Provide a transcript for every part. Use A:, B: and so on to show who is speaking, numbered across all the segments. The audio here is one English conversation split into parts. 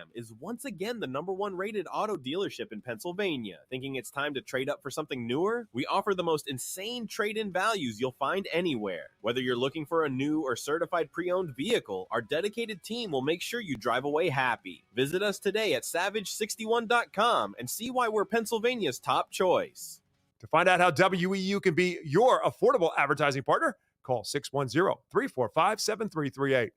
A: Pregame is once again the #1 rated auto dealership in Pennsylvania. Thinking it's time to trade up for something newer? We offer the most insane trade-in values you'll find anywhere. Whether you're looking for a new or certified pre-owned vehicle, our dedicated team will make sure you drive away happy. Visit us today at savage61.com and see why we're Pennsylvania's top choice.
B: To find out how WEEU can be your affordable advertising partner, call 610-345-7338.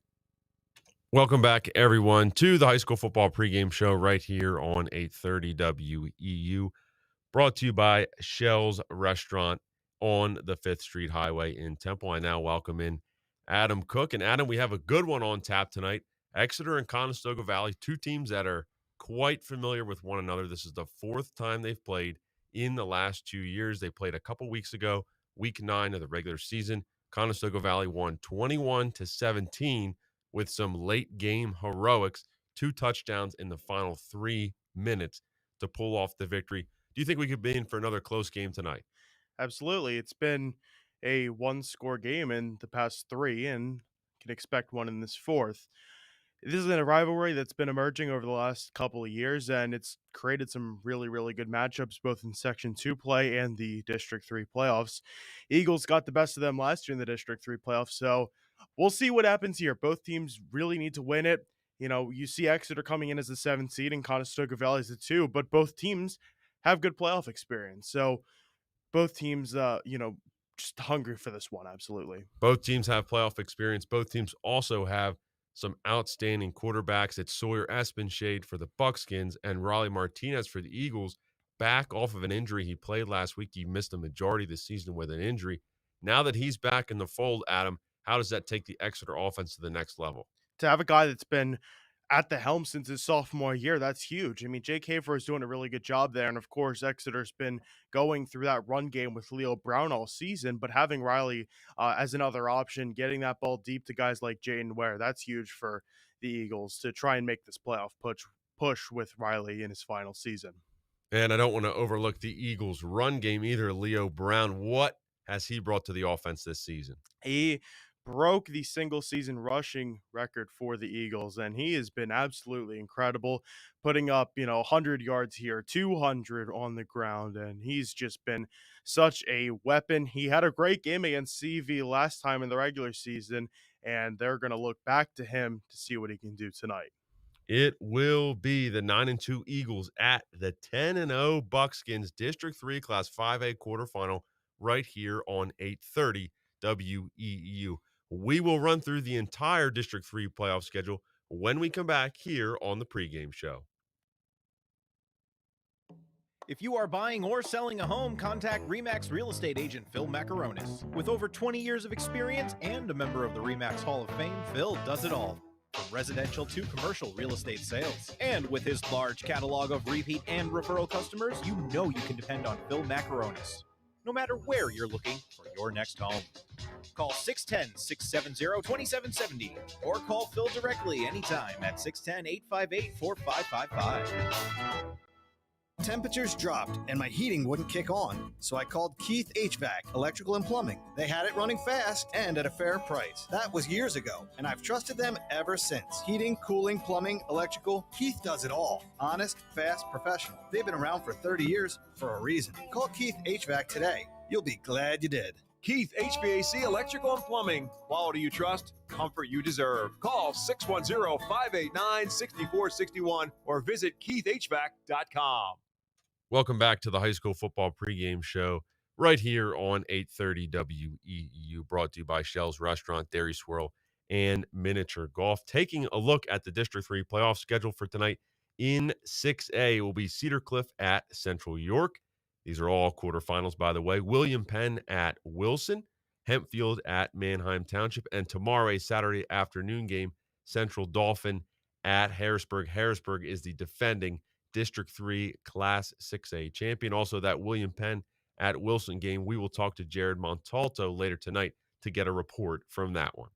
C: Welcome back, everyone, to the high school football pregame show right here on 830 WEEU, brought to you by Shell's Restaurant on the 5th Street Highway in Temple. I now welcome in Adam Cook. And Adam, we have a good one on tap tonight. Exeter and Conestoga Valley, two teams that are quite familiar with one another. This is the 4th time they've played in the last 2 years. They played a couple weeks ago, week 9 of the regular season. Conestoga Valley won 21-17 with some late game heroics, 2 touchdowns in the final 3 minutes to pull off the victory. Do you think we could be in for another close game tonight?
D: Absolutely. It's been a 1-score game in the past 3 and can expect one in this 4th. This is a rivalry that's been emerging over the last couple of years, and it's created some really, really good matchups, both in Section 2 play and the District 3 playoffs. Eagles got the best of them last year in the District 3 playoffs, so we'll see what happens here. Both teams really need to win it. You know, you see Exeter coming in as the 7th seed and Conestoga Valley as the 2, but both teams have good playoff experience. So both teams, just hungry for this one, absolutely.
C: Both teams have playoff experience. Both teams also have some outstanding quarterbacks. It's Sawyer Espenshade for the Buckskins and Raleigh Martinez for the Eagles. Back off of an injury he played last week. He missed the majority of the season with an injury. Now that he's back in the fold, Adam, how does that take the Exeter offense to the next level?
D: To have a guy that's been at the helm since his sophomore year, that's huge. I mean, Jake Hafer is doing a really good job there. And of course, Exeter's been going through that run game with Leo Brown all season, but having Riley as another option, getting that ball deep to guys like Jaden Ware, that's huge for the Eagles to try and make this playoff push with Riley in his final season.
C: And I don't want to overlook the Eagles' run game either. Leo Brown, what has he brought to the offense this season?
D: He broke the single season rushing record for the Eagles, and he has been absolutely incredible, putting up 100 yards here, 200 on the ground, and he's just been such a weapon. He had a great game against CV last time in the regular season, and they're going to look back to him to see what he can do tonight.
C: It will be the 9-2 Eagles at the 10-0 Buckskins District 3 Class 5A quarterfinal right here on 830 WEEU. We will run through the entire District 3 playoff schedule when we come back here on the pregame show.
E: If you are buying or selling a home, contact RE/MAX real estate agent Phil Macaronis. With over 20 years of experience and a member of the RE/MAX Hall of Fame, Phil does it all, from residential to commercial real estate sales. And with his large catalog of repeat and referral customers, you know you can depend on Phil Macaronis, no matter where you're looking for your next home. Call 610-670-2770 or call Phil directly anytime at 610-858-4555.
F: Temperatures dropped and my heating wouldn't kick on, so I called Keith HVAC, Electrical and Plumbing. They had it running fast and at a fair price. That was years ago, and I've trusted them ever since. Heating, cooling, plumbing, electrical, Keith does it all. Honest, fast, professional. They've been around for 30 years for a reason. Call Keith HVAC today. You'll be glad you did.
B: Keith HVAC Electrical and Plumbing. Quality you trust, comfort you deserve. Call 610-589-6461 or visit keithhvac.com.
C: Welcome back to the high school football pregame show right here on 830 WEEU, brought to you by Shell's Restaurant, Dairy Swirl, and Miniature Golf. Taking a look at the District 3 playoff schedule for tonight in 6A will be Cedar Cliff at Central York. These are all quarterfinals, by the way. William Penn at Wilson, Hempfield at Manheim Township, and tomorrow, a Saturday afternoon game, Central Dauphin at Harrisburg. Harrisburg is the defending District 3 Class 6A champion. Also, that William Penn at Wilson game, we will talk to Jared Montalto later tonight to get a report from that one.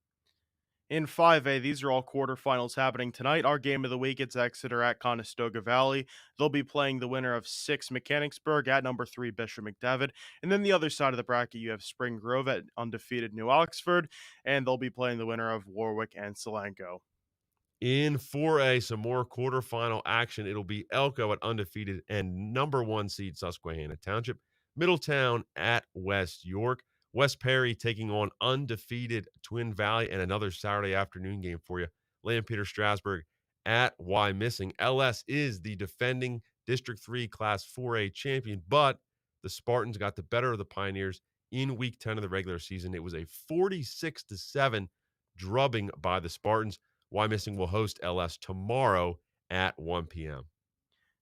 D: In 5A, these are all quarterfinals happening tonight. Our game of the week, it's Exeter at Conestoga Valley. They'll be playing the winner of 6 Mechanicsburg at number 3 Bishop McDevitt. And then the other side of the bracket, you have Spring Grove at undefeated New Oxford, and they'll be playing the winner of Warwick and Solanco.
C: In 4A, some more quarterfinal action. It'll be Elko at undefeated and number 1 seed Susquehanna Township. Middletown at West York. West Perry taking on undefeated Twin Valley, and another Saturday afternoon game for you. Lampeter Strasburg at Y Missing. LS is the defending District 3 Class 4A champion, but the Spartans got the better of the Pioneers in Week 10 of the regular season. It was a 46-7 drubbing by the Spartans. Y Missing will host LS tomorrow at 1 p.m.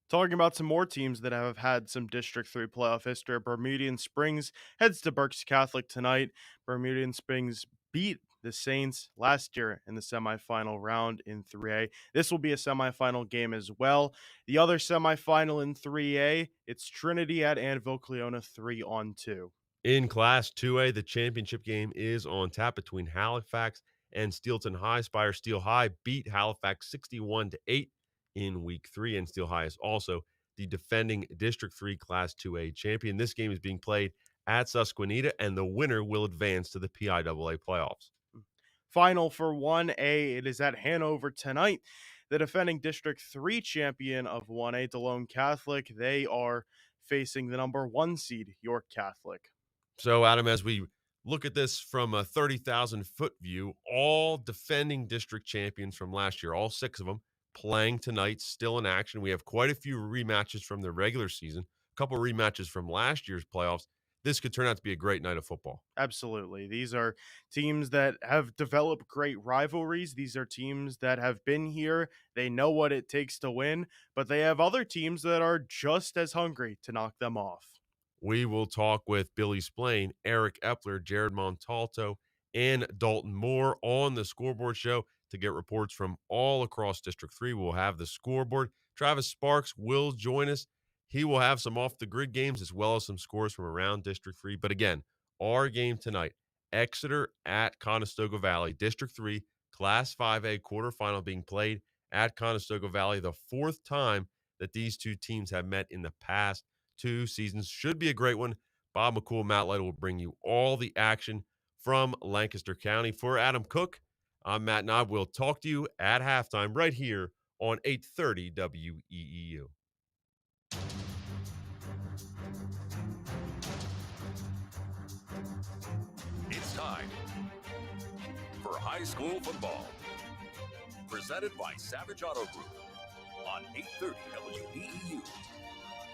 D: Talking about some more teams that have had some District 3 playoff history, Bermudian Springs heads to Berks Catholic tonight. Bermudian Springs beat the Saints last year in the semifinal round in 3A. This will be a semifinal game as well. The other semifinal in 3A, it's Trinity at Annville Cleona 3-on-2.
C: In Class 2A, the championship game is on tap between Halifax and Steelton High. Spire Steel High beat Halifax 61-8 in Week 3, and Steel High is also the defending District 3 Class 2A champion. This game is being played at Susquehanna, and the winner will advance to the PIAA playoffs.
D: Final for 1A, it is at Hanover tonight. The defending District 3 champion of 1A, DeLone Catholic, they are facing the number 1 seed, York Catholic.
C: So, Adam, as we look at this from a 30,000-foot view, all defending district champions from last year, all 6 of them, playing tonight, still in action. We have quite a few rematches from the regular season, a couple rematches from last year's playoffs. This could turn out to be a great night of football.
D: Absolutely. These are teams that have developed great rivalries. These are teams that have been here. They know what it takes to win, but they have other teams that are just as hungry to knock them off.
C: We will talk with Billy Splain, Eric Epler, Jared Montalto, and Dalton Moore on the Scoreboard Show to get reports from all across District 3. We'll have the scoreboard. Travis Sparks will join us. He will have some off-the-grid games as well as some scores from around District 3. But again, our game tonight, Exeter at Conestoga Valley, District 3, Class 5A quarterfinal being played at Conestoga Valley, the 4th time that these two teams have met in the past 2 seasons. Should be a great one. Bob McCool, Matt Lytle will bring you all the action from Lancaster County. For Adam Cook, I'm Matt Knob. We'll talk to you at halftime right here on 830 WEEU.
G: It's time for high school football. Presented by Savage Auto Group on 830 WEEU.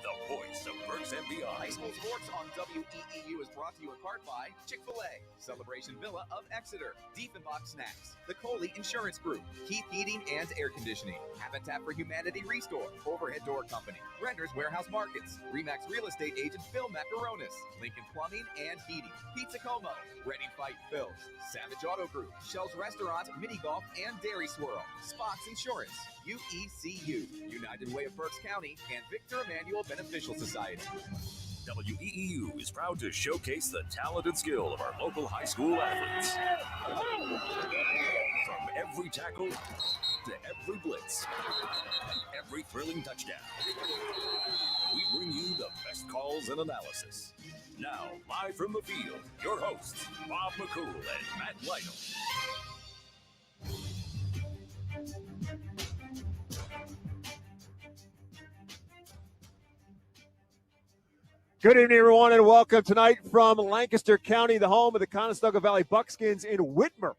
G: The voice of Berks and beyond.
H: High school sports on WEEU is brought to you in part by Chick-fil-A, Celebration Villa of Exeter, Diefenbach Snacks, the Coley Insurance Group, Keith Heating and Air Conditioning, Habitat for Humanity Restore, Overhead Door Company, Render's Warehouse Markets, Remax Real Estate Agent Phil Macaronis, Lincoln Plumbing and Heating, Pizza Como, Ready Fight Phil's, Savage Auto Group, Shell's Restaurant, Mini Golf and Dairy Swirl, Spots Insurance, UECU, United Way of Berks County, and Victor Emmanuel Beneficial Society.
G: WEEU is proud to showcase the talent and skill of our local high school athletes. From every tackle to every blitz and every thrilling touchdown, we bring you the best calls and analysis. Now, live from the field, your hosts, Bob McCool and Matt Lytle.
I: Good evening, everyone, and welcome tonight from Lancaster County, the home of the Conestoga Valley Buckskins in Whitmer.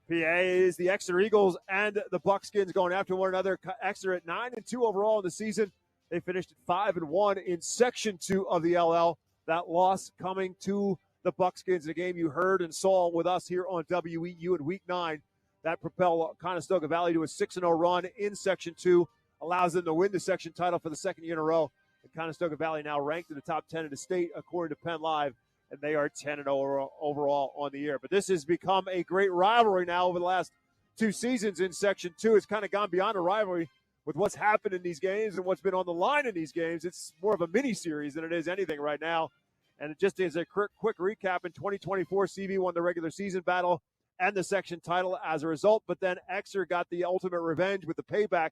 I: PA is the Exeter Eagles and the Buckskins going after one another. Exeter at 9-2 overall in the season. They finished at 5-1 in Section 2 of the LL. That loss coming to the Buckskins, a game you heard and saw with us here on WEU in Week 9. That propelled Conestoga Valley to a 6-0 run in Section 2, allows them to win the section title for the second year in a row. And Conestoga Valley now ranked in the top 10 of the state, according to Penn Live, and they are 10-0 overall on the year. But this has become a great rivalry now over the last 2 seasons in Section 2. It's kind of gone beyond a rivalry with what's happened in these games and what's been on the line in these games. It's more of a mini-series than it is anything right now. And just as a quick recap, in 2024, CV won the regular season battle and the section title as a result, but then Exeter got the ultimate revenge with the payback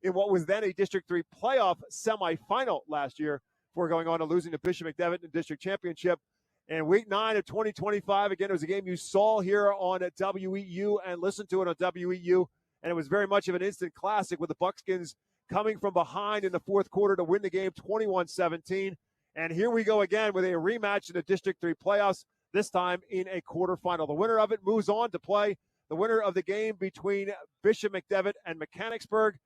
I: in what was then a District 3 playoff semifinal last year before going on to losing to Bishop McDevitt in the district championship. And Week 9 of 2025, again, it was a game you saw here on WEU and listened to it on WEU and it was very much of an instant classic with the Buckskins coming from behind in the fourth quarter to win the game 21-17. And here we go again with a rematch in the District 3 playoffs, this time in a quarterfinal. The winner of it moves on to play the winner of the game between Bishop McDevitt and Mechanicsburg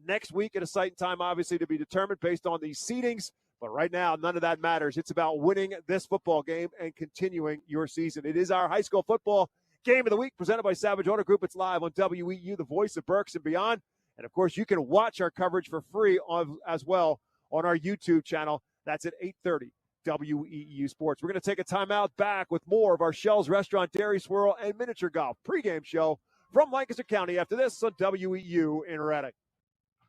I: next week at a site and time, obviously, to be determined based on these seedings. But right now, none of that matters. It's about winning this football game and continuing your season. It is our high school football game of the week presented by Savage Auto Group. It's live on WEEU, the voice of Berks and beyond. And, of course, you can watch our coverage for free as well on our YouTube channel. That's at 8:30 WEEU Sports. We're going to take a timeout, back with more of our Shell's Restaurant, Dairy Swirl, and Miniature Golf pregame show from Lancaster County after this on WEEU in Reddick.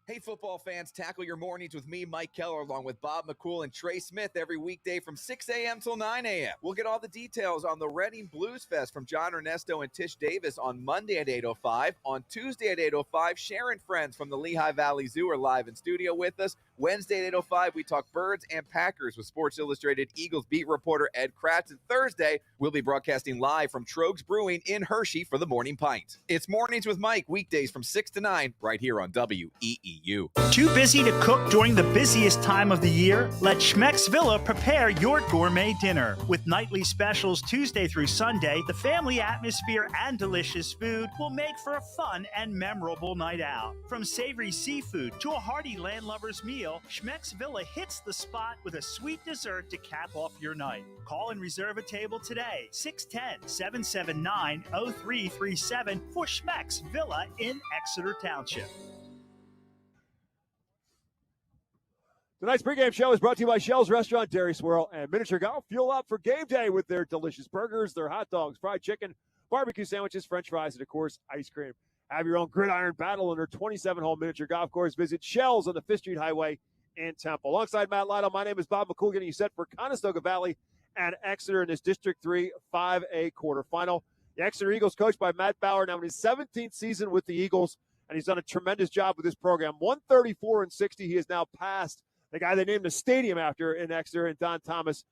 H: Hey, football fans, tackle your mornings with me, Mike Keller, along with Bob McCool and Trey Smith every weekday from 6 a.m. till 9 a.m. We'll get all the details on the Reading Blues Fest from John Ernesto and Tish Davis on Monday at 8:05. On Tuesday at 8:05, Sharon Friends from the Lehigh Valley Zoo are live in studio with us. Wednesday at 8:05, we talk birds and Packers with Sports Illustrated Eagles beat reporter Ed Kratz. And Thursday, we'll be broadcasting live from Trogs Brewing in Hershey for the Morning Pint. It's Mornings with Mike, weekdays from 6 to 9, right here on WEEU.
J: Too busy to cook during the busiest time of the year? Let Schmeck's Villa prepare your gourmet dinner. With nightly specials Tuesday through Sunday, the family atmosphere and delicious food will make for a fun and memorable night out. From savory seafood to a hearty landlubber's meal, Schmeck's Villa hits the spot with a sweet dessert to cap off your night. Call and reserve a table today, 610-779-0337 for Schmeck's Villa in Exeter Township.
I: Tonight's pregame show is brought to you by Shell's Restaurant, Dairy Swirl, and Miniature Golf. Fuel up for game day with their delicious burgers, their hot dogs, fried chicken, barbecue sandwiches, French fries, and, of course, ice cream. Have your own gridiron battle on their 27-hole miniature golf course. Visit Shell's on the 5th Street Highway in Temple. Alongside Matt Lytle, my name is Bob McCool, getting you set for Conestoga Valley and Exeter in this District 3 5A quarterfinal. The Exeter Eagles, coached by Matt Bauer, now in his 17th season with the Eagles, and he's done a tremendous job with this program. 134-60, he has now passed the guy they named the stadium after in Exeter, and Don Thomas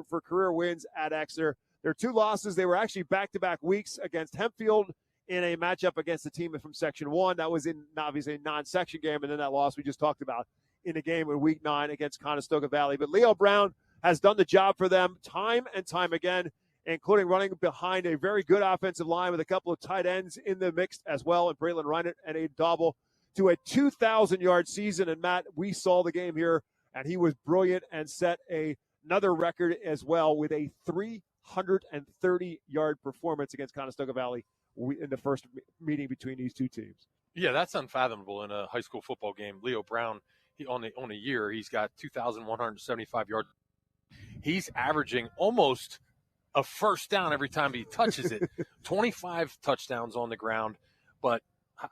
I: for career wins at Exeter. Their two losses, they were actually back-to-back weeks against Hempfield in a matchup against the team from Section 1. That was in obviously a non-section game, and then that loss we just talked about in the game in Week 9 against Conestoga Valley. But Leo Brown has done the job for them time and time again, including running behind a very good offensive line with a couple of tight ends in the mix as well, and Braylon Reinert and Aiden Dauble, to a 2,000-yard season. And, Matt, we saw the game here, and he was brilliant and set another record as well with a 330-yard performance against Conestoga Valley in the first meeting between these two teams.
C: Yeah, that's unfathomable in a high school football game. Leo Brown, on a year, he's got 2,175 yards. He's averaging almost a first down every time he touches it. 25 touchdowns on the ground. But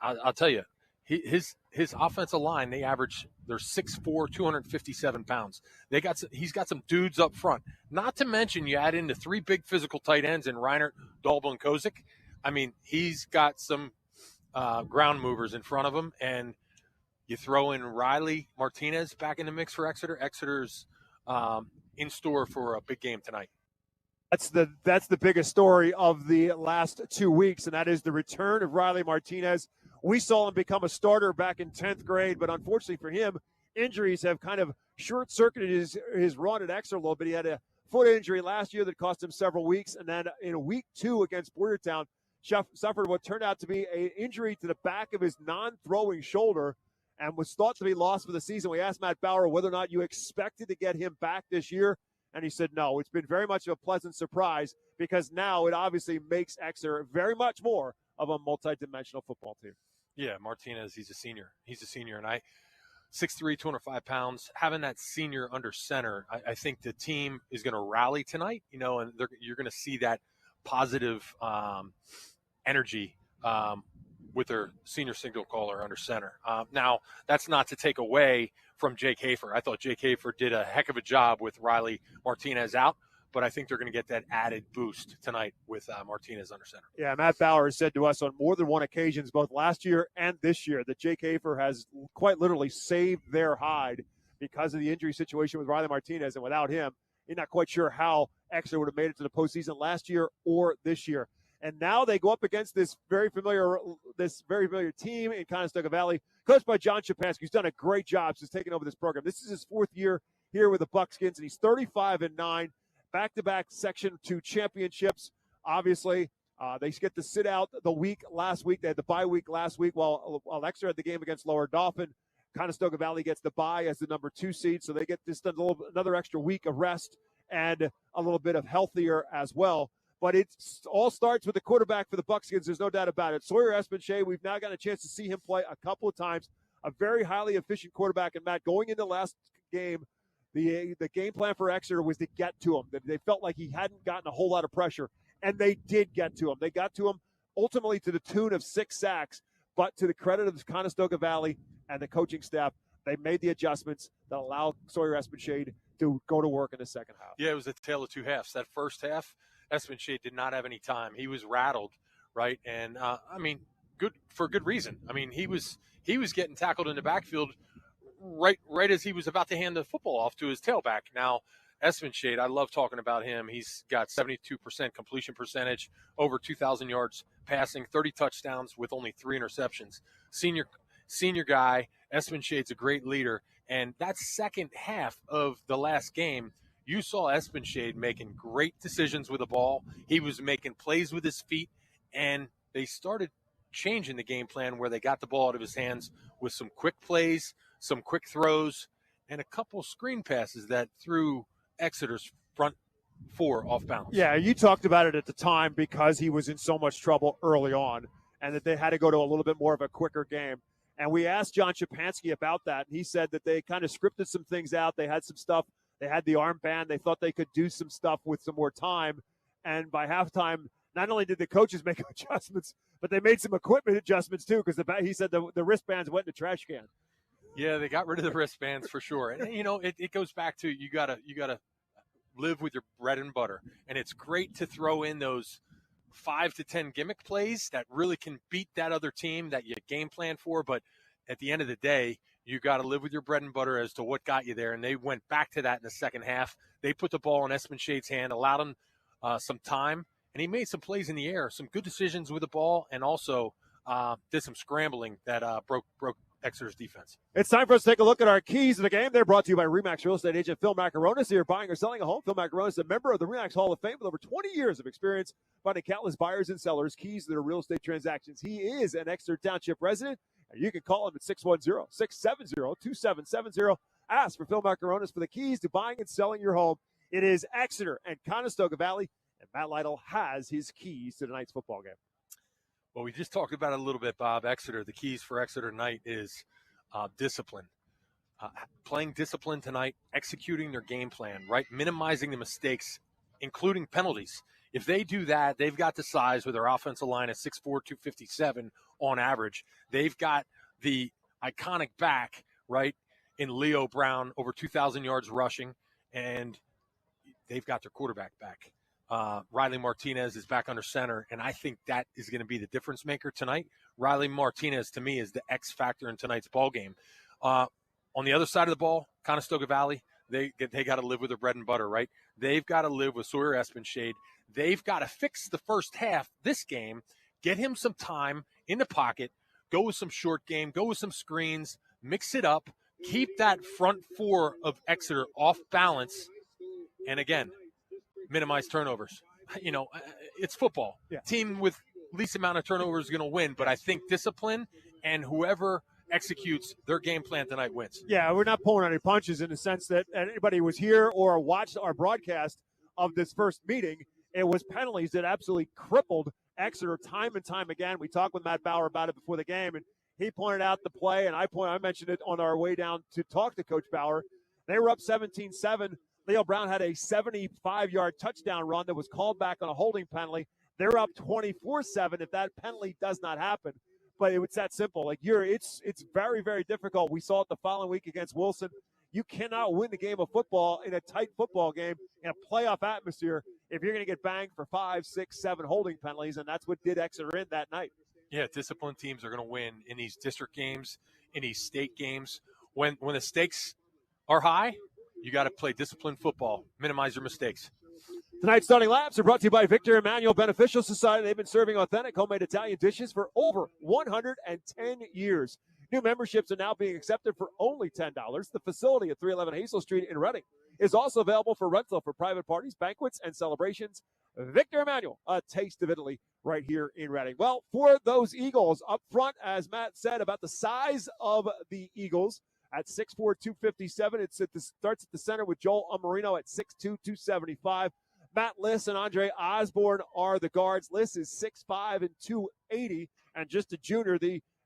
C: I'll tell you, his offensive line, they're 6'4", 257 pounds. He's got some dudes up front. Not to mention, you add in the three big physical tight ends in Reinert, Dauble, and Kozik. I mean, he's got some ground movers in front of him, and you throw in Riley Martinez back in the mix for Exeter. Exeter's in store for a big game tonight.
I: That's the biggest story of the last 2 weeks, and that is the return of Riley Martinez. We saw him become a starter back in 10th grade, but unfortunately for him, injuries have kind of short-circuited his run at Exeter a little bit. He had a foot injury last year that cost him several weeks, and then in Week 2 against Boyertown, suffered what turned out to be an injury to the back of his non-throwing shoulder and was thought to be lost for the season. We asked Matt Bauer whether or not you expected to get him back this year, and he said no. It's been very much of a pleasant surprise because now it obviously makes Exeter very much more of a multi-dimensional football team.
C: Yeah, Martinez, he's a senior, and 6'3", 205 pounds. Having that senior under center, I think the team is going to rally tonight, and you're going to see that positive energy with their senior signal caller under center. Now, that's not to take away from Jake Hafer. I thought Jake Hafer did a heck of a job with Riley Martinez out, but I think they're going to get that added boost tonight with Martinez under center.
I: Yeah, Matt Bauer has said to us on more than one occasion, both last year and this year, that Jake Hafer has quite literally saved their hide because of the injury situation with Riley Martinez, and without him, you're not quite sure how Exeter would have made it to the postseason last year or this year. And now they go up against this very familiar team in Conestoga Valley, coached by John Shapansky, who's done a great job since taking over this program. This is his 4th year here with the Buckskins, and he's 35-9, back-to-back Section 2 championships. Obviously, they get to sit out the week last week. They had the bye week last week while Exeter had the game against Lower Dauphin. Conestoga Valley gets the bye as the number 2 seed, so they get just another extra week of rest and a little bit of healthier as well. But it all starts with the quarterback for the Buckskins. There's no doubt about it. Sawyer Espenshade, we've now gotten a chance to see him play a couple of times. A very highly efficient quarterback. And, Matt, going into last game, the game plan for Exeter was to get to him. They felt like he hadn't gotten a whole lot of pressure, and they did get to him. They got to him ultimately to the tune of 6 sacks. But to the credit of the Conestoga Valley and the coaching staff, they made the adjustments that allowed Sawyer Espenshade to go to work in the second half.
K: Yeah, it was a tale of 2 halves. That first half, Espenshade did not have any time. He was rattled, right? And good for good reason. I mean, he was getting tackled in the backfield right as he was about to hand the football off to his tailback. Now, Espenshade, I love talking about him. He's got 72% completion percentage, over 2,000 yards passing, 30 touchdowns with only 3 interceptions. Senior guy. Espenshade's a great leader. And that second half of the last game, you saw Espenshade making great decisions with the ball. He was making plays with his feet, and they started changing the game plan where they got the ball out of his hands with some quick plays, some quick throws, and a couple screen passes that threw Exeter's front 4 off balance.
I: Yeah, you talked about it at the time because he was in so much trouble early on and that they had to go to a little bit more of a quicker game. And we asked John Shapansky about that, and he said that they kind of scripted some things out. They had some stuff. They had the armband. They thought they could do some stuff with some more time. And by halftime, not only did the coaches make adjustments, but they made some equipment adjustments too, because he said the wristbands went in the trash can.
K: Yeah, they got rid of the wristbands for sure. And it goes back to you gotta live with your bread and butter. And it's great to throw in those 5 to 10 gimmick plays that really can beat that other team that you game plan for. But at the end of the day, you got to live with your bread and butter as to what got you there. And they went back to that in the second half. They put the ball in Espenshade's hand, allowed him some time, and he made some plays in the air, some good decisions with the ball, and also did some scrambling that broke Exeter's defense.
I: It's time for us to take a look at our keys to the game. They're brought to you by RE/MAX real estate agent Phil Macaronis. If you're buying or selling a home, Phil Macaronis is a member of the RE/MAX Hall of Fame with over 20 years of experience finding countless buyers and sellers keys to their real estate transactions. He is an Exeter Township resident, and you can call him at 610-670-2770. Ask for Phil Macaronis for the keys to buying and selling your home. It is Exeter and Conestoga Valley, and Matt Lytle has his keys to tonight's football game.
K: Well, we just talked about it a little bit, Bob. Exeter, the keys for Exeter tonight is discipline. Playing discipline tonight, executing their game plan, right? Minimizing the mistakes, including penalties. If they do that, they've got the size with their offensive line at 6'4", 257 on average. They've got the iconic back, right, in Leo Brown, over 2,000 yards rushing, and they've got their quarterback back. Riley Martinez is back under center, and I think that is going to be the difference maker tonight. Riley Martinez, to me, is the X factor in tonight's ball game. On the other side of the ball, Conestoga Valley, they got to live with their bread and butter, right? They've got to live with Sawyer Espenshade. They've got to fix the first half this game, get him some time in the pocket, go with some short game, go with some screens, mix it up, keep that front 4 of Exeter off balance, and again, minimize turnovers. It's football.
I: Yeah.
K: Team with least amount of turnovers is going to win, but I think discipline and whoever executes their game plan tonight wins.
I: Yeah, we're not pulling any punches in the sense that anybody who was here or watched our broadcast of this first meeting, it was penalties that absolutely crippled Exeter time and time again. We talked with Matt Bauer about it before the game, and he pointed out the play, and I mentioned it on our way down to talk to Coach Bauer. They were up 17-7. Leo Brown had a 75-yard touchdown run that was called back on a holding penalty. They're up 24-7 if that penalty does not happen. But it's that simple. It's very, very difficult. We saw it the following week against Wilson. You cannot win the game of football in a tight football game in a playoff atmosphere if you're going to get banged for 5, 6, 7 holding penalties, and that's what did Exeter in that night.
K: Yeah, disciplined teams are going to win in these district games, in these state games. When the stakes are high, you got to play disciplined football, minimize your mistakes.
I: Tonight's starting laps are brought to you by Victor Emmanuel Beneficial Society. They've been serving authentic homemade Italian dishes for over 110 years. New memberships are now being accepted for only $10. The facility at 311 Hazel Street in Reading is also available for rental for private parties, banquets, and celebrations. Victor Emmanuel, a taste of Italy right here in Reading. Well, for those Eagles up front, as Matt said, about the size of the Eagles at 6'4", 257. It starts at the center with Joel Amarino at 6'2", 275. Matt Liss and Andre Osborne are the guards. Liss is 6'5" and 280, and just a junior.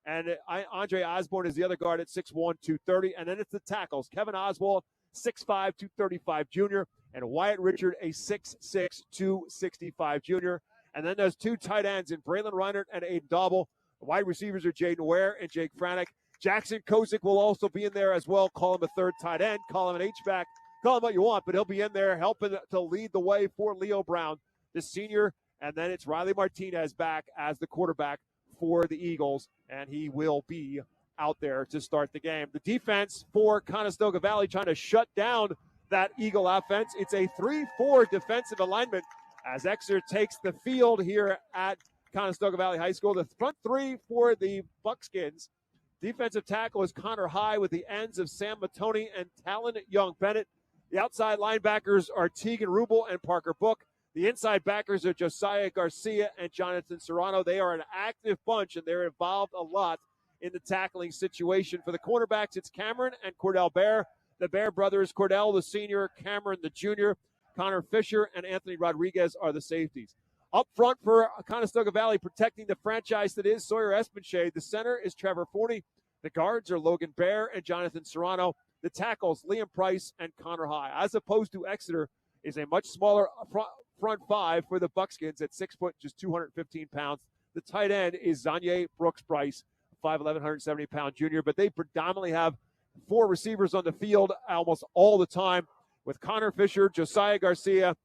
I: Andre Osborne is the other guard at 6'1", 230. And then it's the tackles. Kevin Oswald, 6'5", 235 junior, and Wyatt Richard, a 6'6", 265 junior. And then there's two tight ends in Braylon Reinert and Aiden Dauble. The wide receivers are Jaden Ware and Jake Franick. Jackson Kozik will also be in there as well. Call him a third tight end. Call him an H-back. Call him what you want, but he'll be in there helping to lead the way for Leo Brown, the senior. And then it's Riley Martinez back as the quarterback for the Eagles, and he will be out there to start the game. The defense for Conestoga Valley trying to shut down that Eagle offense. It's a 3-4 defensive alignment as Exeter takes the field here at Conestoga Valley High School. The front three for the Buckskins. Defensive tackle is Connor High with the ends of Sam Matoni and Talon Young-Bennett. The outside linebackers are Tegan Rubel and Parker Book. The inside backers are Josiah Garcia and Jonathan Serrano. They are an active bunch, and they're involved a lot in the tackling situation. For the cornerbacks, it's Cameron and Cordell Bear. The Bear brothers, Cordell the senior, Cameron the junior, Connor Fisher and Anthony Rodriguez are the safeties. Up front for Conestoga Valley, protecting the franchise that is Sawyer Espenshade. The center is Trevor Forney. The guards are Logan Bear and Jonathan Serrano. The tackles, Liam Price and Connor High. As opposed to Exeter, is a much smaller front five for the Buckskins at 6 foot, just 215 pounds. The tight end is Zanye Brooks Price, 5'11", 170-pound junior. But they predominantly have four receivers on the field almost all the time, with Connor Fisher, Josiah Garcia,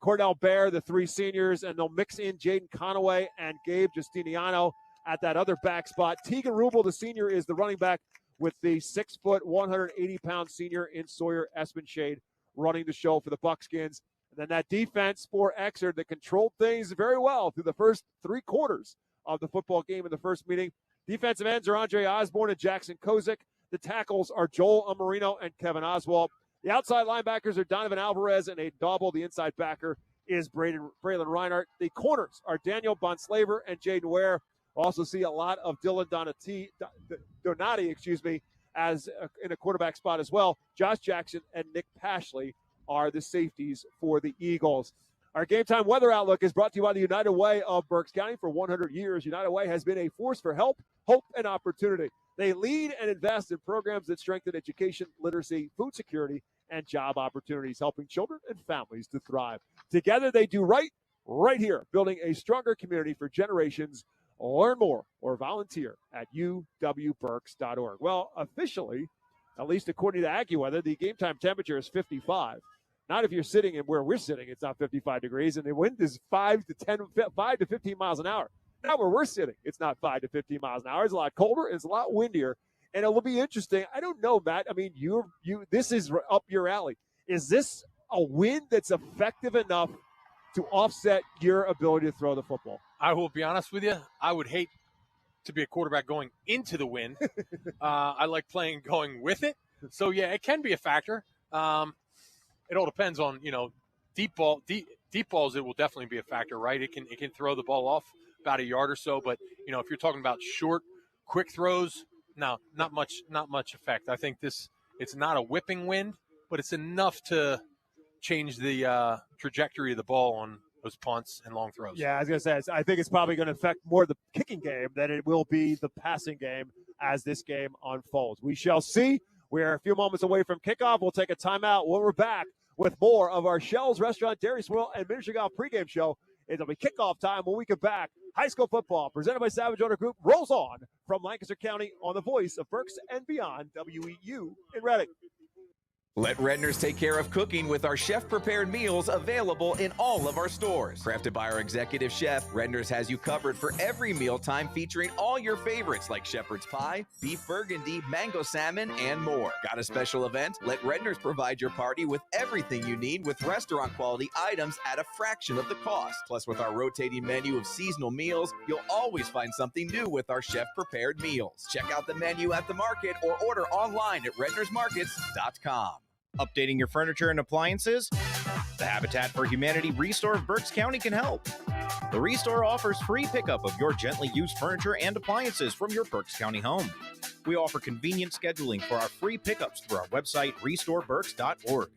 I: Cordell Bear, the three seniors, and they'll mix in Jaden Conaway and Gabe Justiniano at that other back spot. Tegan Rubel, the senior, is the running back with the 6 foot, 180-pound senior in Sawyer Espenshade running the show for the Buckskins. And then that defense for Exeter that controlled things very well through the first three quarters of the football game in the first meeting. Defensive ends are Andre Osborne and Jackson Kozik. The tackles are Joel Amarino and Kevin Oswald. The outside linebackers are Donovan Alvarez and Aiden Dauble. The inside backer is Braylon Reinhardt. The corners are Daniel Bonslaver and Jaden Ware. Also see a lot of Dylan Donati, as in a quarterback spot as well. Josh Jackson and Nick Pashley are the safeties for the Eagles. Our Game Time weather outlook is brought to you by the United Way of Berks County. For 100 years, United Way has been a force for help, hope, and opportunity. They lead and invest in programs that strengthen education, literacy, food security, and job opportunities, helping children and families to thrive. Together, they do right here, building a stronger community for generations. Learn more or volunteer at uwberks.org. Well, officially, at least according to AccuWeather, the game time temperature is 55. Not if you're sitting in where we're sitting, it's not 55 degrees, and the wind is 5 to 15 miles an hour. Now where we're sitting, it's not 5 to 15 miles an hour. It's a lot colder, it's a lot windier, and it will be interesting. I don't know, Matt. I mean, this is up your alley. Is this a wind that's effective enough to offset your ability to throw the football?
K: I will be honest with you. I would hate to be a quarterback going into the wind. I like playing going with it. So, yeah, it can be a factor. It all depends on, deep balls. It will definitely be a factor, right? It can throw the ball off about a yard or so. But, if you're talking about short, quick throws, no, not much effect. I think it's not a whipping wind, but it's enough to change the trajectory of the ball on those punts and long throws.
I: Yeah, I was going to say, I think it's probably going to affect more the kicking game than it will be the passing game as this game unfolds. We shall see. We're a few moments away from kickoff. We'll take a timeout when we're back with more of our Shell's Restaurant, Dairy Swirl, and Miniature Golf pregame show. It'll be kickoff time when we get back. High school football, presented by Savage Owner Group, rolls on from Lancaster County on the voice of Berks and Beyond, WEEU in Reading.
H: Let Redner's take care of cooking with our chef-prepared meals available in all of our stores. Crafted by our executive chef, Redner's has you covered for every mealtime, featuring all your favorites like shepherd's pie, beef burgundy, mango salmon, and more. Got a special event? Let Redner's provide your party with everything you need with restaurant-quality items at a fraction of the cost. Plus, with our rotating menu of seasonal meals, you'll always find something new with our chef-prepared meals. Check out the menu at the market or order online at rednersmarkets.com.
E: Updating your furniture and appliances? The Habitat for Humanity Restore of Berks County can help. The Restore offers free pickup of your gently used furniture and appliances from your Berks County home. We offer convenient scheduling for our free pickups through our website, restoreberks.org.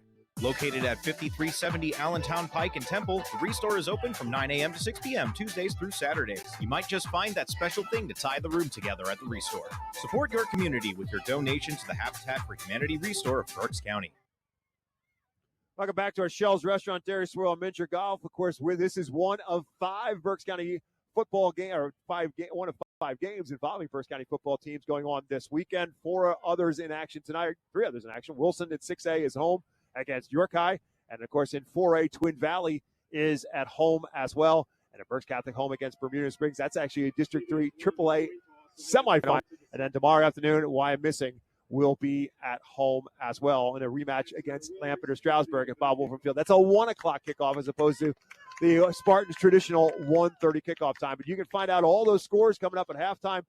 E: Located at 5370 Allentown Pike in Temple, the Restore is open from 9 a.m. to 6 p.m. Tuesdays through Saturdays. You might just find that special thing to tie the room together at the Restore. Support your community with your donation to the Habitat for Humanity Restore of Berks County.
I: Welcome back to our Shell's Restaurant, Dairy Swirl, Miniature Golf. Of course, this is one of 5 Berks County football game, or one of 5 games involving Berks County football teams going on this weekend. 4 others in action tonight. 3 others in action. Wilson at 6A is home against York High, and of course in 4A, Twin Valley is at home as well, and a Berks Catholic home against Bermuda Springs. That's actually a District 3 AAA semifinal, and then tomorrow afternoon, why I'm missing, will be at home as well in a rematch against Lampeter Stroudsburg at Bob Wolfram Field. That's a 1 o'clock kickoff as opposed to the Spartans' traditional 1:30 kickoff time. But you can find out all those scores coming up at halftime.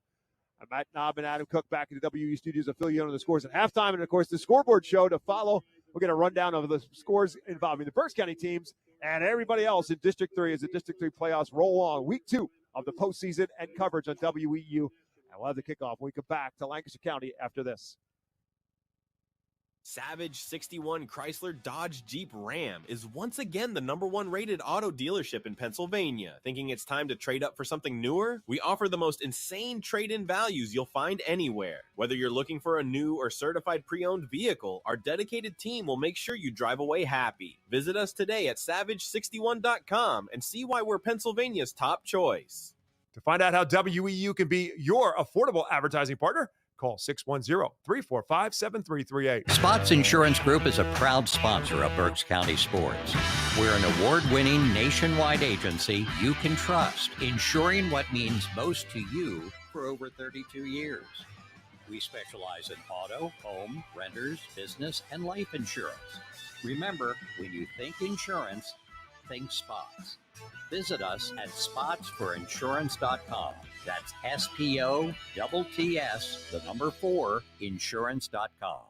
I: Matt Knob and Adam Cook back in the WEEU studios will fill you in on the scores at halftime. And, of course, the scoreboard show to follow. We'll get a rundown of the scores involving the Berks County teams and everybody else in District 3 as the District 3 playoffs roll on. Week 2 of the postseason and coverage on WEEU. And we'll have the kickoff when we come back to Lancaster County after this.
A: Savage 61 Chrysler Dodge Jeep Ram is once again the #1 rated auto dealership in Pennsylvania. Thinking it's time to trade up for something newer? We offer the most insane trade-in values you'll find anywhere. Whether you're looking for a new or certified pre-owned vehicle, our dedicated team will make sure you drive away happy. Visit us today at savage61.com and see why we're Pennsylvania's top choice.
I: To find out how WEEU can be your affordable advertising partner, call 610-345-7338.
L: Spots Insurance Group is a proud sponsor of Berks County sports. We're an award-winning nationwide agency you can trust, insuring what means most to you for over 32 years. We specialize in auto, home, renters, business, and life insurance. Remember, when you think insurance, think Spots. Visit us at spotsforinsurance.com. That's SPOTTS, 4, insurance.com.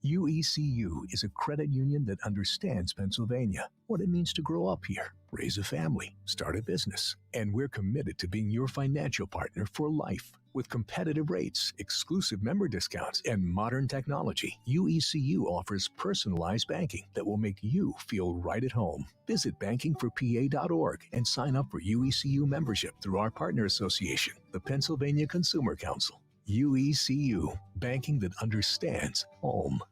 M: UECU is a credit union that understands Pennsylvania, what it means to grow up here, raise a family, start a business. And we're committed to being your financial partner for life. With competitive rates, exclusive member discounts, and modern technology, UECU offers personalized banking that will make you feel right at home. Visit bankingforpa.org and sign up for UECU membership through our partner association, the Pennsylvania Consumer Council. UECU, banking that understands home.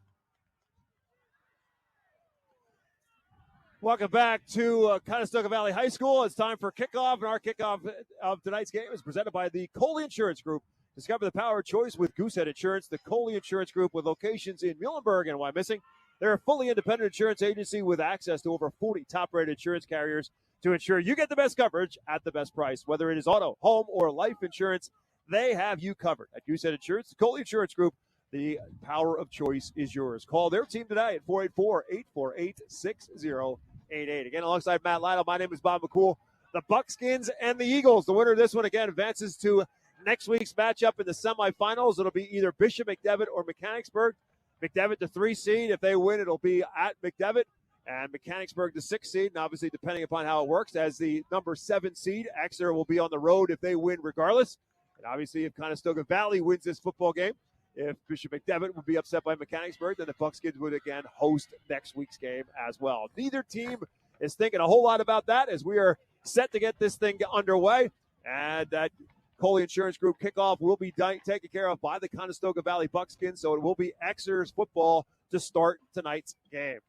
I: Welcome back to Conestoga Valley High School. It's time for kickoff, and our kickoff of tonight's game is presented by the Coley Insurance Group. Discover the power of choice with Goosehead Insurance. The Coley Insurance Group, with locations in Muhlenberg and Wyomissing. They're a fully independent insurance agency with access to over 40 top-rated insurance carriers to ensure you get the best coverage at the best price. Whether it is auto, home, or life insurance, they have you covered. At Goosehead Insurance, the Coley Insurance Group, the power of choice is yours. Call their team today at 484-848-6088. Again, alongside Matt Lytle, my name is Bob McCool. The Buckskins and the Eagles. The winner of this one, again, advances to next week's matchup in the semifinals. It'll be either Bishop McDevitt or Mechanicsburg. McDevitt, the 3 seed. If they win, it'll be at McDevitt. And Mechanicsburg, the 6 seed. And obviously, depending upon how it works, as the number 7 seed, Exeter will be on the road if they win regardless. And obviously, if Conestoga Valley wins this football game, if Bishop McDevitt would be upset by Mechanicsburg, then the Buckskins would again host next week's game as well. Neither team is thinking a whole lot about that as we are set to get this thing underway. And that Coley Insurance Group kickoff will be taken care of by the Conestoga Valley Buckskins, so it will be Exeter's football to start tonight's game.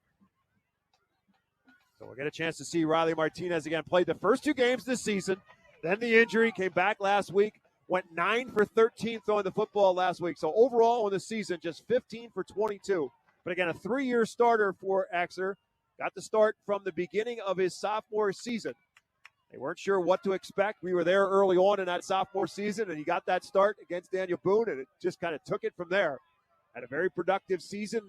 I: So we'll get a chance to see Riley Martinez again. Played the first 2 games this season, then the injury, came back last week. Went 9 for 13 throwing the football last week. So overall in the season, just 15 for 22 But again, a 3-year starter for Exeter. Got the start from the beginning of his sophomore season. They weren't sure what to expect. We were there early on in that sophomore season, and he got that start against Daniel Boone, and it just kind of took it from there. Had a very productive season,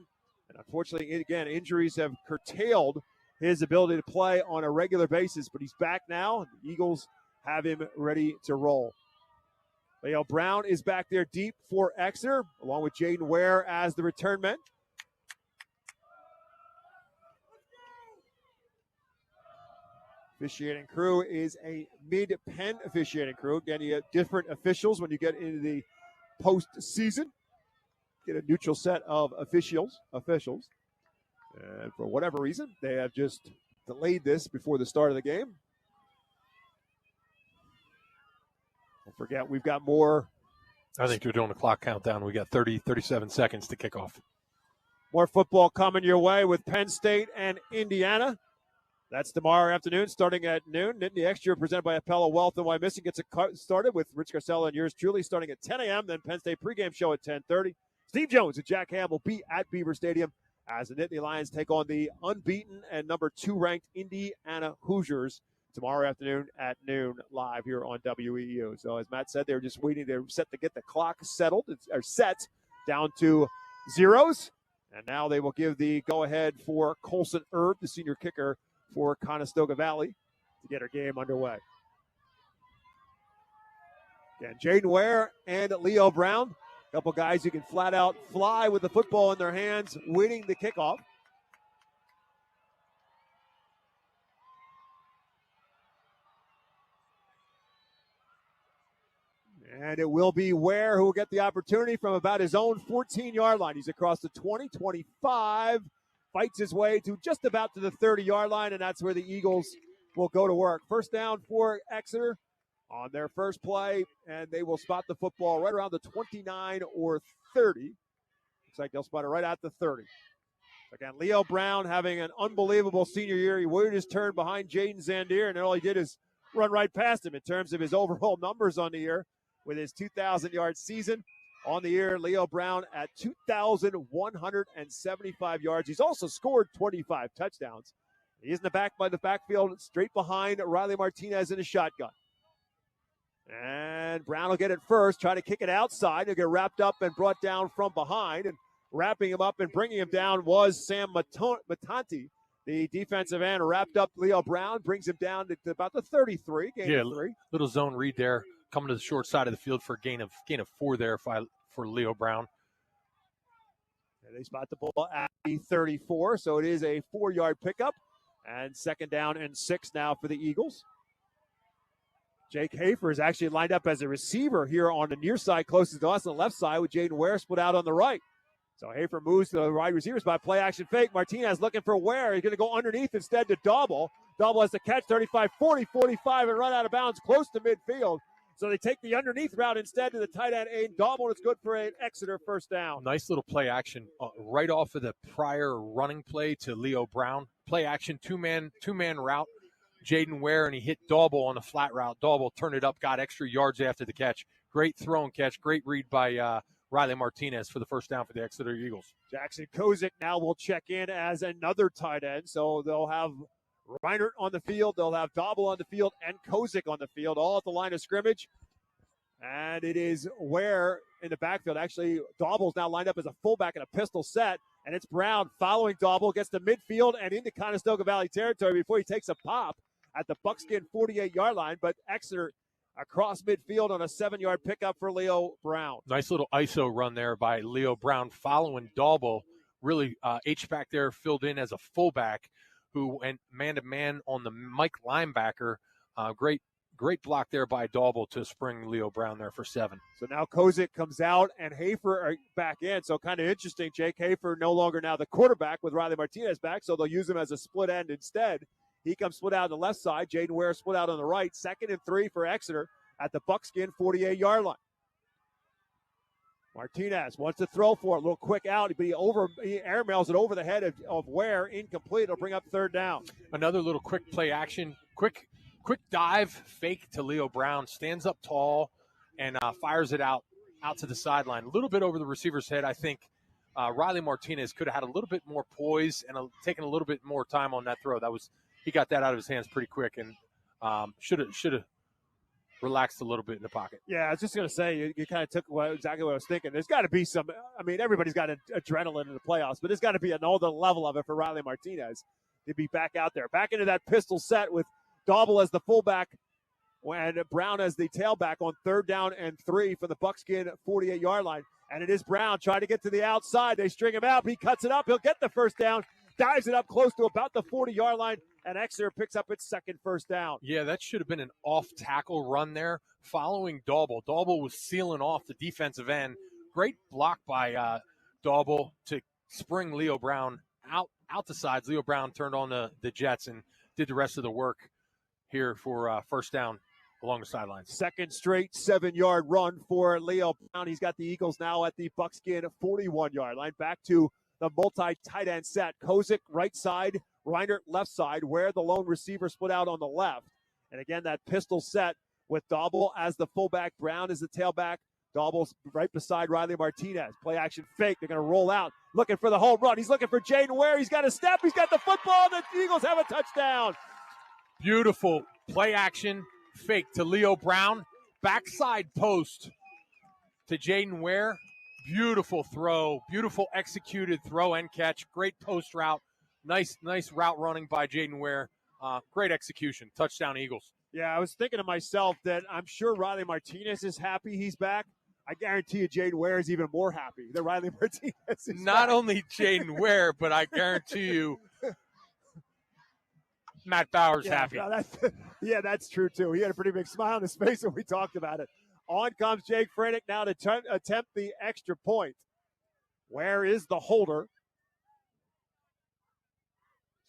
I: and unfortunately, again, injuries have curtailed his ability to play on a regular basis, but he's back now. The Eagles have him ready to roll. Leo Brown is back there deep for Exeter, along with Jaden Ware as the return men. Officiating crew is a mid-pen officiating crew. Again, you get different officials when you get into the postseason. Get a neutral set of officials. And for whatever reason, they have just delayed this before the start of the game. Don't forget, we've got more.
K: I think you're doing a clock countdown. We got 37 seconds to kick off.
I: More football coming your way with Penn State and Indiana. That's tomorrow afternoon, starting at noon. Nittany Extra, presented by Appella Wealth and Wyomissing, gets it started with Rich Garcella and yours truly, starting at 10 a.m. Then Penn State pregame show at 10:30. Steve Jones and Jack Ham will be at Beaver Stadium as the Nittany Lions take on the unbeaten and number 2 ranked Indiana Hoosiers tomorrow afternoon at noon, live here on WEEU. So as Matt said, they're just waiting. They're set to get the clock settled or set down to zeros, and now they will give the go-ahead for Colson Erb, the senior kicker for Conestoga Valley, to get our game underway. Again, Jaden Ware and Leo Brown, a couple guys who can flat out fly with the football in their hands, winning the kickoff. And it will be Ware who will get the opportunity from about his own 14-yard line. He's across the 20, 25, fights his way to just about to the 30-yard line, and that's where the Eagles will go to work. First down for Exeter on their first play, and they will spot the football right around the 29 or 30. Looks like they'll spot it right at the 30. Again, Leo Brown having an unbelievable senior year. He waited his turn behind Jaden Zandier, and all he did is run right past him in terms of his overall numbers on the year with his 2,000-yard season. On the year, Leo Brown at 2,175 yards. He's also scored 25 touchdowns. He's in the backfield, straight behind Riley Martinez in a shotgun. And Brown will get it first, try to kick it outside. He'll get wrapped up and brought down from behind. And wrapping him up and bringing him down was Sam Matanti. The defensive end wrapped up Leo Brown, brings him down to about the 33, gain of 3.
K: Little zone read there, coming to the short side of the field for a gain of 4 there for Leo Brown.
I: And they spot the ball at the 34, so it is a 4-yard pickup. And second down and 6 now for the Eagles. Jake Hafer is actually lined up as a receiver here on the near side, closest to us on the left side, with Jaden Ware split out on the right. So Hafer moves to the wide receiver spot, play action fake. Martinez looking for Ware. He's going to go underneath instead to Dauble. Dauble has the catch, 35, 40, 45, and run out of bounds close to midfield. So they take the underneath route instead to the tight end, Aiden Dauble. It's good for an Exeter first down.
K: Nice little play action right off of the prior running play to Leo Brown. Play action, two-man route. Jaden Ware, and he hit Dauble on the flat route. Dauble turned it up, got extra yards after the catch. Great throw and catch. Great read by Riley Martinez for the first down for the Exeter Eagles.
I: Jackson Kozik now will check in as another tight end. So they'll have Reinert on the field. They'll have Dauble on the field and Kozik on the field, all at the line of scrimmage. And it is Ware in the backfield. Actually, Dauble's now lined up as a fullback in a pistol set. And it's Brown following Dauble, gets to midfield and into Conestoga Valley territory before he takes a pop at the Buckskin 48-yard line. But Exeter across midfield on a 7-yard pickup for Leo Brown.
K: Nice little ISO run there by Leo Brown following Dauble. Really, H-back there filled in as a fullback who went man-to-man on the Mike linebacker. Great block there by Dauble to spring Leo Brown there for 7.
I: So now Kozik comes out and Hafer are back in. So kind of interesting. Jake Hafer no longer now the quarterback with Riley Martinez back, so they'll use him as a split end instead. He comes split out on the left side. Jaden Ware split out on the right. 2nd and 3 for Exeter at the Buckskin 48-yard line. Martinez wants to throw for it. A little quick out, but he airmails it over the head of Ware. Incomplete. It'll bring up 3rd down.
K: Another little quick play action. Quick dive fake to Leo Brown. Stands up tall and fires it out to the sideline. A little bit over the receiver's head, I think. Riley Martinez could have had a little bit more poise and taken a little bit more time on that throw. He got that out of his hands pretty quick, and should have relaxed a little bit in the pocket.
I: Yeah, I was just going to say, you kind of took exactly what I was thinking. There's got to be some, I mean, everybody's got adrenaline in the playoffs, but there's got to be another level of it for Riley Martinez to be back out there. Back into that pistol set with Dauble as the fullback and Brown as the tailback on 3rd down and 3 for the Buckskin 48-yard line. And it is Brown trying to get to the outside. They string him out. He cuts it up. He'll get the first down, dives it up close to about the 40-yard line, and Exeter picks up its second first down.
K: Yeah, that should have been an off-tackle run there following Dauble. Dauble was sealing off the defensive end. Great block by Dauble to spring Leo Brown out the sides. Leo Brown turned on the jets and did the rest of the work here for first down along the sidelines.
I: Second straight 7-yard run for Leo Brown. He's got the Eagles now at the Buckskin 41-yard line. Back to the multi-tight end set. Kozik right side, Reinert left side, where the lone receiver split out on the left. And again, that pistol set with Dauble as the fullback, Brown as the tailback. Dauble's right beside Riley Martinez. Play action fake. They're going to roll out, looking for the home run. He's looking for Jaden Ware. He's got a step. He's got the football. The Eagles have a touchdown.
K: Beautiful play action fake to Leo Brown. Backside post to Jaden Ware. Beautiful throw. Beautiful executed throw and catch. Great post route. Nice route running by Jaden Ware. Great execution. Touchdown Eagles.
I: Yeah, I was thinking to myself that I'm sure Riley Martinez is happy he's back. I guarantee you Jaden Ware is even more happy that Riley Martinez is
K: Not
I: back.
K: only Jaden Ware, but I guarantee you Matt Bauer's happy.
I: No, that's true, too. He had a pretty big smile on his face when we talked about it. On comes Jake Frenick now to attempt the extra point. Where is the holder?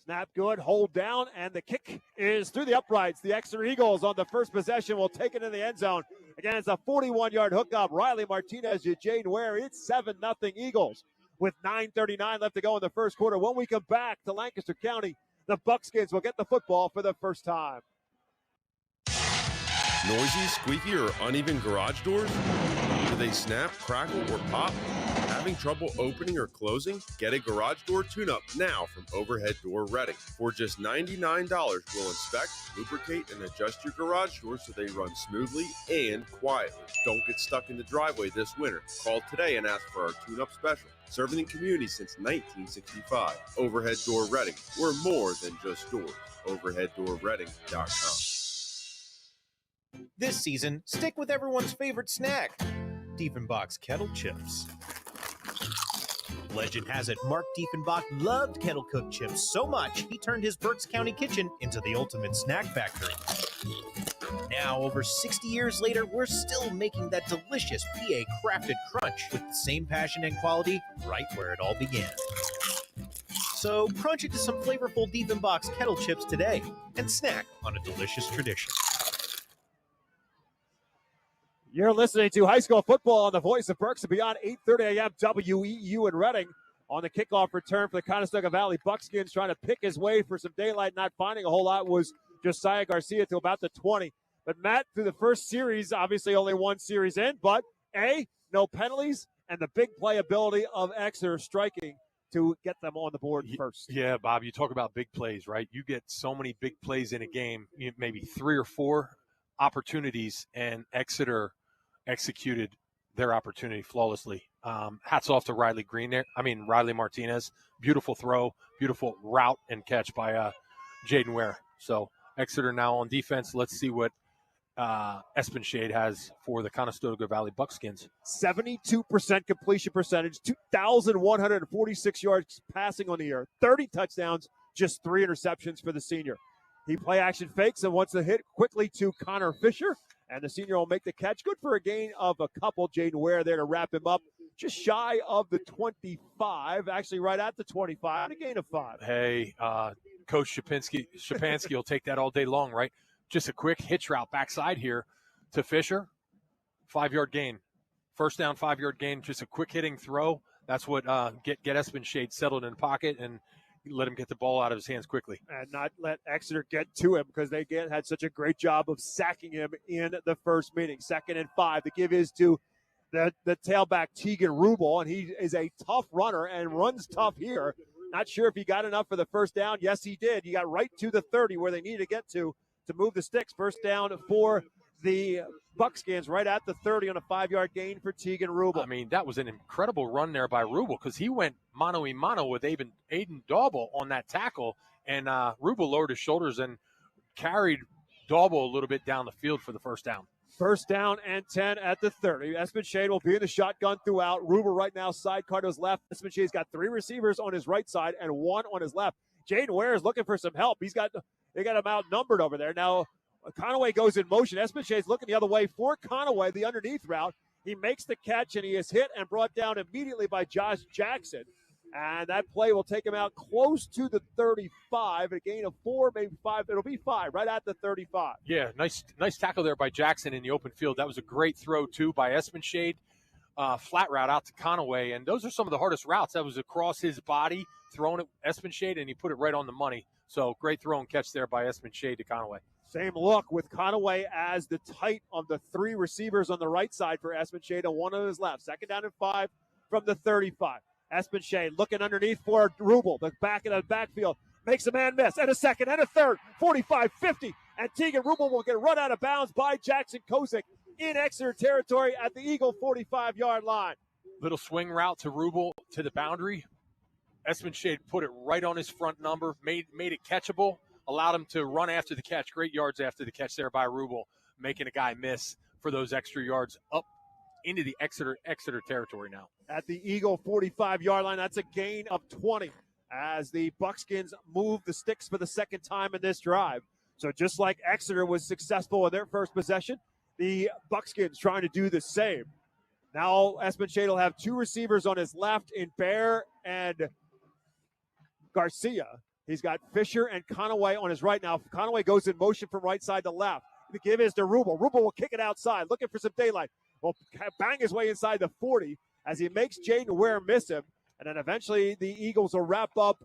I: Snap good, hold down, and the kick is through the uprights. The Exeter Eagles on the first possession will take it in the end zone. Again, it's a 41-yard hookup. Riley Martinez to Jaden Ware. It's 7-0 Eagles with 9:39 left to go in the first quarter. When we come back to Lancaster County, the Buckskins will get the football for the first time.
C: Noisy, squeaky, or uneven garage doors? Do they snap, crackle, or pop? Having trouble opening or closing? Get a garage door tune-up now from Overhead Door Reading. For just $99, we'll inspect, lubricate, and adjust your garage doors so they run smoothly and quietly. Don't get stuck in the driveway this winter. Call today and ask for our tune-up special. Serving the community since 1965. Overhead Door Reading. We're more than just doors. OverheadDoorReading.com.
E: This season, stick with everyone's favorite snack, Diefenbach's Kettle Chips. Legend has it Mark Diefenbach loved kettle cooked chips so much he turned his Berks County kitchen into the ultimate snack factory. Now, over 60 years later, we're still making that delicious PA crafted crunch with the same passion and quality right where it all began. So crunch into some flavorful Diefenbach's Kettle Chips today and snack on a delicious tradition.
I: You're listening to high school football on the Voice of Berks and Beyond, 8:30 a.m. WEEU in Reading. On the kickoff return for the Conestoga Valley Buckskins, trying to pick his way for some daylight, not finding a whole lot, was Josiah Garcia to about the 20. But Matt, through the first series, obviously only one series in, but no penalties and the big playability of Exeter striking to get them on the board first.
K: Yeah, Bob, you talk about big plays, right? You get so many big plays in a game, maybe 3 or 4 opportunities, and Exeter executed their opportunity flawlessly. Hats off to Riley Martinez. Beautiful throw, beautiful route and catch by Jaden Ware. So Exeter now on defense. Let's see what Espenshade has for the Conestoga Valley Buckskins.
I: 72% completion percentage, 2,146 yards passing on the year, 30 touchdowns, just 3 interceptions for the senior. He play action fakes and wants to hit quickly to Connor Fisher, and the senior will make the catch. Good for a gain of a couple. Jaden Ware there to wrap him up, just shy of the 25, actually right at the 25, a gain of 5.
K: Hey, Coach Shapansky will take that all day long, right? Just a quick hitch route backside here to Fisher. 5-yard gain. First down, 5-yard gain. Just a quick hitting throw. That's what get Espenshade settled in the pocket and let him get the ball out of his hands quickly.
I: And not let Exeter get to him because they had such a great job of sacking him in the first meeting. 2nd and 5. The give is to the tailback Tegan Rubel, and he is a tough runner and runs tough here. Not sure if he got enough for the first down. Yes, he did. He got right to the 30 where they needed to get to move the sticks. First down for the Buckskins right at the 30 on a 5-yard gain for Tegan Rubel.
K: I mean, that was an incredible run there by Rubel because he went mano-a-mano with Aiden Dauble on that tackle, and Rubel lowered his shoulders and carried Dauble a little bit down the field for the first down.
I: First down and 10 at the 30. Espenshade will be in the shotgun throughout. Rubel right now sidecar to his left. Espenshade's got 3 receivers on his right side and 1 on his left. Jaden Ware is looking for some help. They got him outnumbered over there. Now Conaway goes in motion. Espenshade's looking the other way for Conaway, the underneath route. He makes the catch, and he is hit and brought down immediately by Josh Jackson. And that play will take him out close to the 35, a gain of 4, maybe 5. It'll be 5, right at the 35.
K: Yeah, nice tackle there by Jackson in the open field. That was a great throw, too, by Espenshade. Flat route out to Conaway, and those are some of the hardest routes. That was across his body, throwing it Espenshade, and he put it right on the money. So great throw and catch there by Espenshade to Conaway.
I: Same look with Conaway as the tight of the 3 receivers on the right side for Espenshade and 1 on his left. Second down and 5 from the 35. Espenshade looking underneath for Rubel, the back of the backfield. Makes a man miss, and a second, and a third, 45, 50, and Tegan Rubel will get run out of bounds by Jackson Kozik in Exeter territory at the Eagle 45-yard line.
K: Little swing route to Rubel to the boundary. Espenshade put it right on his front number, made it catchable, allowed him to run after the catch. Great yards after the catch there by Rubel, making a guy miss for those extra yards up into the Exeter territory now.
I: At the Eagle 45-yard line, that's a gain of 20 as the Buckskins move the sticks for the second time in this drive. So just like Exeter was successful in their first possession, the Buckskins trying to do the same. Now Espenshade will have 2 receivers on his left in Bear and Garcia. He's got Fisher and Conaway on his right now. Conaway goes in motion from right side to left. The give is to Rubel. Rubel will kick it outside, looking for some daylight. Will bang his way inside the 40 as he makes Jaden Ware miss him. And then eventually the Eagles will wrap up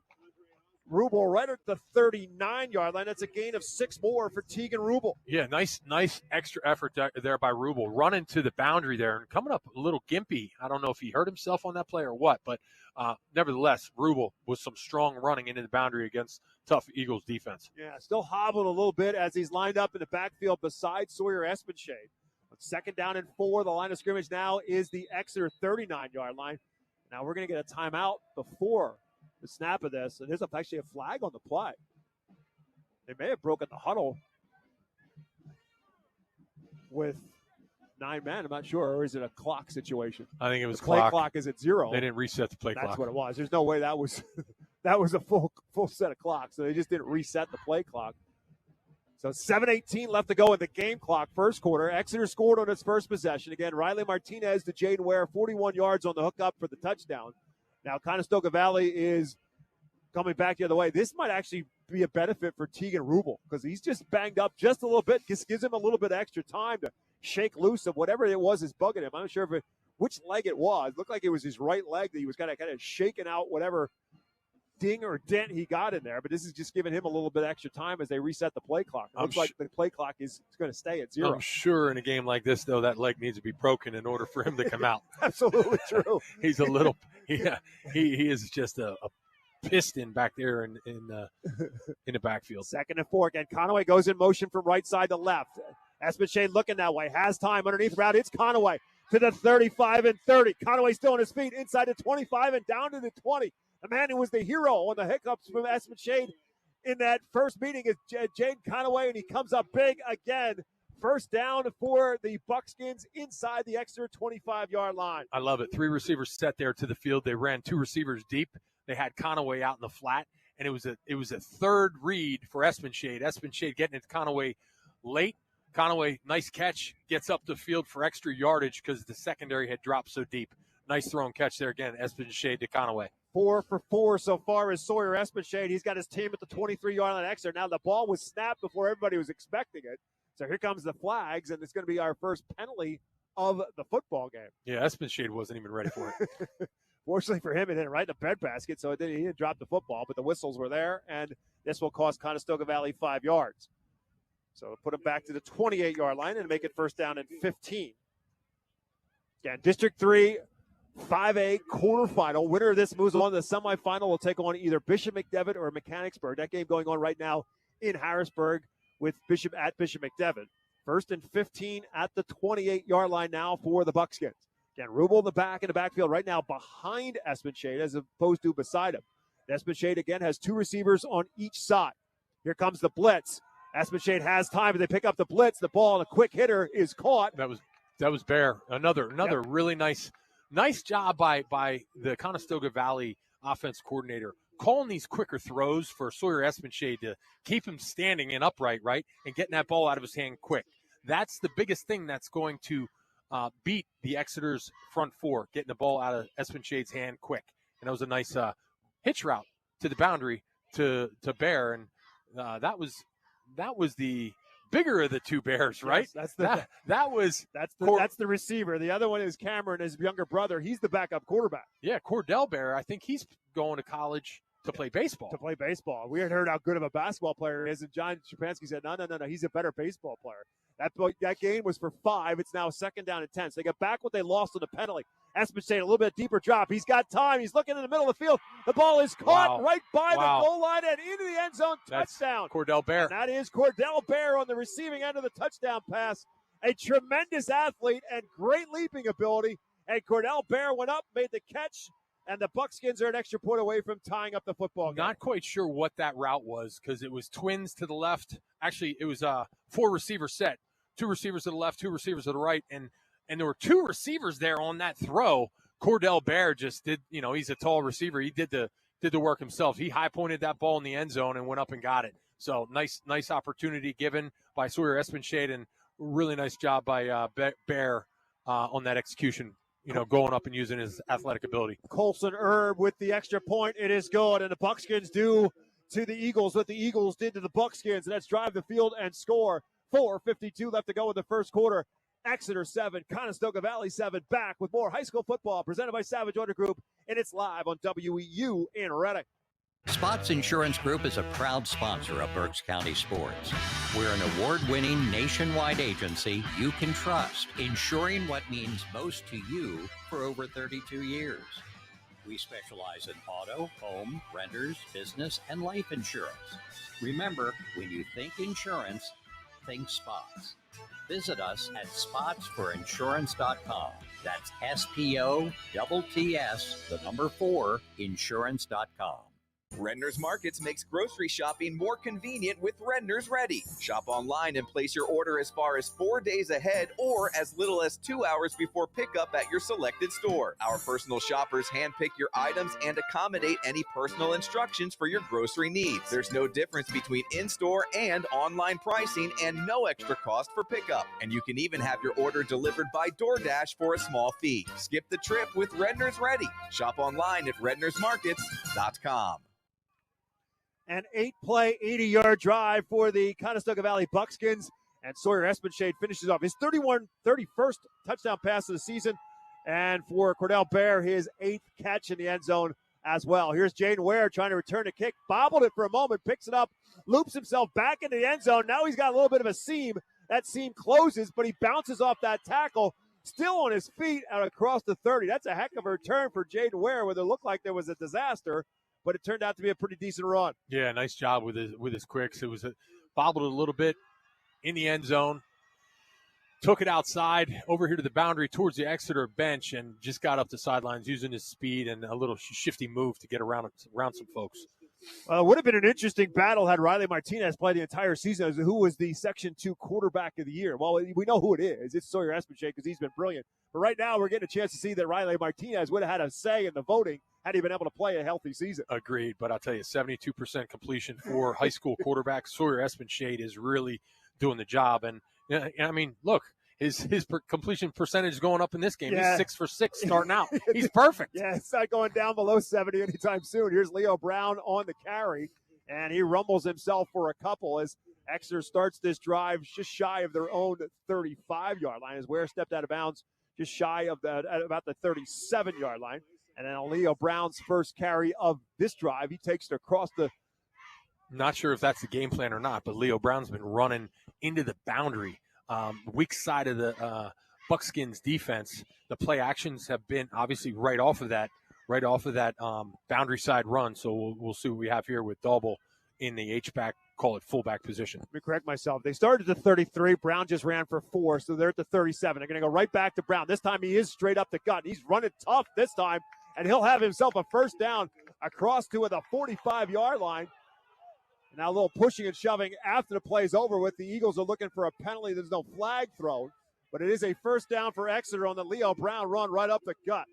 I: Rubel right at the 39-yard line. That's a gain of 6 more for Tegan Rubel.
K: Yeah, nice extra effort there by Rubel, running to the boundary there and coming up a little gimpy. I don't know if he hurt himself on that play or what, but nevertheless, Rubel with some strong running into the boundary against tough Eagles defense.
I: Yeah, still hobbled a little bit as he's lined up in the backfield beside Sawyer Espenshade. Second down and 4. The line of scrimmage now is the Exeter 39-yard line. Now we're going to get a timeout before the snap of this. And there's actually a flag on the play. They may have broken the huddle with 9 men. I'm not sure. Or is it a clock situation?
K: I think it was
I: the play clock is at 0.
K: They didn't reset the play clock.
I: That's what it was. There's no way that was that was a full set of clocks. So they just didn't reset the play clock. So 7:18 left to go in the game clock, first quarter. Exeter scored on its first possession. Again, Riley Martinez to Jaden Ware, 41 yards on the hookup for the touchdown. Now Conestoga Valley is coming back the other way. This might actually be a benefit for Tegan Rubel because he's just banged up just a little bit. Just gives him a little bit extra time to shake loose of whatever it was is bugging him. I'm not sure which leg it was. It looked like it was his right leg that he was kind of shaking out whatever ding or dent he got in there, but this is just giving him a little bit extra time as they reset the play clock. It looks like the play clock is going to stay at 0.
K: I'm sure in a game like this, though, that leg needs to be broken in order for him to come out.
I: Absolutely true.
K: He's a little, he is just a piston back there in the backfield.
I: Second and 4. Again, Conaway goes in motion from right side to left. Espenshade looking that way, has time underneath route. It's Conaway to the 35 and 30. Conaway still on his feet inside the 25 and down to the 20. The man who was the hero on the hiccups from Espenshade in that first meeting is Jaden Conaway, and he comes up big again. First down for the Buckskins inside the Exeter 25-yard line.
K: I love it. 3 receivers set there to the field. They ran 2 receivers deep. They had Conaway out in the flat, and it was a third read for Espenshade. Espenshade getting it to Conaway late. Conaway, nice catch, gets up the field for extra yardage because the secondary had dropped so deep. Nice throw and catch there again, Espenshade to Conaway.
I: 4 for 4 so far is Sawyer Espenshade. He's got his team at the 23-yard line Exeter. Now the ball was snapped before everybody was expecting it. So here comes the flags, and it's going to be our first penalty of the football game.
K: Yeah, Espenshade wasn't even ready for it.
I: Fortunately for him, it hit right in the breadbasket, so he didn't drop the football, but the whistles were there, and this will cost Conestoga Valley 5 yards. So put him back to the 28-yard line and make it first down and 15. Again, District 3, 5A quarterfinal. Winner of this moves on to the semifinal. Will take on either Bishop McDevitt or Mechanicsburg. That game going on right now in Harrisburg with Bishop at Bishop McDevitt. 1st and 15 at the 28-yard line now for the Buckskins. Again, Rubel in the backfield right now behind Espenshade as opposed to beside him. Espenshade again has 2 receivers on each side. Here comes the blitz. Espenshade has time, but they pick up the blitz. The ball and a quick hitter is caught.
K: That was Bear. Another really nice job by the Conestoga Valley offense coordinator, calling these quicker throws for Sawyer Espenshade to keep him standing and upright, right, and getting that ball out of his hand quick. That's the biggest thing that's going to beat the Exeter's front four, getting the ball out of Espenshade's hand quick. And that was a nice hitch route to the boundary to Bear, and that was the bigger of the two Bears, right?
I: Yes, that's the receiver. The other one is Cameron, his younger brother. He's the backup quarterback.
K: Yeah, Cordell Bear. I think he's going to college to play baseball.
I: We had heard how good of a basketball player he is, and John Shapansky said, no, he's a better baseball player. That game was for 5. It's now 2nd down and 10. So they got back what they lost on the penalty. Espenshade, a little bit deeper drop. He's got time. He's looking in the middle of the field. The ball is caught right by the goal line and into the end zone. Touchdown.
K: Cordell Bear.
I: And that is Cordell Bear on the receiving end of the touchdown pass. A tremendous athlete and great leaping ability. And Cordell Bear went up, made the catch, and the Buckskins are an extra point away from tying up the football game.
K: Not quite sure what that route was because it was twins to the left. Actually, it was a 4-receiver set. 2 receivers to the left, 2 receivers to the right, and there were 2 receivers there on that throw. Cordell Bear just did, he's a tall receiver. He did the work himself. He high-pointed that ball in the end zone and went up and got it. So nice opportunity given by Sawyer Espenshade, and really nice job by Bear on that execution, going up and using his athletic ability.
I: Colson Herb with the extra point. It is good, and the Buckskins do to the Eagles what the Eagles did to the Buckskins, and that's drive the field and score. 4:52 left to go in the first quarter. Exeter 7, Conestoga Valley 7. Back with more high school football presented by Savage Auto Group, and it's live on WEEU in Reading.
L: Spots Insurance Group is a proud sponsor of Berks County sports. We're an award-winning nationwide agency you can trust, insuring what means most to you for over 32 years. We specialize in auto, home, renters, business, and life insurance. Remember, when you think insurance, think Spots. Visit us at spotsforinsurance.com. That's SPOTTS, 4, insurance.com.
H: Renders Markets makes grocery shopping more convenient with Renders Ready. Shop online and place your order as far as 4 days ahead or as little as 2 hours before pickup at your selected store. Our personal shoppers handpick your items and accommodate any personal instructions for your grocery needs. There's no difference between in-store and online pricing and no extra cost for pickup. And you can even have your order delivered by DoorDash for a small fee. Skip the trip with Renders Ready. Shop online at rendersmarkets.com.
I: An 8-play, 80-yard drive for the Conestoga Valley Buckskins. And Sawyer Espenshade finishes off his 31st touchdown pass of the season. And for Cordell Bear, his 8th catch in the end zone as well. Here's Jaden Ware trying to return a kick. Bobbled it for a moment, picks it up, loops himself back into the end zone. Now he's got a little bit of a seam. That seam closes, but he bounces off that tackle, still on his feet out across the 30. That's a heck of a return for Jaden Ware, where it looked like there was a disaster, but it turned out to be a pretty decent run.
K: Yeah, nice job with his quicks. It was bobbled a little bit in the end zone, took it outside over here to the boundary towards the Exeter bench, and just got up the sidelines using his speed and a little shifty move to get around some folks.
I: It would have been an interesting battle had Riley Martinez played the entire season as who was the Section 2 quarterback of the year. Well, we know who it is. It's Sawyer Espenshade because he's been brilliant. But right now we're getting a chance to see that Riley Martinez would have had a say in the voting had he been able to play a healthy season.
K: Agreed, but I'll tell you, 72% completion for high school quarterback. Sawyer Espenshade is really doing the job. And I mean, look, his completion percentage is going up in this game. Yeah. He's 6 for 6 starting out. He's perfect.
I: Yeah, it's not going down below 70 anytime soon. Here's Leo Brown on the carry, and he rumbles himself for a couple as Exeter starts this drive just shy of their own 35-yard line as Ware stepped out of bounds just shy of at about the 37-yard line. And then on Leo Brown's first carry of this drive, he takes it across the.
K: Not sure if that's the game plan or not, but Leo Brown's been running into the boundary, weak side of the Buckskins defense, the play actions have been obviously right off of that boundary side run. So we'll see what we have here with Double in the H-back, call it fullback position.
I: Let me correct myself. They started at the 33. Brown just ran for 4, so they're at the 37. They're going to go right back to Brown. This time he is straight up the gut. He's running tough this time, and he'll have himself a first down across to the 45-yard line. And now a little pushing and shoving after the play's over with. The Eagles are looking for a penalty. There's no flag thrown, but it is a first down for Exeter on the Leo Brown run right up the gut.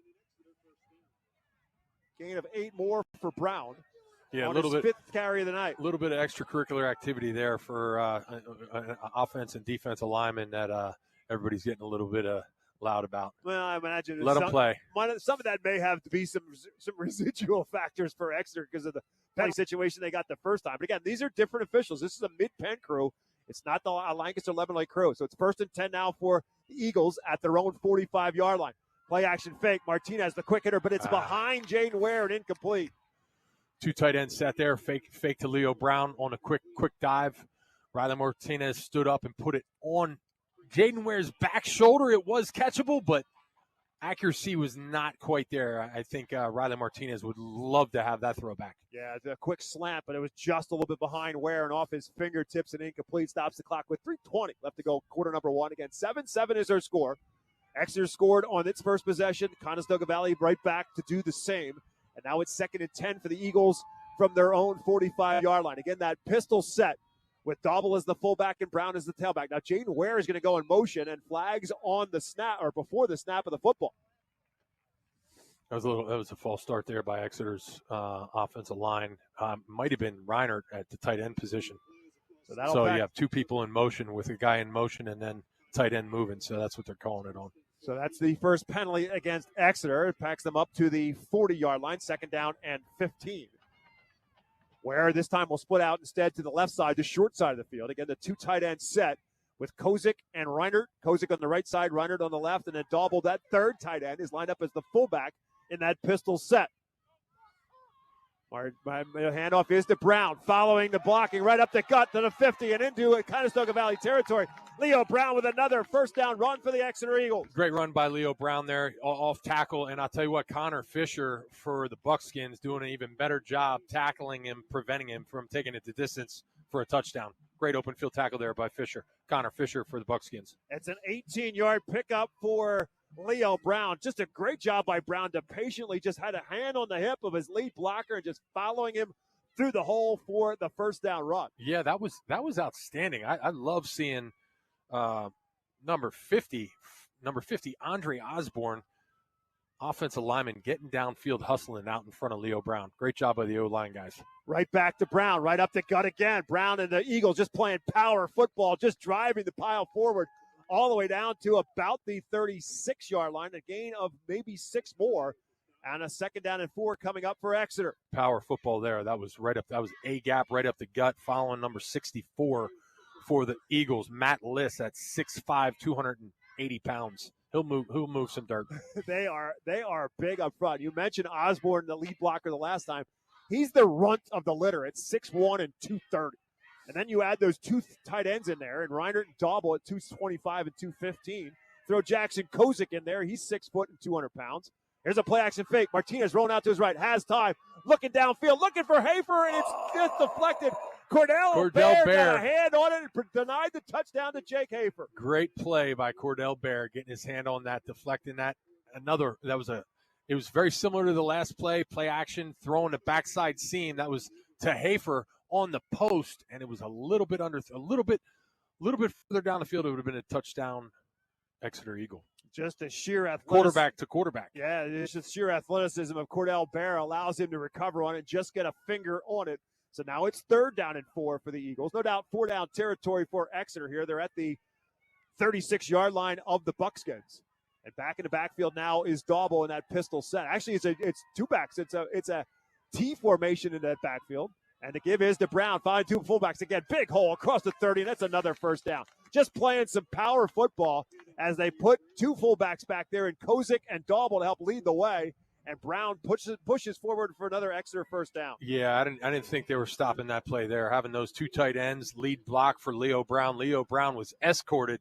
I: Gain of 8 more for Brown.
K: Yeah,
I: on
K: a little
I: his
K: bit
I: 5th carry of the night.
K: A little bit of extracurricular activity there for an offense and defensive lineman that everybody's getting a little bit loud about.
I: Well, I imagine
K: let them play.
I: Some of that may have to be some residual factors for Exeter because of the penalty situation they got the first time. But again, these are different officials. This is a mid-pen crew. It's not the Lancaster Lebanon crew. So it's 1st and 10 now for the Eagles at their own 45-yard line. Play action fake. Martinez, the quick hitter, but it's behind Jaden Ware and incomplete.
K: 2 tight ends sat there, fake to Leo Brown on a quick dive. Riley Martinez stood up and put it on Jaden Ware's back shoulder. It was catchable, but accuracy was not quite there. I think Riley Martinez would love to have that throw back.
I: Yeah, a quick slant, but it was just a little bit behind Ware and off his fingertips and incomplete. Stops the clock with 3:20 left to go, quarter number 1. Again, 7-7 is our score. Exeter scored on its first possession. Conestoga Valley right back to do the same. And now it's 2nd and 10 for the Eagles from their own 45-yard line. Again, that pistol set with Dauble as the fullback and Brown as the tailback. Now, Jaden Ware is going to go in motion and flags on the snap or before the snap of the football.
K: That was a false start there by Exeter's offensive line. Might have been Reinert at the tight end position. So you have 2 people in motion with a guy in motion and then tight end moving. So that's what they're calling it on.
I: So that's the first penalty against Exeter. It packs them up to the 40-yard line, 2nd down and 15. Where this time will split out instead to the left side, the short side of the field. Again, the 2 tight end set with Kozik and Reinert. Kozik on the right side, Reinert on the left, and then Dauble, that 3rd tight end, is lined up as the fullback in that pistol set. My handoff is to Brown, following the blocking right up the gut to the 50 and into Conestoga Valley territory. Leo Brown with another first down run for the Exeter Eagles.
K: Great run by Leo Brown there, off tackle. And I'll tell you what, Connor Fisher for the Buckskins doing an even better job tackling him, preventing him from taking it to distance for a touchdown. Great open field tackle there by Fisher. Connor Fisher for the Buckskins.
I: It's an 18-yard pickup for Leo Brown. Just a great job by Brown to patiently just had a hand on the hip of his lead blocker and just following him through the hole for the first down run.
K: Yeah, that was outstanding. I love seeing number 50, Andre Osborne, offensive lineman, getting downfield, hustling out in front of Leo Brown. Great job by the O-line guys.
I: Right back to Brown, right up the gut again. Brown and the Eagles just playing power football, just driving the pile forward all the way down to about the 36-yard line, a gain of maybe 6 more, and a 2nd down and 4 coming up for Exeter.
K: Power football there. That was A-gap right up the gut, following number 64 for the Eagles, Matt Liss at 6'5", 280 pounds. He'll move some dirt.
I: They are big up front. You mentioned Osborne, the lead blocker the last time. He's the runt of the litter at 6'1" and 230. And then you add those 2 tight ends in there, and Reinert and Dauble at 225 and 215. Throw Jackson Kozik in there. He's 6 foot and 200 pounds. Here's a play action fake. Martinez rolling out to his right, has time, looking downfield, looking for Hafer, and it's just deflected. Cordell Bear got a hand on it and denied the touchdown to Jake Hafer.
K: Great play by Cordell Bear, getting his hand on that, deflecting that. It was very similar to the last play action, throwing the backside seam. That was to Hafer on the post, and it was a little bit further down the field. It would have been a touchdown, Exeter Eagle.
I: Just a sheer athleticism.
K: Quarterback to quarterback.
I: Yeah, it's just sheer athleticism of Cordell Bear allows him to recover on it, just get a finger on it. So now it's 3rd down and 4 for the Eagles. No doubt 4-down territory for Exeter here. They're at the 36-yard line of the Buckskins. And back in the backfield now is Dauble in that pistol set. Actually, it's 2 backs. It's a T formation in that backfield. And the give is to Brown. Find 2 fullbacks again. Big hole across the 30, and that's another first down. Just playing some power football as they put 2 fullbacks back there in Kozik and Dauble to help lead the way. and Brown pushes forward for another Exeter first down.
K: Yeah, I didn't think they were stopping that play there. Having those two tight ends, lead block for Leo Brown. Leo Brown was escorted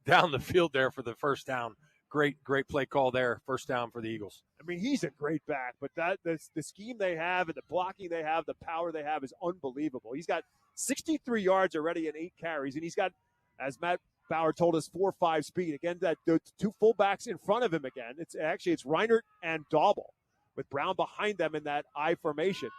K: down the field there for the first down. Great play call there. First down for the Eagles.
I: I mean, he's a great back, but the scheme they have and the blocking they have, the power they have is unbelievable. He's got 63 yards already and 8 carries, and he's got, as Matt Bauer told us, 4.5 speed. Again, the two fullbacks in front of him again. It's Reinert and Daubel with Brown behind them in that I formation,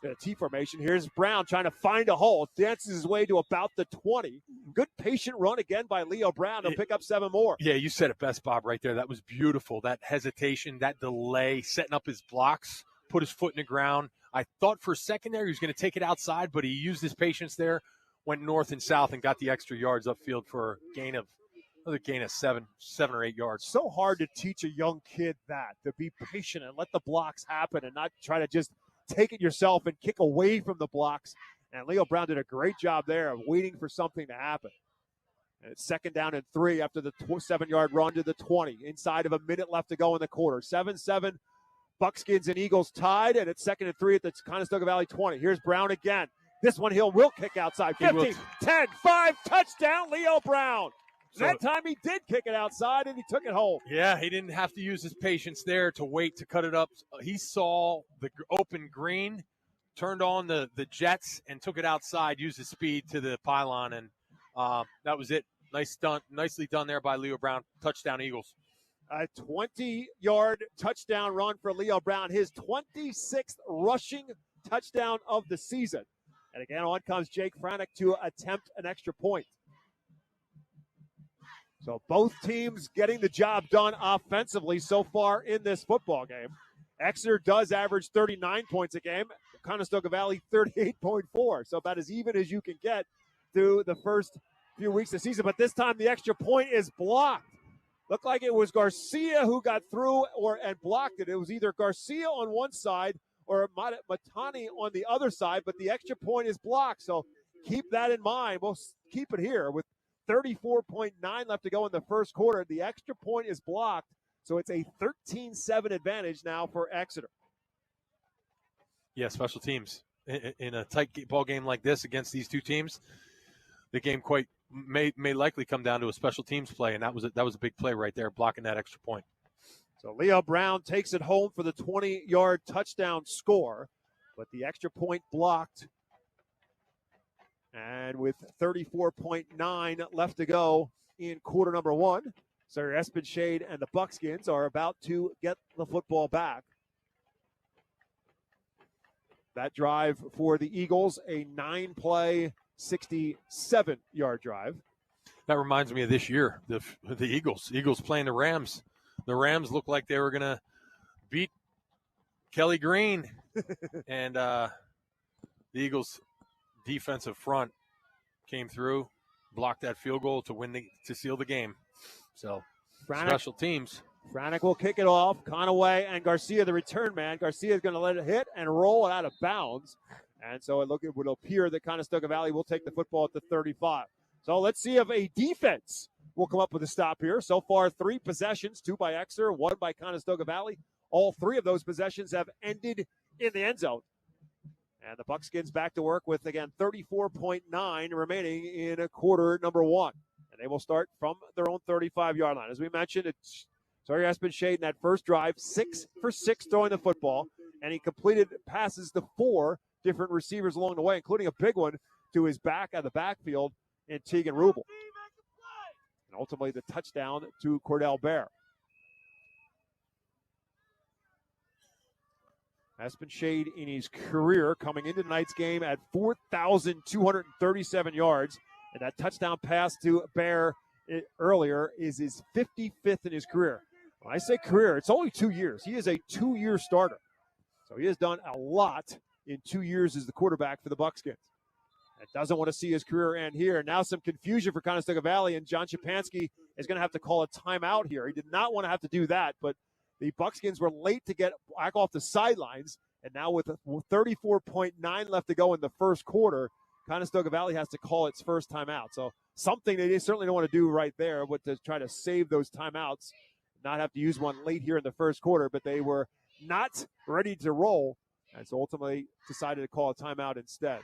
I: the T formation. Here's Brown trying to find a hole. Dances his way to about the 20. Good patient run again by Leo Brown. He'll pick up 7 more.
K: Yeah, you said it best, Bob, right there. That was beautiful. That hesitation, that delay, setting up his blocks, put his foot in the ground. I thought for a second there he was going to take it outside, but he used his patience there, went north and south, and got the extra yards upfield for another gain of 7 or 8 yards.
I: So hard to teach a young kid that, to be patient and let the blocks happen and not try to just take it yourself and kick away from the blocks. And Leo Brown did a great job there of waiting for something to happen. And it's 2nd down and 3 after the 7-yard run to the 20. Inside of a minute left to go in the quarter. 7-7, Buckskins and Eagles tied, and it's 2nd and 3 at the Conestoga Valley 20. Here's Brown again. This one will kick outside. 15, 10, 5, touchdown, Leo Brown. That time he did kick it outside, and he took it home.
K: Yeah, he didn't have to use his patience there to wait to cut it up. He saw the open green, turned on the jets, and took it outside, used his speed to the pylon, and that was it. Nicely done there by Leo Brown. Touchdown, Eagles.
I: A 20-yard touchdown run for Leo Brown, his 26th rushing touchdown of the season. And again, on comes Jake Franek to attempt an extra point. So both teams getting the job done offensively so far in this football game. Exeter does average 39 points a game. Conestoga Valley 38.4. So about as even as you can get through the first few weeks of the season. But this time the extra point is blocked. Looked like it was Garcia who got through and blocked it. It was either Garcia on one side or Matani on the other side, but the extra point is blocked. So keep that in mind. We'll keep it here with 34.9 left to go in the first quarter. The extra point is blocked, so it's a 13-7 advantage now for Exeter.
K: Yeah, special teams. In a tight ball game like this against these two teams, the game may likely come down to a special teams play, and that was a big play right there, blocking that extra point.
I: So Leo Brown takes it home for the 20-yard touchdown score, but the extra point blocked. And with 34.9 left to go in quarter number 1, Sir Espenshade and the Buckskins are about to get the football back. That drive for the Eagles, a 9-play, 67-yard drive.
K: That reminds me of this year, the Eagles. Eagles playing the Rams. The Rams looked like they were going to beat Kelly Green. And the Eagles' defensive front came through, blocked that field goal to seal the game. So, special teams.
I: Franek will kick it off. Conaway and Garcia, the return man. Garcia is going to let it hit and roll it out of bounds. And so it would appear that Conestoga Valley will take the football at the 35. So let's see if a defense will come up with a stop here. So far, 3 possessions, 2 by Exeter, 1 by Conestoga Valley. All 3 of those possessions have ended in the end zone. And the Buckskins back to work with, again, 34.9 remaining in quarter number 1. And they will start from their own 35-yard line. As we mentioned, it's Sawyer Espenshade in that first drive, 6 for 6 throwing the football. And he completed passes to 4 different receivers along the way, including a big one to his back out of the backfield in Tegan Rubel. And ultimately the touchdown to Cordell Bear. Espenshade in his career coming into tonight's game at 4,237 yards. And that touchdown pass to Bear earlier is his 55th in his career. When I say career, it's only 2 years. He is a 2-year starter. So he has done a lot in 2 years as the quarterback for the Buckskins. And doesn't want to see his career end here. Now some confusion for Conestoga Valley, and John Shapansky is going to have to call a timeout here. He did not want to have to do that, but the Buckskins were late to get back off the sidelines, and now with 34.9 left to go in the first quarter, Conestoga Valley has to call its first timeout. So something they certainly don't want to do right there, but to try to save those timeouts, not have to use one late here in the first quarter, but they were not ready to roll, and so ultimately decided to call a timeout instead.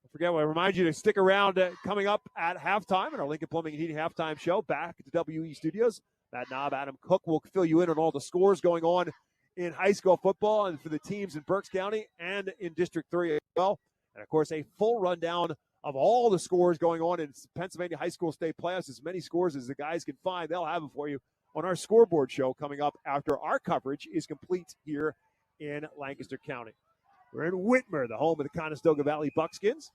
I: Don't forget, I remind you to stick around coming up at halftime in our Lincoln Plumbing and Heating halftime show back at the WE Studios. Matt Knob, Adam Cook will fill you in on all the scores going on in high school football and for the teams in Berks County and in District 3 as well. And, of course, a full rundown of all the scores going on in Pennsylvania High School State Playoffs, as many scores as the guys can find. They'll have it for you on our scoreboard show coming up after our coverage is complete here in Lancaster County. We're in Whitmer, the home of the Conestoga Valley Buckskins.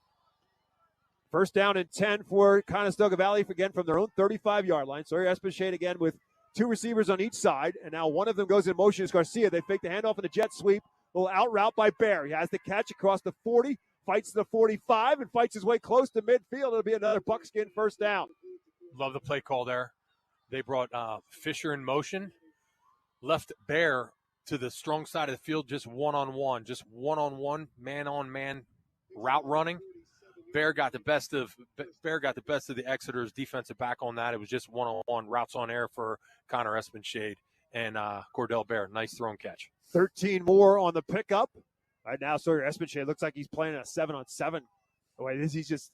I: First down and 10 for Conestoga Valley, again from their own 35-yard line. Sawyer Espinchade again with two receivers on each side, and now one of them goes in motion is Garcia. They fake the handoff in the jet sweep. A little out route by Bear. He has the catch across the 40, fights the 45, and fights his way close to midfield. It'll be another Buckskin first down.
K: Love the play call there. They brought Fisher in motion, left Bear to the strong side of the field, just one-on-one, man-on-man route running. Bear got the best of the Exeter's defensive back on that. It was just one-on-one routes on air for Connor Espinchade and Cordell Bear. Nice throw and catch.
I: 13 more on the pickup. Right now, Sawyer Espinchade looks like he's playing a 7-on-7. The way he's just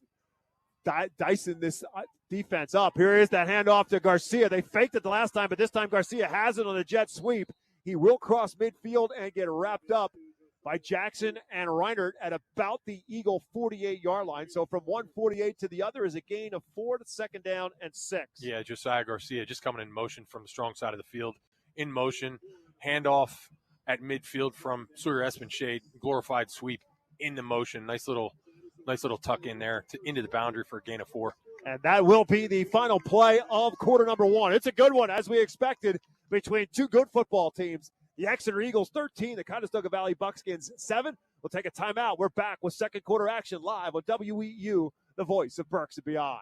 I: dicing this defense up. Here is that handoff to Garcia. They faked it the last time, but this time Garcia has it on the jet sweep. He will cross midfield and get wrapped up by Jackson and Reinert at about the Eagle 48-yard line. So from 148 to the other is a gain of 4 to second down and 6.
K: Yeah, Josiah Garcia just coming in motion from the strong side of the field. In motion, handoff at midfield from Sawyer Espinchade, glorified sweep into motion. Nice little tuck in there into the boundary for a gain of 4.
I: And that will be the final play of quarter number 1. It's a good one, as we expected, between two good football teams. The Exeter Eagles 13, the Conestoga Valley Buckskins 7. We'll take a timeout. We're back with second quarter action live on WEEU, the voice of Berks and beyond.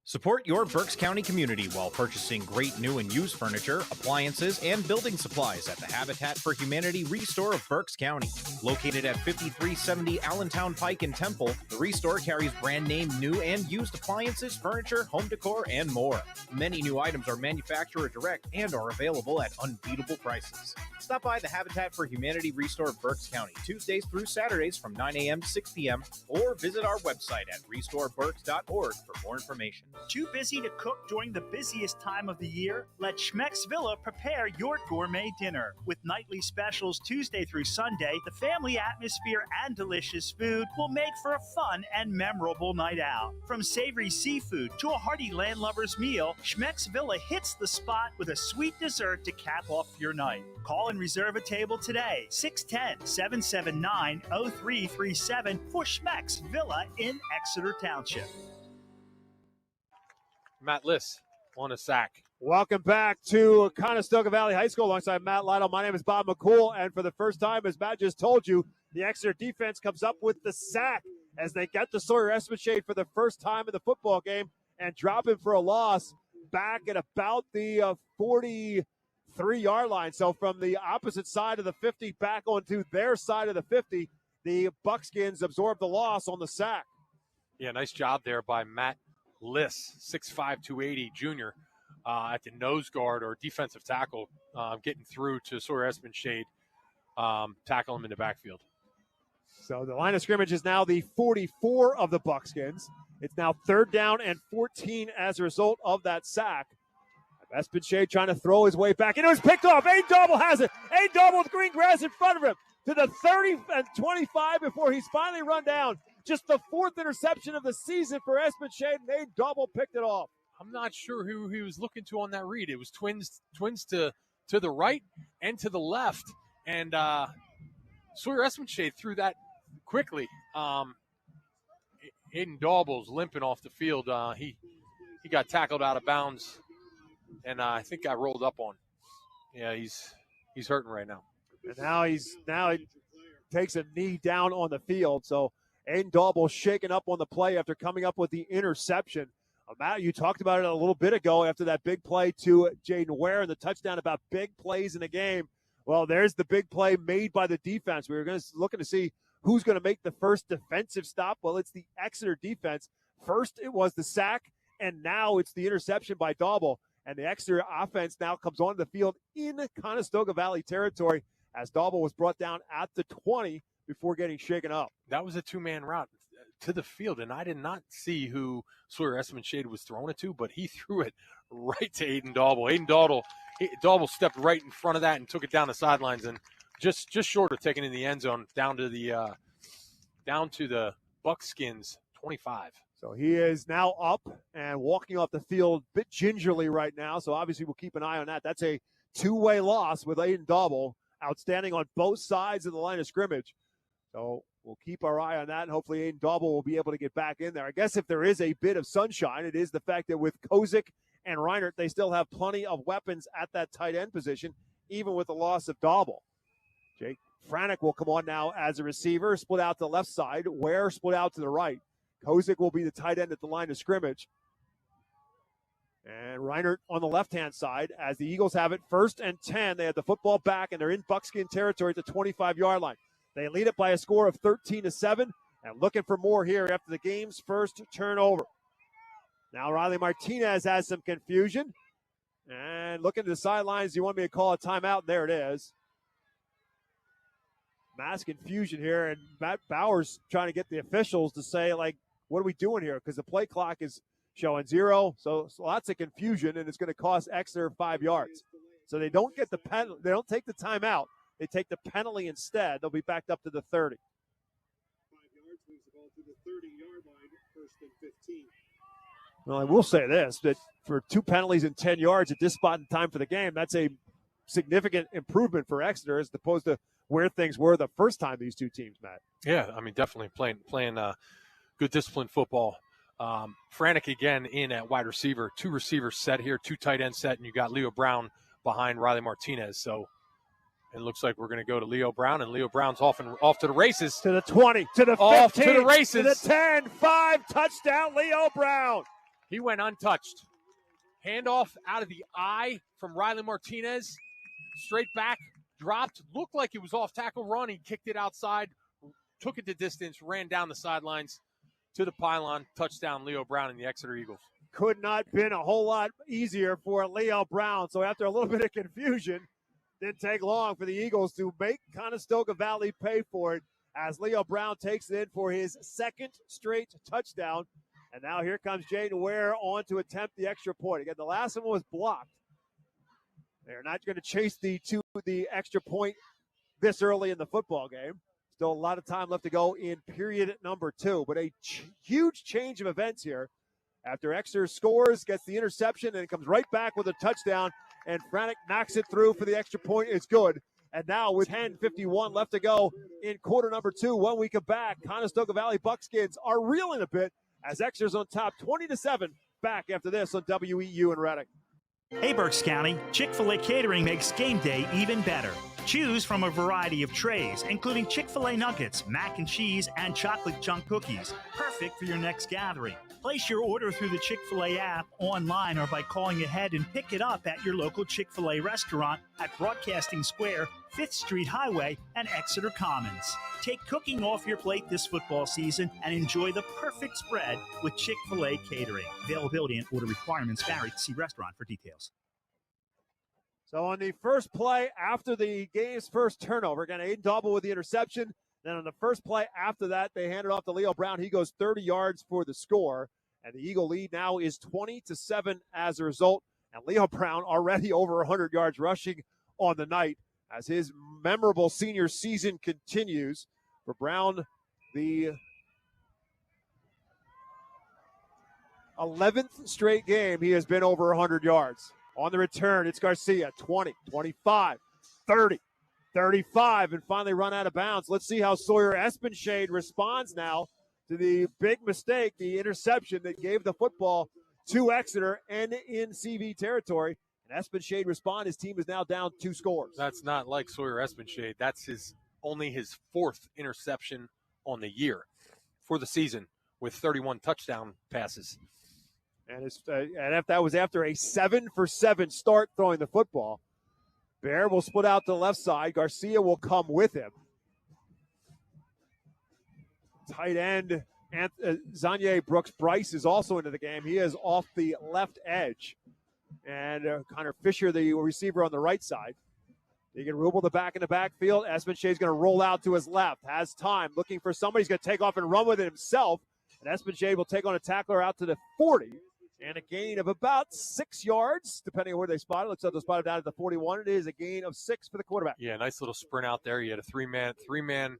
E: Support your Berks County community while purchasing great new and used furniture, appliances, and building supplies at the Habitat for Humanity Restore of Berks County. Located at 5370 Allentown Pike in Temple, the Restore carries brand name new and used appliances, furniture, home decor, and more. Many new items are manufacturer direct and are available at unbeatable prices. Stop by the Habitat for Humanity Restore of Berks County Tuesdays through Saturdays from 9 a.m. to 6 p.m. or visit our website at restoreberks.org for more information.
J: Too busy to cook during the busiest time of the year? Let Schmeck's Villa prepare your gourmet dinner. With nightly specials Tuesday through Sunday, the family atmosphere and delicious food will make for a fun and memorable night out. From savory seafood to a hearty landlubber's meal, Schmeck's Villa hits the spot with a sweet dessert to cap off your night. Call and reserve a table today, 610-779-0337 for Schmeck's Villa in Exeter Township.
K: Matt Liss on a sack.
I: Welcome back to Conestoga Valley High School alongside Matt Lytle. My name is Bob McCool, and for the first time, as Matt just told you, the Exeter defense comes up with the sack as they get to Sawyer Espinchade for the first time in the football game and drop him for a loss back at about the 43-yard line. So from the opposite side of the 50 back onto their side of the 50, the Buckskins absorb the loss on the sack.
K: Yeah, nice job there by Matt Liss, 6'5", 280 junior, at the nose guard or defensive tackle, getting through to Sawyer Espinchade, tackle him in the backfield.
I: So the line of scrimmage is now the 44 of the Buckskins. It's now 3rd down and 14 as a result of that sack. Espinchade trying to throw his way back. And it was picked off. A-Double has it. A-Double with green grass in front of him to the 30 and 25 before he's finally run down. Just the 4th interception of the season for Espinchade, and A-Double picked it off.
K: I'm not sure who he was looking to on that read. It was twins to the right and to the left. And Sawyer Espinchade threw that quickly. Aiden Dauble's limping off the field. He got tackled out of bounds, and I think got rolled up on. Yeah, he's hurting right now.
I: And now he takes a knee down on the field. So Aiden Dauble shaken up on the play after coming up with the interception. Matt, you talked about it a little bit ago after that big play to Jaden Ware and the touchdown about big plays in the game. Well, there's the big play made by the defense. We were looking to see who's going to make the first defensive stop. Well, it's the Exeter defense. First, it was the sack, and now it's the interception by Dauble. And the Exeter offense now comes onto the field in Conestoga Valley territory as Dauble was brought down at the 20 before getting shaken up.
K: That was a two-man route to the field, and I did not see who Sawyer Espenshade was throwing it to, but he threw it right to Aiden Dauble. Dauble stepped right in front of that and took it down the sidelines, and just short of taking it in the end zone down to the Buckskins 25.
I: So he is now up and walking off the field a bit gingerly right now. So obviously we'll keep an eye on that. That's a two-way loss with Aiden Dauble, outstanding on both sides of the line of scrimmage. So we'll keep our eye on that, and hopefully Aiden Dauble will be able to get back in there. I guess if there is a bit of sunshine, it is the fact that with Kozik and Reinert, they still have plenty of weapons at that tight end position, even with the loss of Dauble. Jake Franick will come on now as a receiver, split out to the left side. Ware split out to the right. Kozik will be the tight end at the line of scrimmage. And Reinert on the left-hand side as the Eagles have it 1st and 10. They have the football back, and they're in Buckskin territory at the 25-yard line. They lead it by a score of 13-7, and looking for more here after the game's first turnover. Now Riley Martinez has some confusion. And looking to the sidelines, you want me to call a timeout, and there it is. Mass confusion here, and Matt Bowers trying to get the officials to say, like, what are we doing here? Because the play clock is showing 0, so lots of confusion, and it's going to cost Exeter 5 yards. So they don't get the penalty. They don't take the timeout. They take the penalty instead. They'll be backed up to the 30.
N: 5 yards moves the ball to the 30-yard line, 1st and 15.
I: Well, I will say this, that for 2 penalties and 10 yards at this spot in time for the game, that's a significant improvement for Exeter as opposed to where things were the first time these two teams met.
K: Yeah, I mean, definitely playing good disciplined football. Franick again in at wide receiver. 2 receivers set here, 2 tight ends set, and you got Leo Brown behind Riley Martinez. So it looks like we're going to go to Leo Brown, and Leo Brown's off to the races.
I: To the 20, to the 15,
K: off to the races.
I: To the 10, 5, touchdown, Leo Brown.
K: He went untouched. Handoff out of the eye from Riley Martinez. Straight back, dropped, looked like it was off tackle run. He kicked it outside, took it the distance, ran down the sidelines to the pylon. Touchdown, Leo Brown and the Exeter Eagles.
I: Could not been a whole lot easier for Leo Brown. So after a little bit of confusion, didn't take long for the Eagles to make Conestoga Valley pay for it as Leo Brown takes it in for his 2nd straight touchdown. And now here comes Jaden Ware on to attempt the extra point. Again, the last one was blocked. They're not going to chase the extra point this early in the football game. Still a lot of time left to go in period number 2. But a huge change of events here. After Exeter scores, gets the interception, and comes right back with a touchdown. And Franick knocks it through for the extra point. It's good. And now with 10:51 left to go in quarter number 2, when we come back, Conestoga Valley Buckskins are reeling a bit as Exeter's on top 20-7. Back after this on WEEU in Reading.
J: Hey, Berks County, Chick-fil-A Catering makes game day even better. Choose from a variety of trays, including Chick-fil-A nuggets, mac and cheese, and chocolate chunk cookies. Perfect for your next gathering. Place your order through the Chick-fil-A app, online, or by calling ahead and pick it up at your local Chick-fil-A restaurant at Broadcasting Square, 5th Street Highway, and Exeter Commons. Take cooking off your plate this football season and enjoy the perfect spread with Chick-fil-A Catering. Availability and order requirements vary. See restaurant for details.
I: So on the first play after the game's first turnover, again, Aiden Dauble with the interception. Then on the first play after that, they hand it off to Leo Brown. He goes 30 yards for the score. And the Eagle lead now is 20-7 as a result. And Leo Brown already over 100 yards rushing on the night as his memorable senior season continues. For Brown, the 11th straight game he has been over 100 yards. On the return, it's Garcia, 20, 25, 30, 35, and finally run out of bounds. Let's see how Sawyer Espenshade responds now to the big mistake, the interception that gave the football to Exeter and in CV territory. And Espenshade responds. His team is now down 2 scores.
K: That's not like Sawyer Espenshade. That's only his 4th interception on the year for the season with 31 touchdown passes.
I: And if that was after a 7-for-7 start throwing the football. Bear will split out to the left side. Garcia will come with him. Tight end Zanye Brooks Bryce is also into the game. He is off the left edge. And Connor Fisher, the receiver on the right side. Tegan Rubel, the back in the backfield. Espenshay's going to roll out to his left. Has time, looking for somebody. He's going to take off and run with it himself. And Espenshay will take on a tackler out to the 40. And a gain of about 6 yards, depending on where they spot it. Looks like they'll spot it down at the 41. It is a gain of 6 for the quarterback.
K: Yeah, nice little sprint out there. He had a three-man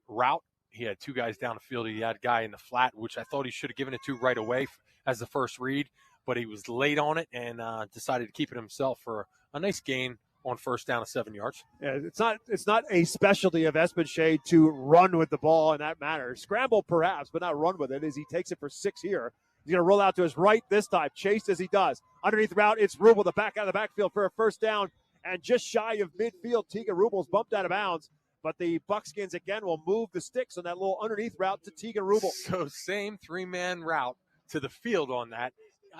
K: route. He had 2 guys down the field. He had a guy in the flat, which I thought he should have given it to right away as the first read. But he was late on it and decided to keep it himself for a nice gain on first down of 7 yards.
I: Yeah, it's not a specialty of Espenshay to run with the ball in that manner. Scramble perhaps, but not run with it, as he takes it for 6 here. He's going to roll out to his right this time, chased as he does. Underneath route, it's Rubel, the back out of the backfield for a first down, and just shy of midfield, Tegan Rubel's bumped out of bounds, but the Buckskins again will move the sticks on that little underneath route to Tegan Rubel.
K: So same 3-man route to the field on that.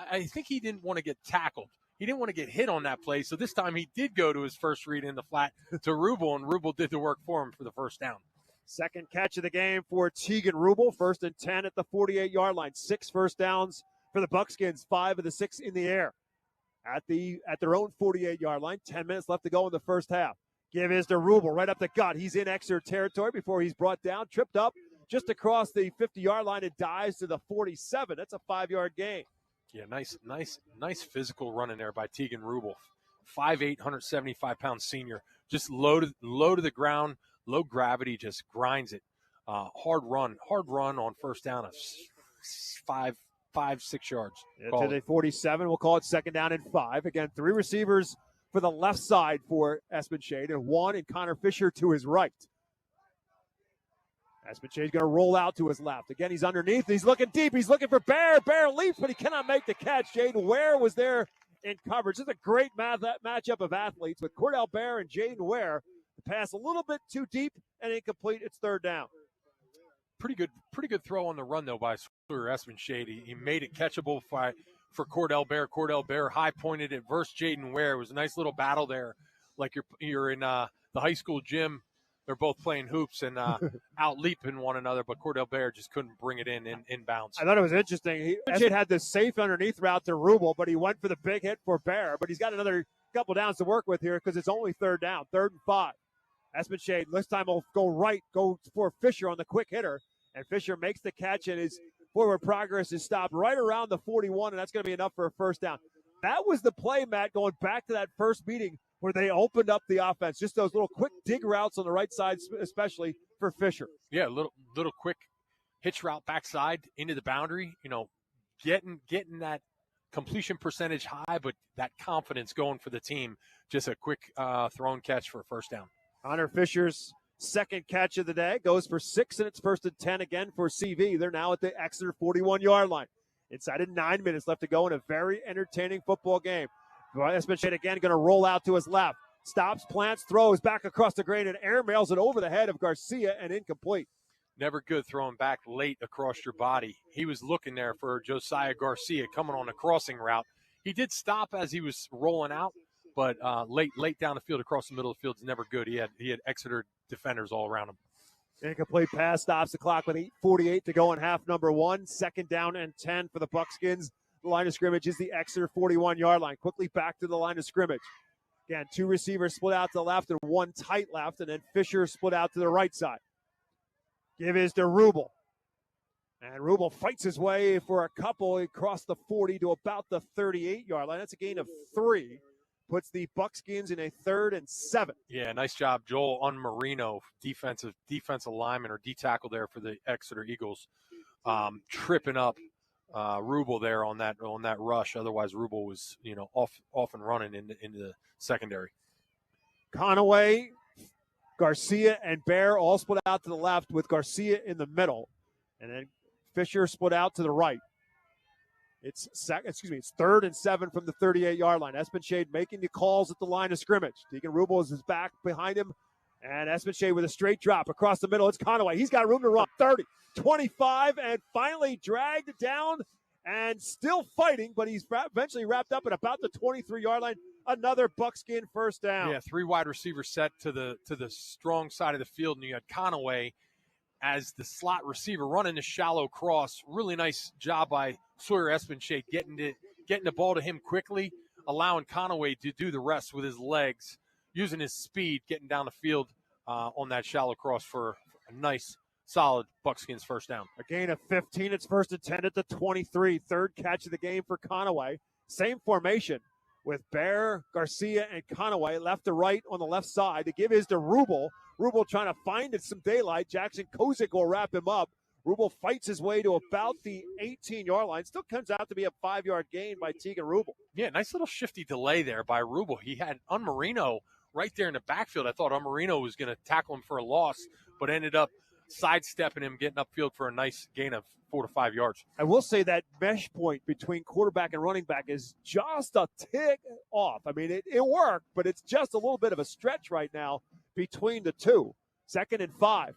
K: I think he didn't want to get tackled. He didn't want to get hit on that play, so this time he did go to his first read in the flat to Rubel, and Rubel did the work for him for the first down.
I: Second catch of the game for Tegan Rubel. 1st and 10 at the 48-yard line. 6 first downs for the Buckskins, 5 of the 6 in the air. At their own 48-yard line, 10 minutes left to go in the first half. Give is to Rubel, right up the gut. He's in Exeter territory before he's brought down, tripped up just across the 50-yard line and dives to the 47. That's a 5-yard gain.
K: Yeah, nice physical run in there by Tegan Rubel. 5'8", 175-pound senior. Just low to the ground, low gravity, just grinds it. Hard run on first down of 6 yards.
I: Yeah, to the 47, we'll call it 2nd down and 5. Again, 3 receivers for the left side for Espenshay, and 1 in Connor Fisher to his right. Espenshade's going to roll out to his left. Again, he's underneath. He's looking deep. He's looking for Bear. Bear leaps, but he cannot make the catch. Jaden Ware was there in coverage. This is a great matchup of athletes with Cordell Bear and Jaden Ware. The pass a little bit too deep and incomplete. It's 3rd down.
K: Pretty good throw on the run, though, by Sawyer Espenshade. He made it catchable for Cordell Bear. Cordell Bear high-pointed it versus Jaden Ware. It was a nice little battle there, like you're in the high school gym. They're both playing hoops and out-leaping one another, but Cordell Bear just couldn't bring it in bounds.
I: I thought it was interesting. Espenshaid had this safe underneath route to Rubel, but he went for the big hit for Bear. But he's got another couple downs to work with here because it's only 3rd down, 3rd and 5. Espenshaid this time will go for Fisher on the quick hitter, and Fisher makes the catch, and his forward progress is stopped right around the 41, and that's going to be enough for a first down. That was the play, Matt, going back to that first meeting where they opened up the offense. Just those little quick dig routes on the right side, especially for Fisher.
K: Yeah, little quick hitch route backside into the boundary. Getting that completion percentage high, but that confidence going for the team. Just a quick thrown catch for a first down.
I: Connor Fisher's second catch of the day goes for 6, and it's 1st and 10 again for CV. They're now at the Exeter 41-yard line. Inside of 9 minutes left to go in a very entertaining football game. Espenshaid again going to roll out to his left. Stops, plants, throws back across the grain, and airmails it over the head of Garcia and incomplete.
K: Never good throwing back late across your body. He was looking there for Josiah Garcia coming on a crossing route. He did stop as he was rolling out, but late down the field across the middle of the field is never good. He had Exeter defenders all around him.
I: Incomplete pass stops the clock with 8:48 to go in half number 1. 2nd down and 10 for the Buckskins. The line of scrimmage is the Exeter 41-yard line. Quickly back to the line of scrimmage. Again, 2 receivers split out to the left and 1 tight left, and then Fisher split out to the right side. Give is to Rubel. And Rubel fights his way for a couple across the 40 to about the 38-yard line. That's a gain of 3. Puts the Buckskins in a 3rd and 7.
K: Yeah, nice job, Joel Unmarino, defensive lineman or D-tackle there for the Exeter Eagles, tripping up Rubel there on that rush. Otherwise, Rubel was off and running into the secondary.
I: Conaway, Garcia, and Bear all split out to the left with Garcia in the middle, and then Fisher split out to the right. It's 3rd and 7 from the 38-yard line. Espenshaid making the calls at the line of scrimmage. Tegan Rubel is back behind him, and Espenshaid with a straight drop across the middle. It's Conaway. He's got room to run. 30, 25, and finally dragged down and still fighting, but he's eventually wrapped up at about the 23-yard line. Another Buckskin first down.
K: Yeah, 3 wide receivers set to the strong side of the field, and you had Conaway as the slot receiver running a shallow cross. Really nice job by Sawyer Espenshade getting getting the ball to him quickly, allowing Conaway to do the rest with his legs, using his speed, getting down the field on that shallow cross for a nice, solid Buckskins first down.
I: A gain of 15. It's first and 10 at the 23. Third catch of the game for Conaway. Same formation with Bear, Garcia, and Conaway left to right on the left side. To give his to Rubel. Rubel trying to find it some daylight. Jackson Kozik will wrap him up. Rubel fights his way to about the 18-yard line. Still comes out to be a 5-yard gain by Tegan Rubel.
K: Yeah, nice little shifty delay there by Rubel. He had Unmarino right there in the backfield. I thought Unmarino was going to tackle him for a loss, but ended up sidestepping him, getting upfield for a nice gain of 4 to 5 yards.
I: I will say that mesh point between quarterback and running back is just a tick off. I mean, it worked, but it's just a little bit of a stretch right now between the two. 2nd and 5.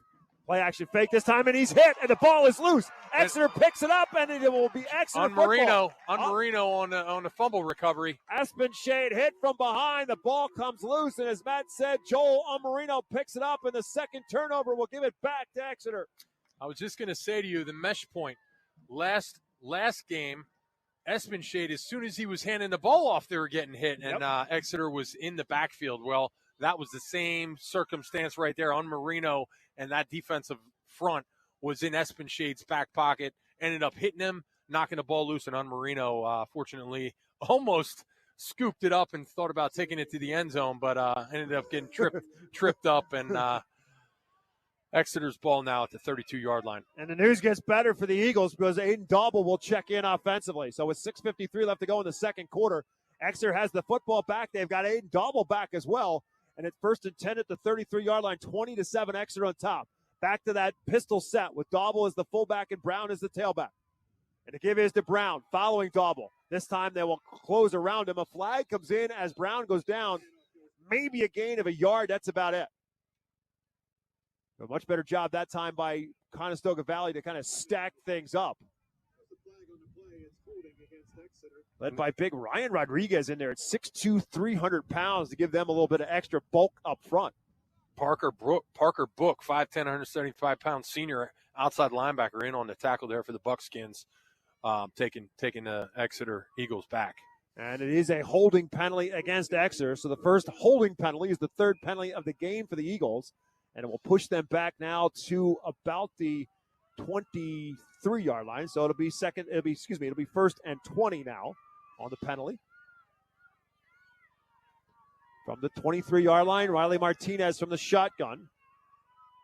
I: Play action fake this time, and he's hit, and the ball is loose. Exeter picks it up, and it will be Exeter
K: Unmarino on the fumble recovery.
I: Aspen Shade hit from behind. The ball comes loose, and as Matt said, Joel Unmarino picks it up, and the second turnover will give it back to Exeter.
K: I was just going to say to you, the mesh point. Last game, Aspen Shade, as soon as he was handing the ball off, they were getting hit, and Exeter was in the backfield. Well, that was the same circumstance right there. Unmarino and that defensive front was in Espen Shade's back pocket, ended up hitting him, knocking the ball loose, and Unmarino, fortunately, almost scooped it up and thought about taking it to the end zone, but ended up getting tripped up, and Exeter's ball now at the 32-yard line.
I: And the news gets better for the Eagles because Aiden Dauble will check in offensively. So with 6:53 left to go in the second quarter, Exeter has the football back. They've got Aiden Dauble back as well. And it's first and 10 at the 33-yard line, 20-7 Exeter on top. Back to that pistol set with Dauble as the fullback and Brown as the tailback. And the give is to Brown, following Dauble. This time they will close around him. A flag comes in as Brown goes down. Maybe a gain of a yard. That's about it. A much better job that time by Conestoga Valley to kind of stack things up. Led by big Ryan Rodriguez in there at 6'2", 300 pounds to give them a little bit of extra bulk up front.
K: Parker Book, 5'10", 175-pound senior outside linebacker in on the tackle there for the Buckskins, taking the Exeter Eagles back.
I: And it is a holding penalty against Exeter. So the first holding penalty is the third penalty of the game for the Eagles. And it will push them back now to about the 23-yard line. So it'll be first and 20 now on the penalty. From the 23-yard line, Riley Martinez from the shotgun.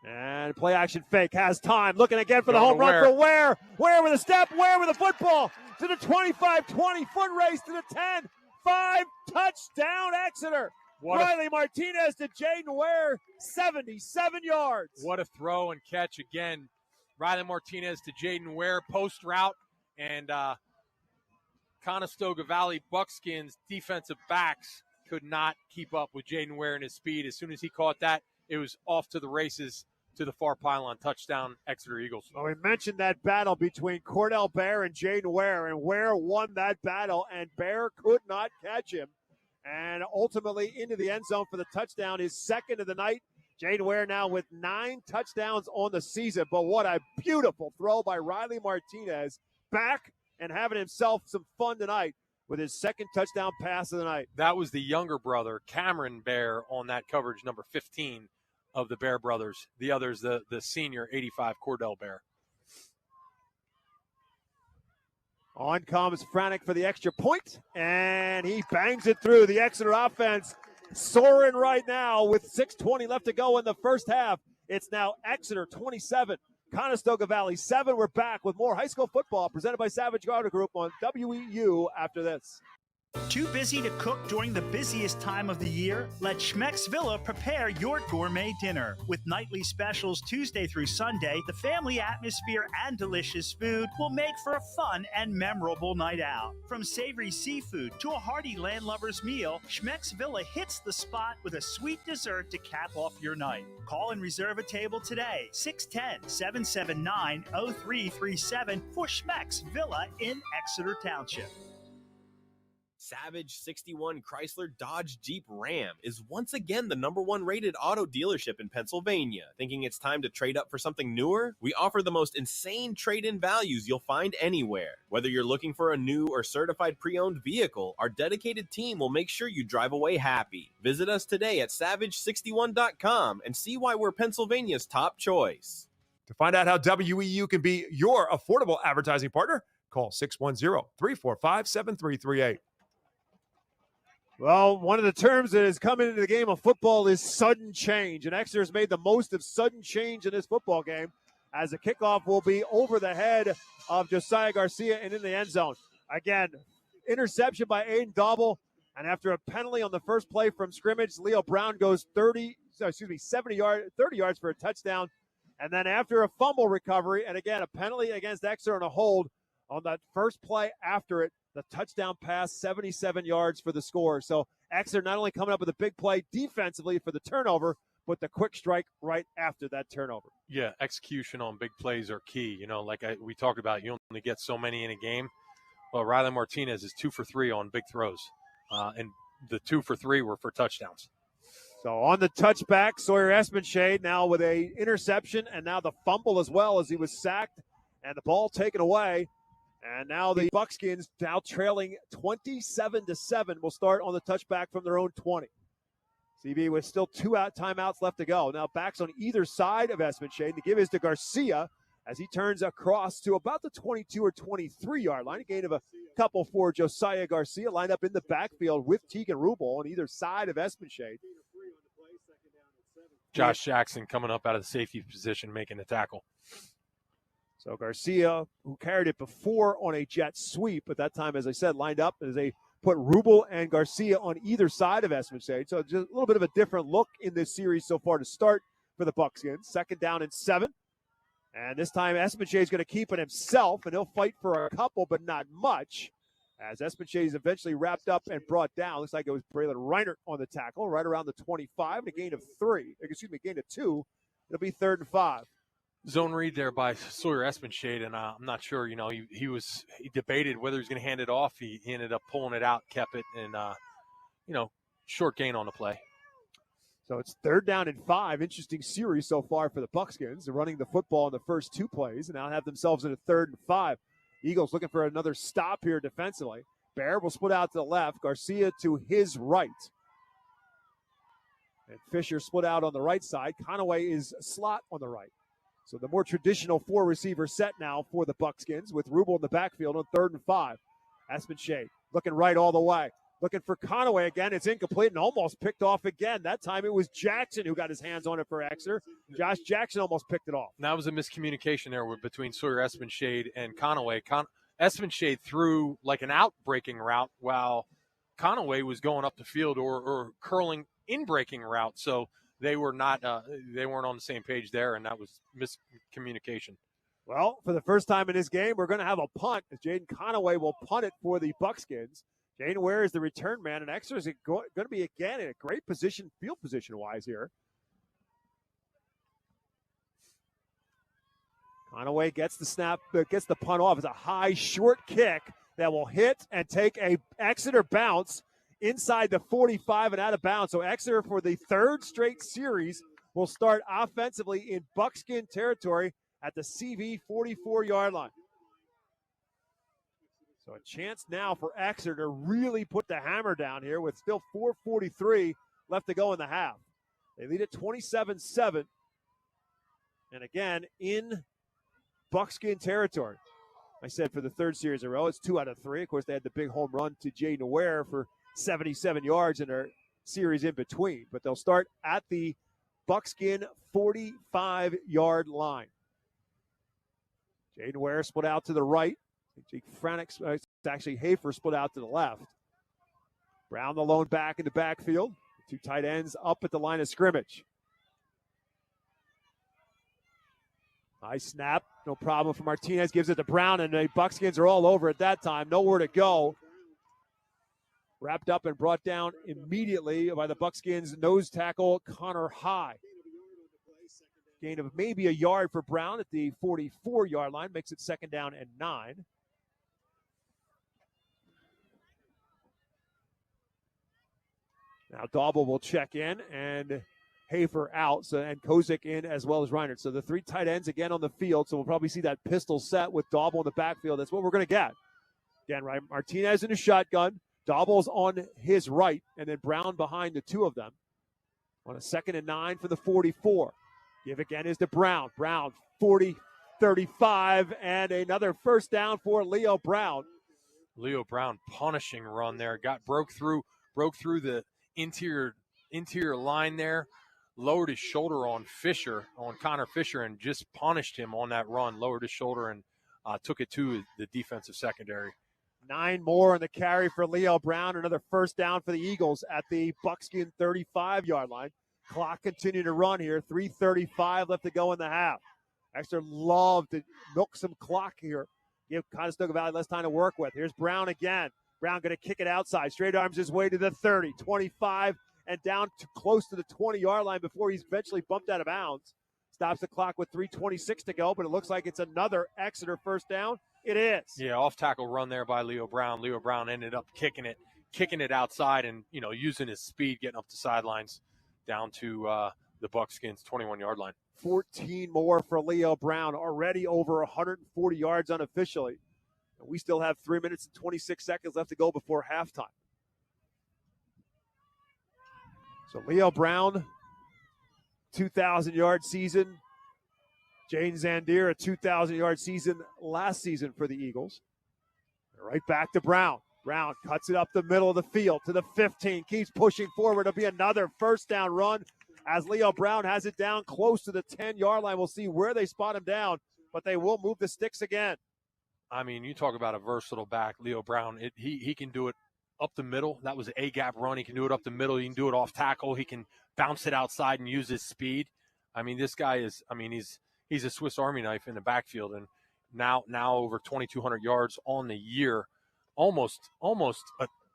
I: And play action fake, has time. Looking again for the home run for Ware. Ware with a step, Ware with a football. To the 25-20, foot race to the 10. 5, touchdown Exeter. Riley Martinez to Jaden Ware, 77 yards.
K: What a throw and catch again. Riley Martinez to Jaden Ware, post route, and Conestoga Valley Buckskins defensive backs could not keep up with Jaden Ware and his speed. As soon as he caught that, it was off to the races to the far pylon. Touchdown, Exeter Eagles.
I: Well, we mentioned that battle between Cordell Bear and Jaden Ware, and Ware won that battle, and Bear could not catch him. And ultimately into the end zone for the touchdown, his second of the night. Jaden Ware now with 9 touchdowns on the season. But what a beautiful throw by Riley Martinez. Back and having himself some fun tonight with his second touchdown pass of the night.
K: That was the younger brother, Cameron Bear, on that coverage, number 15 of the Bear brothers. The other's the senior, 85, Cordell Bear.
I: On comes Franek for the extra point, and he bangs it through. The Exeter offense soaring right now with 6:20 left to go in the first half. It's now Exeter 27, Conestoga Valley 7. We're back with more high school football presented by Savage Garden Group on WEEU after this.
J: Too busy to cook during the busiest time of the year? Let Schmeck's Villa prepare your gourmet dinner. With nightly specials Tuesday through Sunday, the family atmosphere and delicious food will make for a fun and memorable night out. From savory seafood to a hearty landlubber's meal, Schmeck's Villa hits the spot with a sweet dessert to cap off your night. Call and reserve a table today, 610-779-0337 for Schmeck's Villa in Exeter Township.
A: Savage 61 Chrysler Dodge Jeep Ram is once again the #1 rated auto dealership in Pennsylvania. Thinking it's time to trade up for something newer? We offer the most insane trade-in values you'll find anywhere. Whether you're looking for a new or certified pre-owned vehicle, our dedicated team will make sure you drive away happy. Visit us today at savage61.com and see why we're Pennsylvania's top choice.
I: To find out how WEU can be your affordable advertising partner, call 610-345-7338. Well, one of the terms that has come into the game of football is sudden change, and Exeter has made the most of sudden change in this football game, as the kickoff will be over the head of Josiah Garcia and in the end zone. Again, interception by Aiden Dauble, and after a penalty on the first play from scrimmage, Leo Brown goes 30 yards for a touchdown, and then after a fumble recovery, and again, a penalty against Exeter and a hold on that first play after it, the touchdown pass, 77 yards for the score. So Exeter not only coming up with a big play defensively for the turnover, but the quick strike right after that turnover.
K: Yeah, execution on big plays are key. You know, like we talked about, you only get so many in a game. Well, Riley Martinez is 2 for 3 on big throws, and the 2 for 3 were for touchdowns.
I: So on the touchback, Sawyer Espenshade now with a interception and now the fumble as well, as he was sacked and the ball taken away. And now the Buckskins, now trailing 27-7, will start on the touchback from their own 20. CB with still 2 timeouts left to go. Now backs on either side of Espenshade. The give is to Garcia as he turns across to about the 22 or 23-yard line. A gain of a couple for Josiah Garcia, lined up in the backfield with Tegan Rubel on either side of Espenshade.
K: Josh Jackson coming up out of the safety position, making the tackle.
I: So Garcia, who carried it before on a jet sweep, but that time, as I said, lined up as they put Rubel and Garcia on either side of Espenshade. So just a little bit of a different look in this series so far to start for the Buckskins. 2nd down and 7. And this time Espenshade is going to keep it himself, and he'll fight for a couple, but not much. As Espenshade is eventually wrapped up and brought down. Looks like it was Braylon Reinert on the tackle, right around the 25, and a gain of 2. It'll be 3rd and 5.
K: Zone read there by Sawyer Espenshade, and I'm not sure, he debated whether he was going to hand it off. He ended up pulling it out, kept it, and, short gain on the play.
I: So it's 3rd down and 5. Interesting series so far for the Buckskins. They're running the football in the first 2 plays and now have themselves in a 3rd and 5. Eagles looking for another stop here defensively. Bear will split out to the left. Garcia to his right. And Fisher split out on the right side. Conaway is slot on the right. So the more traditional 4-receiver set now for the Buckskins with Rubel in the backfield on 3rd and 5. Espenshade looking right all the way. Looking for Conaway again. It's incomplete and almost picked off again. That time it was Jackson who got his hands on it for Exeter. Josh Jackson almost picked it off.
K: That was a miscommunication there between Sawyer Espenshade and Conaway. Espenshade threw like an out-breaking route while Conaway was going up the field or curling in-breaking route. So they weren't on the same page there, and that was miscommunication.
I: Well, for the first time in this game, we're going to have a punt as Jaden Conaway will punt it for the Buckskins. Jane Ware is the return man, and Exeter is going to be, again, in a great position, field position-wise here. Conaway gets the snap, gets the punt off. It's a high, short kick that will hit and take a Exeter bounce inside the 45 and out of bounds. So Exeter, for the 3rd straight series, will start offensively in Buckskin territory at the CV 44-yard line. So a chance now for Exeter to really put the hammer down here with still 4:43 left to go in the half. They lead at 27-7. And again, in Buckskin territory. I said for the 3rd series in a row, it's 2 out of 3. Of course, they had the big home run to Jaden Ware for 77 yards in their series in between. But they'll start at the Buckskin 45-yard line. Jaden Ware split out to the right. Jake Franix, actually Hafer split out to the left. Brown the lone back in the backfield. 2 tight ends up at the line of scrimmage. High snap, no problem for Martinez. Gives it to Brown, and the Buckskins are all over at that time. Nowhere to go. Wrapped up and brought down immediately by the Buckskins nose tackle, Connor High. Gain of maybe a yard for Brown at the 44-yard line. Makes it 2nd down and 9. Now Dauble will check in, and Hafer out, and Kozik in as well as Reinert. So the three tight ends again on the field. So we'll probably see that pistol set with Dauble in the backfield. That's what we're going to get. Again, right, Martinez in a shotgun. Dauble's on his right, and then Brown behind the two of them. On a 2nd and 9 for the 44. Give again is to Brown. Brown 40-35, and another first down for Leo Brown.
K: Leo Brown punishing run there. Broke through the interior line there. Lowered his shoulder on Connor Fisher, and just punished him on that run. Lowered his shoulder and took it to the defensive secondary.
I: 9 more on the carry for Leo Brown. Another first down for the Eagles at the Buckskin 35-yard line. Clock continuing to run here. 3:35 left to go in the half. Exeter love to milk some clock here. Give Conestoga Valley less time to work with. Here's Brown again. Brown going to kick it outside. Straight arms his way to the 30, 25, and down to close to the 20-yard line before he's eventually bumped out of bounds. Stops the clock with 3:26 to go, but it looks like it's another Exeter first down. It is.
K: Yeah, off tackle run there by Leo Brown. Leo Brown ended up kicking it outside, and using his speed, getting up the sidelines down to the Buckskins 21-yard line.
I: 14 more for Leo Brown, already over 140 yards unofficially. And we still have 3 minutes and 26 seconds left to go before halftime. So Leo Brown, 2,000-yard season. Jane Zandier, a 2,000-yard season last season for the Eagles. Right back to Brown. Brown cuts it up the middle of the field to the 15, keeps pushing forward. It'll be another first down run as Leo Brown has it down close to the 10-yard line. We'll see where they spot him down, but they will move the sticks again.
K: I mean, you talk about a versatile back, Leo Brown. He can do it up the middle. That was an A-gap run. He can do it up the middle. He can do it off tackle. He can bounce it outside and use his speed. I mean, this guy is, he's a Swiss Army knife in the backfield, and now over 2,200 yards on the year, almost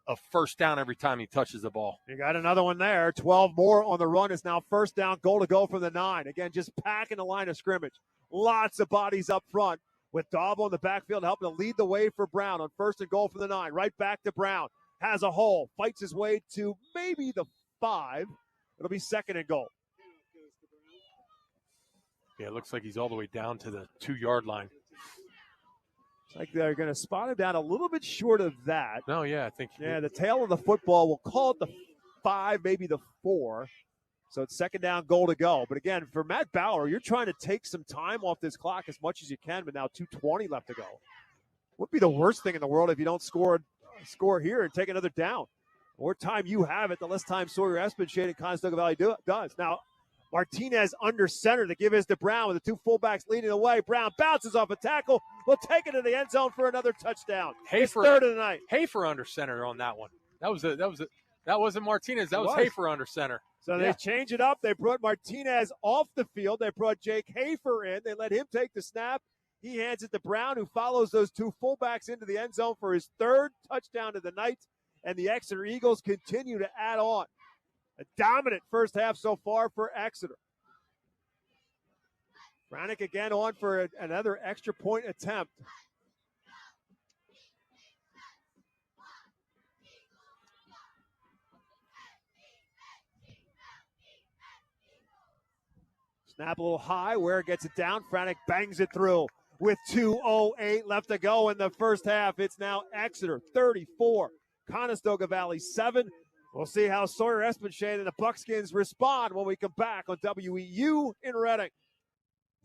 K: a first down every time he touches the ball.
I: You got another one there. 12 more on the run. It's now first down, goal to go from the 9. Again, just packing the line of scrimmage. Lots of bodies up front with Dauble in the backfield helping to lead the way for Brown on first and goal from the 9. Right back to Brown. Has a hole. Fights his way to maybe the 5. It'll be second and goal.
K: Yeah, it looks like he's all the way down to the 2-yard line.
I: It's like they're going to spot him down a little bit short of that.
K: No, yeah, I think.
I: Yeah, the tail of the football, we'll call it the 5, maybe the 4. So it's second down, goal to go. But again, for Matt Bauer, you're trying to take some time off this clock as much as you can, but now 2:20 left to go. Would be the worst thing in the world if you don't score here and take another down. The more time you have it, the less time Sawyer Espenshade and Conestoga Valley does. Now, Martinez under center to give his to Brown with the two fullbacks leading the way. Brown bounces off a tackle. Will take it to the end zone for another touchdown.
K: Hafer,
I: third of the night.
K: Hafer under center on that one. That wasn't Martinez. That was Hafer under center.
I: So they change it up. They brought Martinez off the field. They brought Jake Hafer in. They let him take the snap. He hands it to Brown, who follows those two fullbacks into the end zone for his 3rd touchdown of the night. And the Exeter Eagles continue to add on. A dominant first half so far for Exeter. Branick again on for another extra point attempt. Snap a little high. Where gets it down. Franick bangs it through with 2:08 left to go in the first half. It's now Exeter 34, Conestoga Valley 7. We'll see how Sawyer Espenshade and the Buckskins respond when we come back on WEEU in Reading.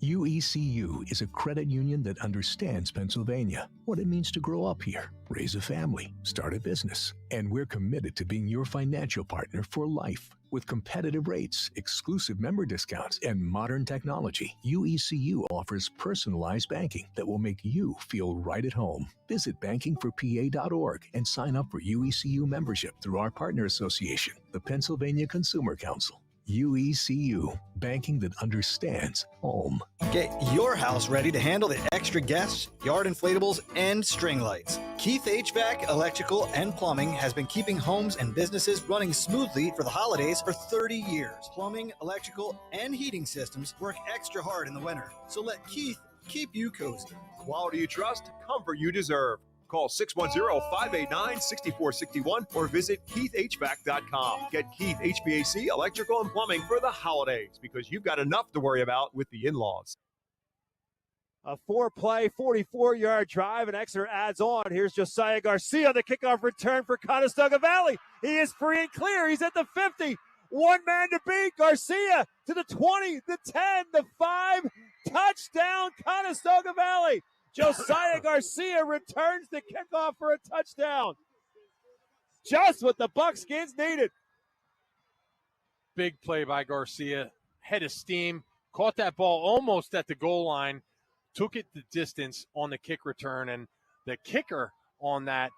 M: UECU is a credit union that understands Pennsylvania, what it means to grow up here, raise a family, start a business. And we're committed to being your financial partner for life. With competitive rates, exclusive member discounts, and modern technology, UECU offers personalized banking that will make you feel right at home. Visit bankingforpa.org and sign up for UECU membership through our partner association, the Pennsylvania Consumer Council. UECU, banking that understands home.
F: Get your house ready to handle the extra guests, yard inflatables, and string lights. Keith HVAC, Electrical, and Plumbing has been keeping homes and businesses running smoothly for the holidays for 30 years. Plumbing, electrical, and heating systems work extra hard in the winter, so let Keith keep you cozy.
B: Quality you trust, comfort you deserve. Call 610-589-6461 or visit KeithHVAC.com. Get Keith HVAC, Electrical, and Plumbing for the holidays because you've got enough to worry about with the in-laws.
I: A 4-play, 44-yard drive, and Exeter adds on. Here's Josiah Garcia, the kickoff return for Conestoga Valley. He is free and clear. He's at the 50. One man to beat. Garcia to the 20, the 10, the 5. Touchdown, Conestoga Valley. Josiah Garcia returns the kickoff for a touchdown. Just what the Buckskins needed.
K: Big play by Garcia. Head of steam. Caught that ball almost at the goal line. Took it the distance on the kick return, and the kicker on that,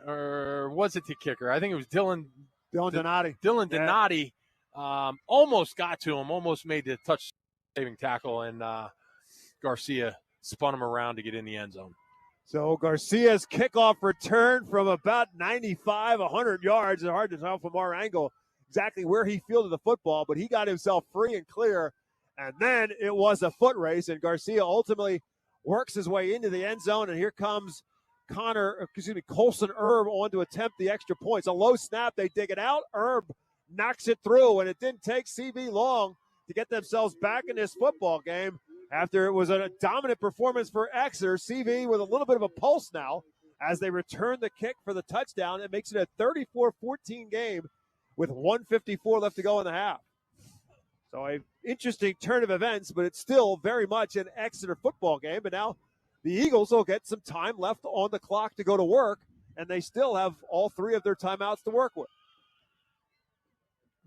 K: or was it the kicker? I think it was Dylan
I: Donati.
K: Dylan Donati almost got to him, almost made the touch-saving tackle, and Garcia spun him around to get in the end zone.
I: So Garcia's kickoff return from about 95, 100 yards. It's hard to tell from our angle exactly where he fielded the football, but he got himself free and clear. And then it was a foot race, and Garcia ultimately works his way into the end zone. And here comes Colson Erb on to attempt the extra points. A low snap, they dig it out. Erb knocks it through, and it didn't take CV long to get themselves back in this football game after it was a dominant performance for Exeter. CV with a little bit of a pulse now as they return the kick for the touchdown. It makes it a 34-14 game with 1:54 left to go in the half. So an interesting turn of events, but it's still very much an Exeter football game. And now the Eagles will get some time left on the clock to go to work, and they still have all 3 of their timeouts to work with.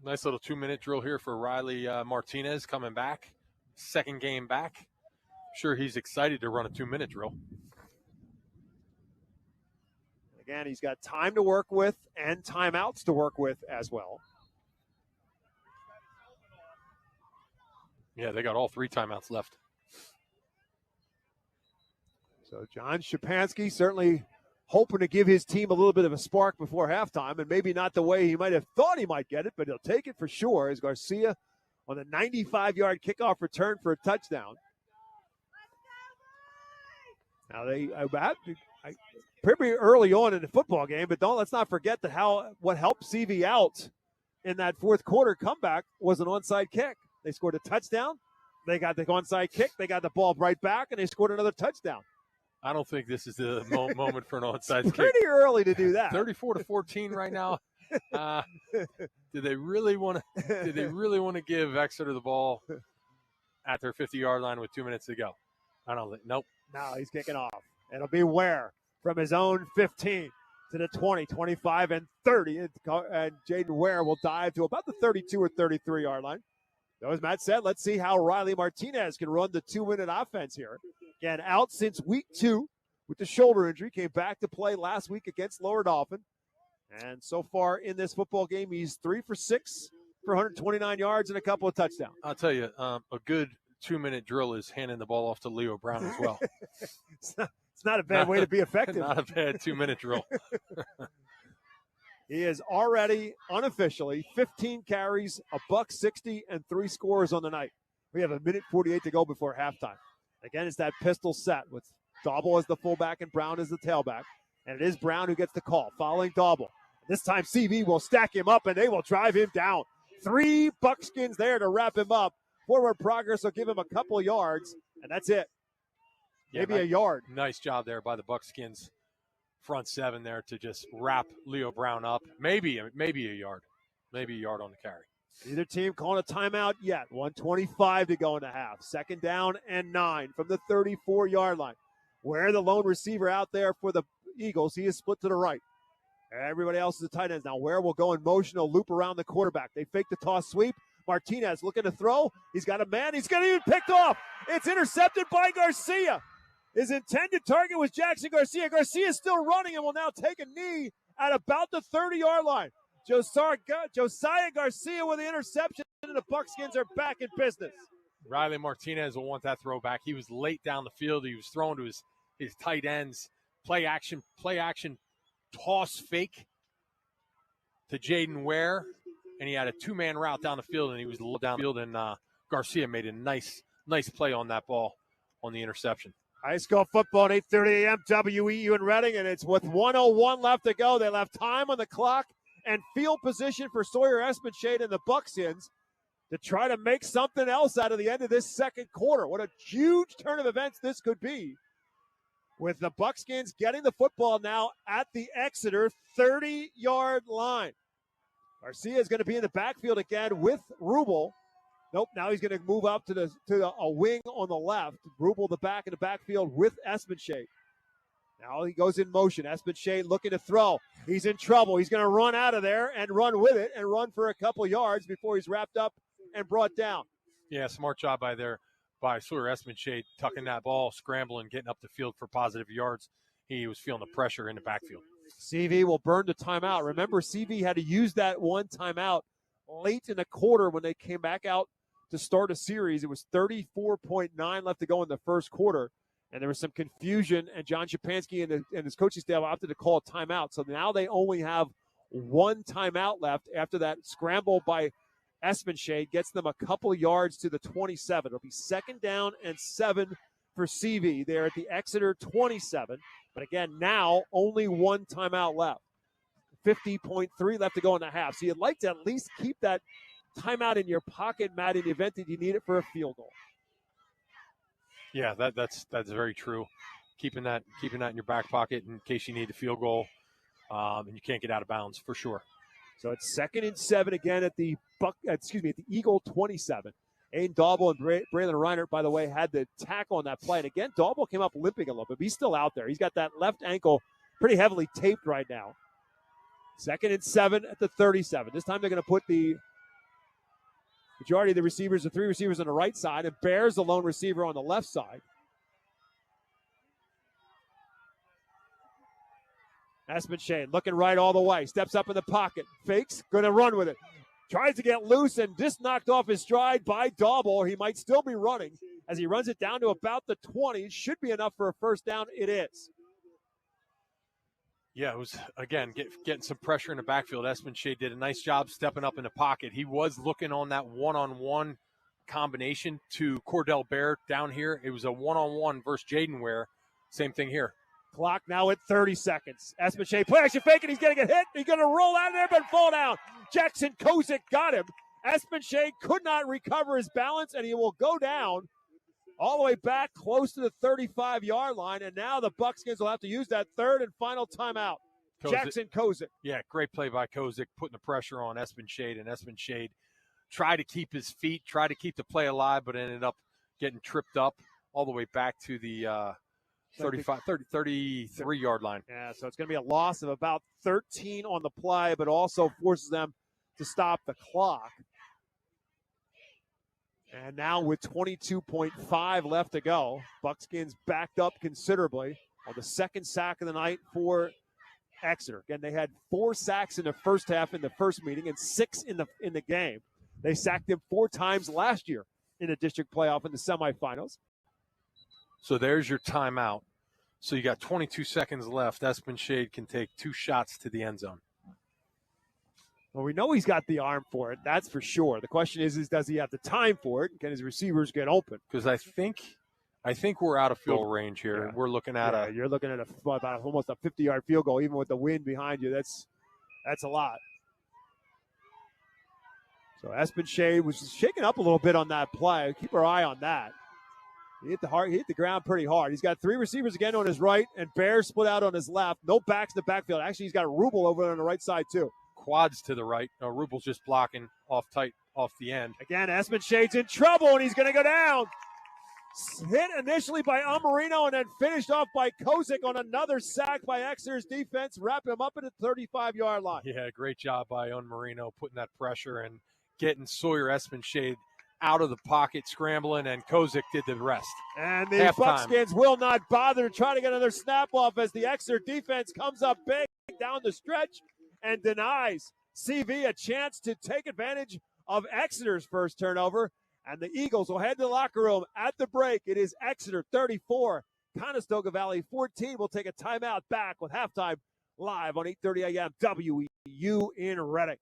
K: Nice little 2-minute drill here for Riley Martinez coming back. Second game back. I'm sure he's excited to run a 2-minute drill.
I: Again, he's got time to work with and timeouts to work with as well.
K: Yeah, they got all 3 timeouts left.
I: So John Shapansky certainly hoping to give his team a little bit of a spark before halftime, and maybe not the way he might have thought he might get it, but he'll take it for sure as Garcia on a 95-yard kickoff return for a touchdown. Now they pretty early on in the football game, but let's not forget that what helped CV out in that fourth quarter comeback was an onside kick. They scored a touchdown. They got the onside kick. They got the ball right back, and they scored another touchdown.
K: I don't think this is the moment for an onside kick.
I: Pretty early to do that.
K: 34-14 right now. Do they really want to give Exeter the ball at their 50-yard line with 2 minutes to go? I don't think. Nope.
I: Now he's kicking off. It'll be Ware from his own 15 to the 20, 25, and 30. And Jaden Ware will dive to about the 32 or 33-yard line. So as Matt said, let's see how Riley Martinez can run the 2-minute offense here. Again, out since week 2 with the shoulder injury. Came back to play last week against Lower Dauphin. And so far in this football game, he's 3 for 6 for 129 yards and a couple of touchdowns.
K: I'll tell you, a good 2-minute drill is handing the ball off to Leo Brown as well.
I: It's not a bad way to be effective.
K: Not a bad 2-minute drill.
I: He is already unofficially 15 carries, $160, and 3 scores on the night. We have 1:48 to go before halftime. Again, it's that pistol set with Dauble as the fullback and Brown as the tailback. And it is Brown who gets the call, following Dauble. This time CV will stack him up, and they will drive him down. 3 Buckskins there to wrap him up. Forward progress will give him a couple of yards, and that's it. Maybe a yard.
K: Nice job there by the Buckskins front 7 there to just wrap Leo Brown up. Maybe a yard. Maybe a yard on the carry.
I: Neither team calling a timeout yet. 1:25 to go in the half. Second down and 9 from the 34-yard line. Where the lone receiver out there for the Eagles, he is split to the right. Everybody else is a tight end. Now Ware will go in motion. He'll loop around the quarterback. They fake the toss sweep. Martinez looking to throw. He's got a man. He's going to get picked off. It's intercepted by Garcia. His intended target was Jackson Garcia. Garcia is still running and will now take a knee at about the 30-yard line. Josiah Garcia with the interception, and the Buckskins are back in business.
K: Riley Martinez will want that throw back. He was late down the field. He was throwing to his tight ends. Play action, toss fake to Jaden Ware, and he had a 2-man route down the field, and he was down the field, and Garcia made a nice play on that ball on the interception.
I: High school football at 8:30 a.m. WEEU in Reading, and it's with 1:01 left to go. They'll have time on the clock and field position for Sawyer Espenshade and the Buckskins to try to make something else out of the end of this second quarter. What a huge turn of events this could be, with the Buckskins getting the football now at the Exeter 30-yard line. Garcia is going to be in the backfield again with Rubel. Nope, now he's going to move up to a wing on the left. Rubel the back in the backfield with Espenshade. Now he goes in motion. Espenshade looking to throw. He's in trouble. He's going to run out of there and run with it and run for a couple yards before he's wrapped up and brought down.
K: Yeah, smart job by Sawyer Espenshade, tucking that ball, scrambling, getting up the field for positive yards. He was feeling the pressure in the backfield.
I: CV will burn the timeout. Remember, CV had to use that one timeout late in the quarter when they came back out to start a series. It was 34.9 left to go in the first quarter, and there was some confusion, and John Shapansky and his coaching staff opted to call a timeout. So now they only have one timeout left after that scramble by Espenshade gets them a couple yards to the 27. It'll be 2nd down and 7 for CV there at the Exeter 27. But again, now only one timeout left. 50.3 left to go in the half. So you'd like to at least keep that timeout in your pocket, Matt, in the event that you need it for a field goal.
K: Yeah, that's very true. Keeping that in your back pocket in case you need a field goal and you can't get out of bounds for sure.
I: So it's 2nd and 7 again at the Eagle 27. Aiden Dauble and Braylon Reinert, by the way, had the tackle on that play. And again, Dauble came up limping a little bit, but he's still out there. He's got that left ankle pretty heavily taped right now. 2nd and 7 at the 37. This time they're going to put the majority of the receivers, the 3 receivers on the right side, and Bears the lone receiver on the left side. Espenshade looking right all the way. Steps up in the pocket. Fakes. Going to run with it. Tries to get loose and just knocked off his stride by Dauble. He might still be running as he runs it down to about the 20. Should be enough for a first down. It is.
K: Yeah, it was, again, getting some pressure in the backfield. Espenshade did a nice job stepping up in the pocket. He was looking on that one-on-one combination to Cordell Bear down here. It was a one-on-one versus Jaden Ware. Same thing here.
I: Clock now at 30 seconds. Espenshade play action fake, and he's going to get hit. He's going to roll out of there, but fall down. Jackson Kozik got him. Espenshade could not recover his balance, and he will go down all the way back close to the 35-yard line. And now the Buckskins will have to use that 3rd and final timeout. Jackson Kozik.
K: Yeah, great play by Kozik, putting the pressure on Espenshade, and Espenshade tried to keep his feet, tried to keep the play alive, but ended up getting tripped up all the way back to the 33-yard line.
I: Yeah, so it's going to be a loss of about 13 on the play, but also forces them to stop the clock. And now with 22.5 left to go, Buckskins backed up considerably on the 2nd sack of the night for Exeter. Again, they had 4 sacks in the first half in the first meeting and 6 in the game. They sacked him 4 times last year in the district playoff in the semifinals.
K: So there's your timeout. So you got 22 seconds left. Espenshade can take 2 shots to the end zone.
I: Well, we know he's got the arm for it. That's for sure. The question is does he have the time for it? Can his receivers get open?
K: Because I think we're out of field range here. Yeah. We're looking at
I: you're looking at about almost a 50-yard field goal, even with the wind behind you. That's a lot. So Espenshade was shaking up a little bit on that play. Keep our eye on that. He hit the ground pretty hard. He's got 3 receivers again on his right, and Bear split out on his left. No backs in the backfield. Actually, he's got Rubel over on the right side too.
K: Quads to the right. Rubel's just blocking off the end.
I: Again, Espenshade's in trouble, and he's going to go down. Hit initially by Marino and then finished off by Kozik on another sack by Exeter's defense, wrapping him up at the 35-yard line.
K: Yeah, great job by Marino putting that pressure and getting Sawyer Espenshade out of the pocket, scrambling, and Kozik did the rest.
I: And the Buckskins will not bother to try to get another snap off as the Exeter defense comes up big down the stretch and denies CV a chance to take advantage of Exeter's first turnover. And the Eagles will head to the locker room at the break. It is Exeter 34, Conestoga Valley 14. We'll take a timeout back with halftime live on 8:30 a.m. WEEU in Reading.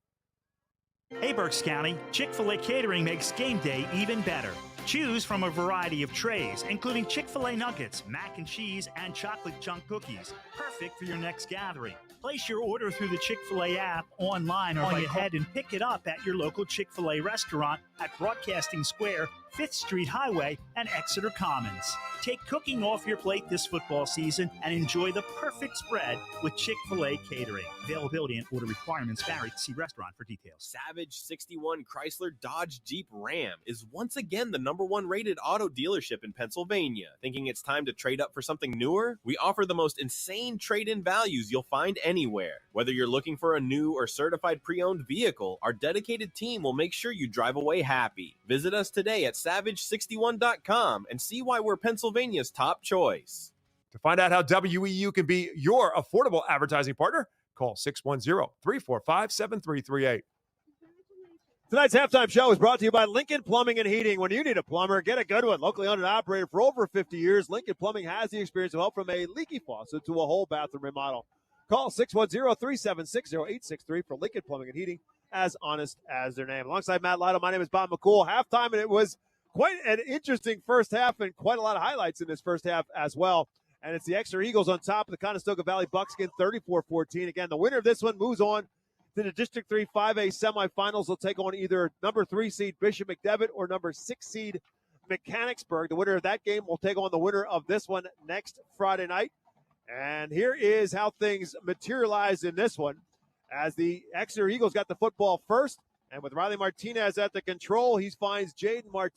J: Hey, Berks County, Chick-fil-A Catering makes game day even better. Choose from a variety of trays, including Chick-fil-A nuggets, mac and cheese, and chocolate chunk cookies. Perfect for your next gathering. Place your order through the Chick-fil-A app, online, or by ahead and pick it up at your local Chick-fil-A restaurant at Broadcasting Square, 5th Street Highway, and Exeter Commons. Take cooking off your plate this football season and enjoy the perfect spread with Chick-fil-A catering. Availability and order requirements vary. See restaurant for details.
A: Savage 61 Chrysler Dodge Jeep Ram is once again the #1 rated auto dealership in Pennsylvania. Thinking it's time to trade up for something newer? We offer the most insane trade-in values you'll find anywhere. Whether you're looking for a new or certified pre-owned vehicle, our dedicated team will make sure you drive away happy. Visit us today at savage61.com and see why we're Pennsylvania's top choice.
I: To find out how WEEU can be your affordable advertising partner, call 610-345-7338. Tonight's halftime show is brought to you by Lincoln Plumbing and Heating. When you need a plumber, get a good one. Locally owned and operated for over 50 years, Lincoln Plumbing has the experience of help from a leaky faucet to a whole bathroom remodel. Call 610-376-0863 for Lincoln Plumbing and Heating, as honest as their name. Alongside Matt Lytle, my name is Bob McCool. Halftime, and it was quite an interesting first half and quite a lot of highlights in this first half as well. And it's the Exeter Eagles on top of the Conestoga Valley Buckskins, 34-14. Again, the winner of this one moves on to the District 3 5A semifinals. They'll take on either number 3 seed Bishop McDevitt or number 6 seed Mechanicsburg. The winner of that game will take on the winner of this one next Friday night. And here is how things materialize in this one. As the Exeter Eagles got the football first, and with Riley Martinez at the control, he finds Jaden Ware,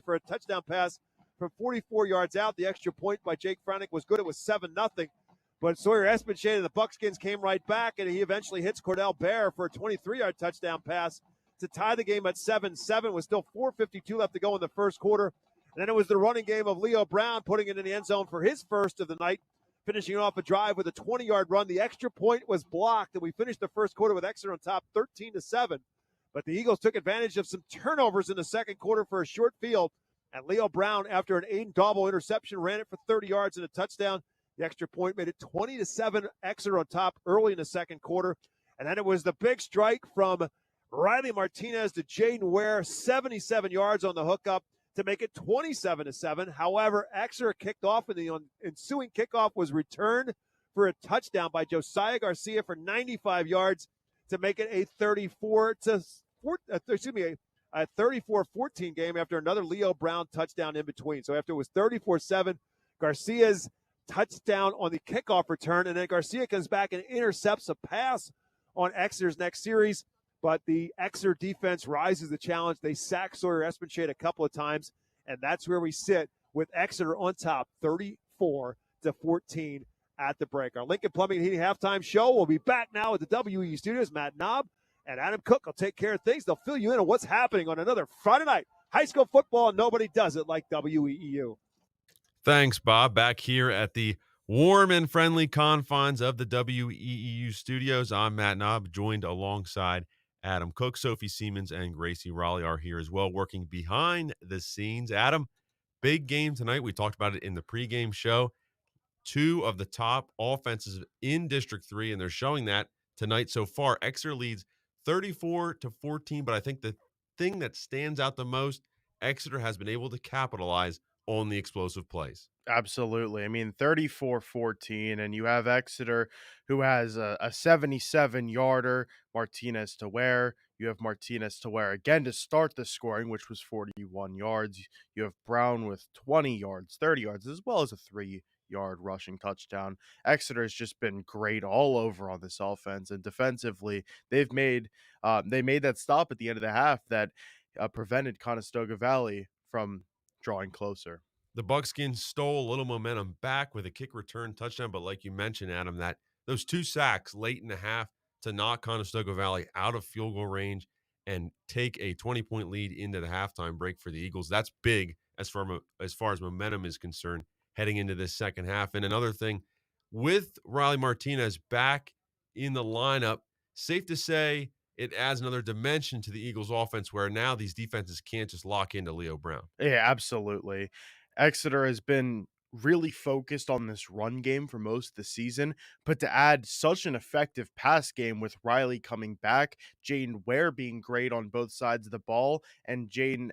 I: for a touchdown pass from 44 yards out. The extra point by Jake Franick was good. It was 7-0. But Sawyer Espenshade and the Buckskins came right back, and he eventually hits Cordell Bear for a 23-yard touchdown pass to tie the game at 7-7 with still 4:52 left to go in the first quarter. And then it was the running game of Leo Brown putting it in the end zone for his first of the night, finishing off a drive with a 20-yard run. The extra point was blocked, and we finished the first quarter with Exeter on top 13-7. But the Eagles took advantage of some turnovers in the second quarter for a short field, and Leo Brown, after an Aiden Dauble interception, ran it for 30 yards and a touchdown. The extra point made it 20-7, Exeter on top early in the second quarter. And then it was the big strike from Riley Martinez to Jaden Ware, 77 yards on the hookup to make it 27-7. However, Exeter kicked off, and the ensuing kickoff was returned for a touchdown by Josiah Garcia for 95 yards to make it a 34-14 game after another Leo Brown touchdown in between. So after it was 34-7, Garcia's touchdown on the kickoff return, and then Garcia comes back and intercepts a pass on Exeter's next series. But the Exeter defense rises the challenge. They sack Sawyer Espenshade a couple of times, and that's where we sit with Exeter on top, 34-14 at the break. Our Lincoln Plumbing and Heating halftime show will be back now at the WEEU studios. Matt Knob and Adam Cook will take care of things. They'll fill you in on what's happening on another Friday night. High school football, and nobody does it like WEEU.
C: Thanks, Bob. Back here at the warm and friendly confines of the WEEU studios, I'm Matt Knob, joined alongside Adam Cook. Sophie Siemens and Gracie Raleigh are here as well, working behind the scenes. Adam, big game tonight. We talked about it in the pregame show. Two of the top offenses in District 3, and they're showing that tonight so far. Exeter leads 34-14, but I think the thing that stands out the most, Exeter has been able to capitalize on the explosive plays.
D: Absolutely. I mean, 34-14, and you have Exeter, who has a 77-yarder, Martinez to Ware. You have Martinez to Ware again to start the scoring, which was 41 yards. You have Brown with 20 yards, 30 yards, as well as a 3-yard rushing touchdown. Exeter has just been great all over on this offense, and defensively, they made that stop at the end of the half that prevented Conestoga Valley from drawing closer.
C: The Buckskins stole a little momentum back with a kick return touchdown, but like you mentioned, Adam, that those two sacks late in the half to knock Conestoga Valley out of field goal range and take a 20-point lead into the halftime break for the Eagles, that's big as far as momentum is concerned heading into this second half. And another thing, with Riley Martinez back in the lineup, safe to say it adds another dimension to the Eagles offense where now these defenses can't just lock into Leo Brown.
D: Yeah, absolutely. Exeter has been really focused on this run game for most of the season, but to add such an effective pass game with Riley coming back, Jaden Ware being great on both sides of the ball, and Jaden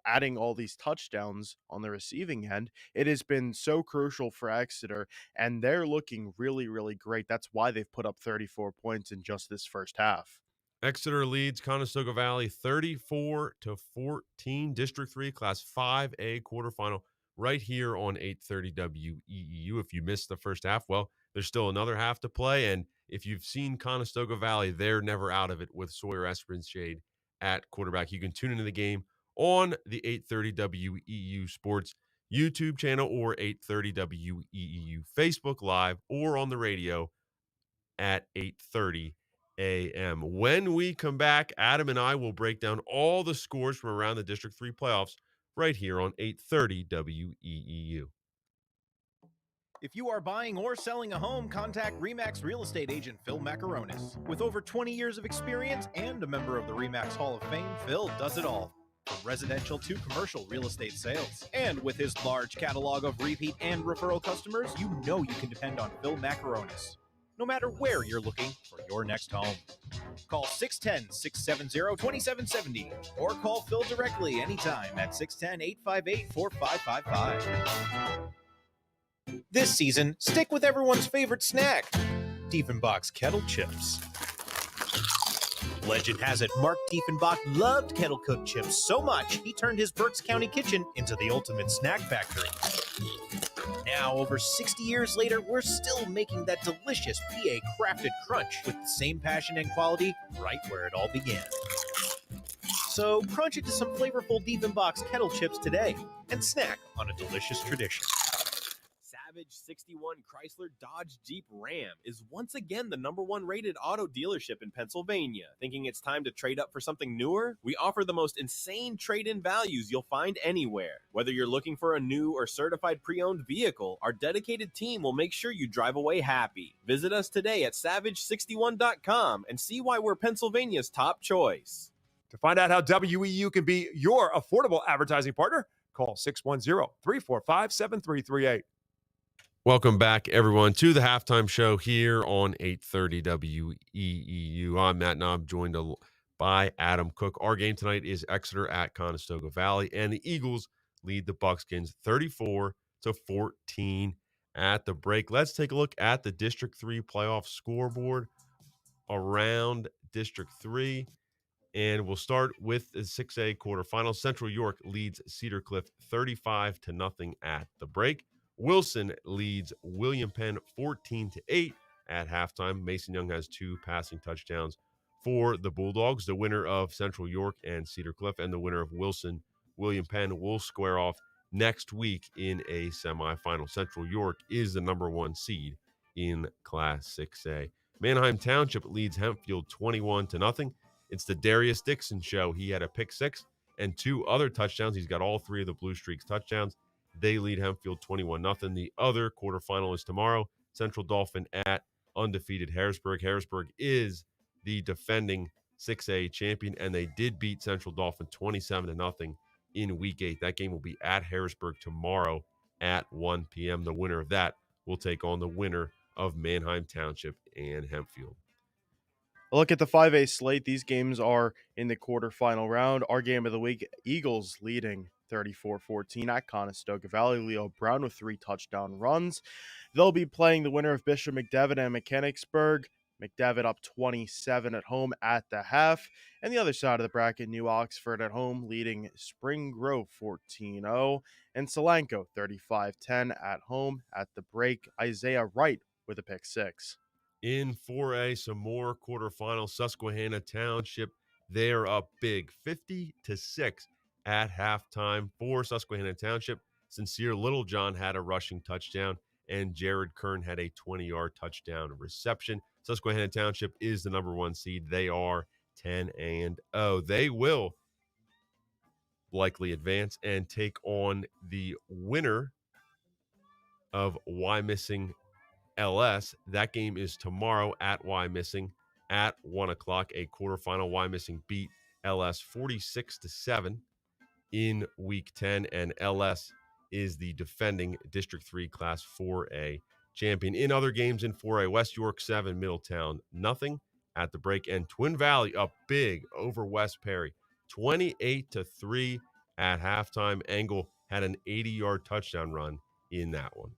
D: adding all these touchdowns on the receiving end, it has been so crucial for Exeter, and they're looking really, really great. That's why they've put up 34 points in just this first half.
C: Exeter leads Conestoga Valley 34-14, District 3 Class 5A quarterfinal right here on 830 WEEU. If you missed the first half, well, there's still another half to play, and if you've seen Conestoga Valley, they're never out of it with Sawyer Esperance-Shade at quarterback. You can tune into the game on the 830 WEEU Sports YouTube channel or 830 WEEU Facebook Live or on the radio at 8:30 a.m. When we come back, Adam and I will break down all the scores from around the District 3 playoffs right here on 830 WEEU.
E: If you are buying or selling a home, contact RE/MAX real estate agent Phil Macaronis. With over 20 years of experience and a member of the RE/MAX Hall of Fame, Phil does it all. From residential to commercial real estate sales. And with his large catalog of repeat and referral customers, you know you can depend on Phil Macaronis, no matter where you're looking for your next home. Call 610-670-2770 or call Phil directly anytime at 610-858-4555. This season, stick with everyone's favorite snack, Diefenbach's Kettle Chips. Legend has it Mark Diefenbach loved kettle-cooked chips so much he turned his Berks County kitchen into the ultimate snack factory. Now, over 60 years later, we're still making that delicious PA-crafted crunch with the same passion and quality right where it all began. So crunch into some flavorful Diefenbach's Kettle Chips today and snack on a delicious tradition.
A: Savage 61 Chrysler Dodge Jeep Ram is once again the #1 rated auto dealership in Pennsylvania. Thinking it's time to trade up for something newer? We offer the most insane trade-in values you'll find anywhere. Whether you're looking for a new or certified pre-owned vehicle, our dedicated team will make sure you drive away happy. Visit us today at savage61.com and see why we're Pennsylvania's top choice.
B: To find out how WEU can be your affordable advertising partner, call 610-345-7338.
C: Welcome back, everyone, to the halftime show here on 830 WEEU. I'm Matt Knob, joined by Adam Cook. Our game tonight is Exeter at Conestoga Valley, and the Eagles lead the Buckskins 34-14 at the break. Let's take a look at the District 3 playoff scoreboard around District 3. And we'll start with the 6A quarterfinals. Central York leads Cedar Cliff 35-0 at the break. Wilson leads William Penn 14-8 at halftime. Mason Young has 2 passing touchdowns for the Bulldogs. The winner of Central York and Cedar Cliff and the winner of Wilson, William Penn, will square off next week in a semifinal. Central York is the #1 seed in Class 6A. Manheim Township leads Hempfield 21-0. It's the Darius Dixon show. He had a pick 6 and 2 other touchdowns. He's got all 3 of the Blue Streaks touchdowns. They lead Hempfield 21-0. The other quarterfinal is tomorrow. Central Dauphin at undefeated Harrisburg. Harrisburg is the defending 6A champion, and they did beat Central Dauphin 27-0 in Week 8. That game will be at Harrisburg tomorrow at 1 p.m. The winner of that will take on the winner of Manheim Township and Hempfield.
D: A look at the 5A slate. These games are in the quarterfinal round. Our game of the week, Eagles leading 34-14 at Conestoga Valley. Leo Brown with 3 touchdown runs. They'll be playing the winner of Bishop McDevitt and Mechanicsburg. McDevitt up 27 at home at the half. And the other side of the bracket, New Oxford at home leading Spring Grove 14-0. And Solanco 35-10 at home at the break. Isaiah Wright with a pick 6.
C: In 4A, some more quarterfinals. Susquehanna Township, they're up big, 50-6 at halftime for Susquehanna Township. Sincere Littlejohn had a rushing touchdown, and Jared Kern had a 20-yard touchdown reception. Susquehanna Township is the #1 seed. They are 10-0. They will likely advance and take on the winner of Wyomissing LS. That game is tomorrow at Wyomissing at 1 o'clock. A quarterfinal. Wyomissing beat LS 46-7 in Week 10, and LS is the defending District 3 Class 4A champion. In other games in 4A, West York 7, Middletown nothing at the break, and Twin Valley up big over West Perry, 28-3 at halftime. Engel had an 80-yard touchdown run in that one.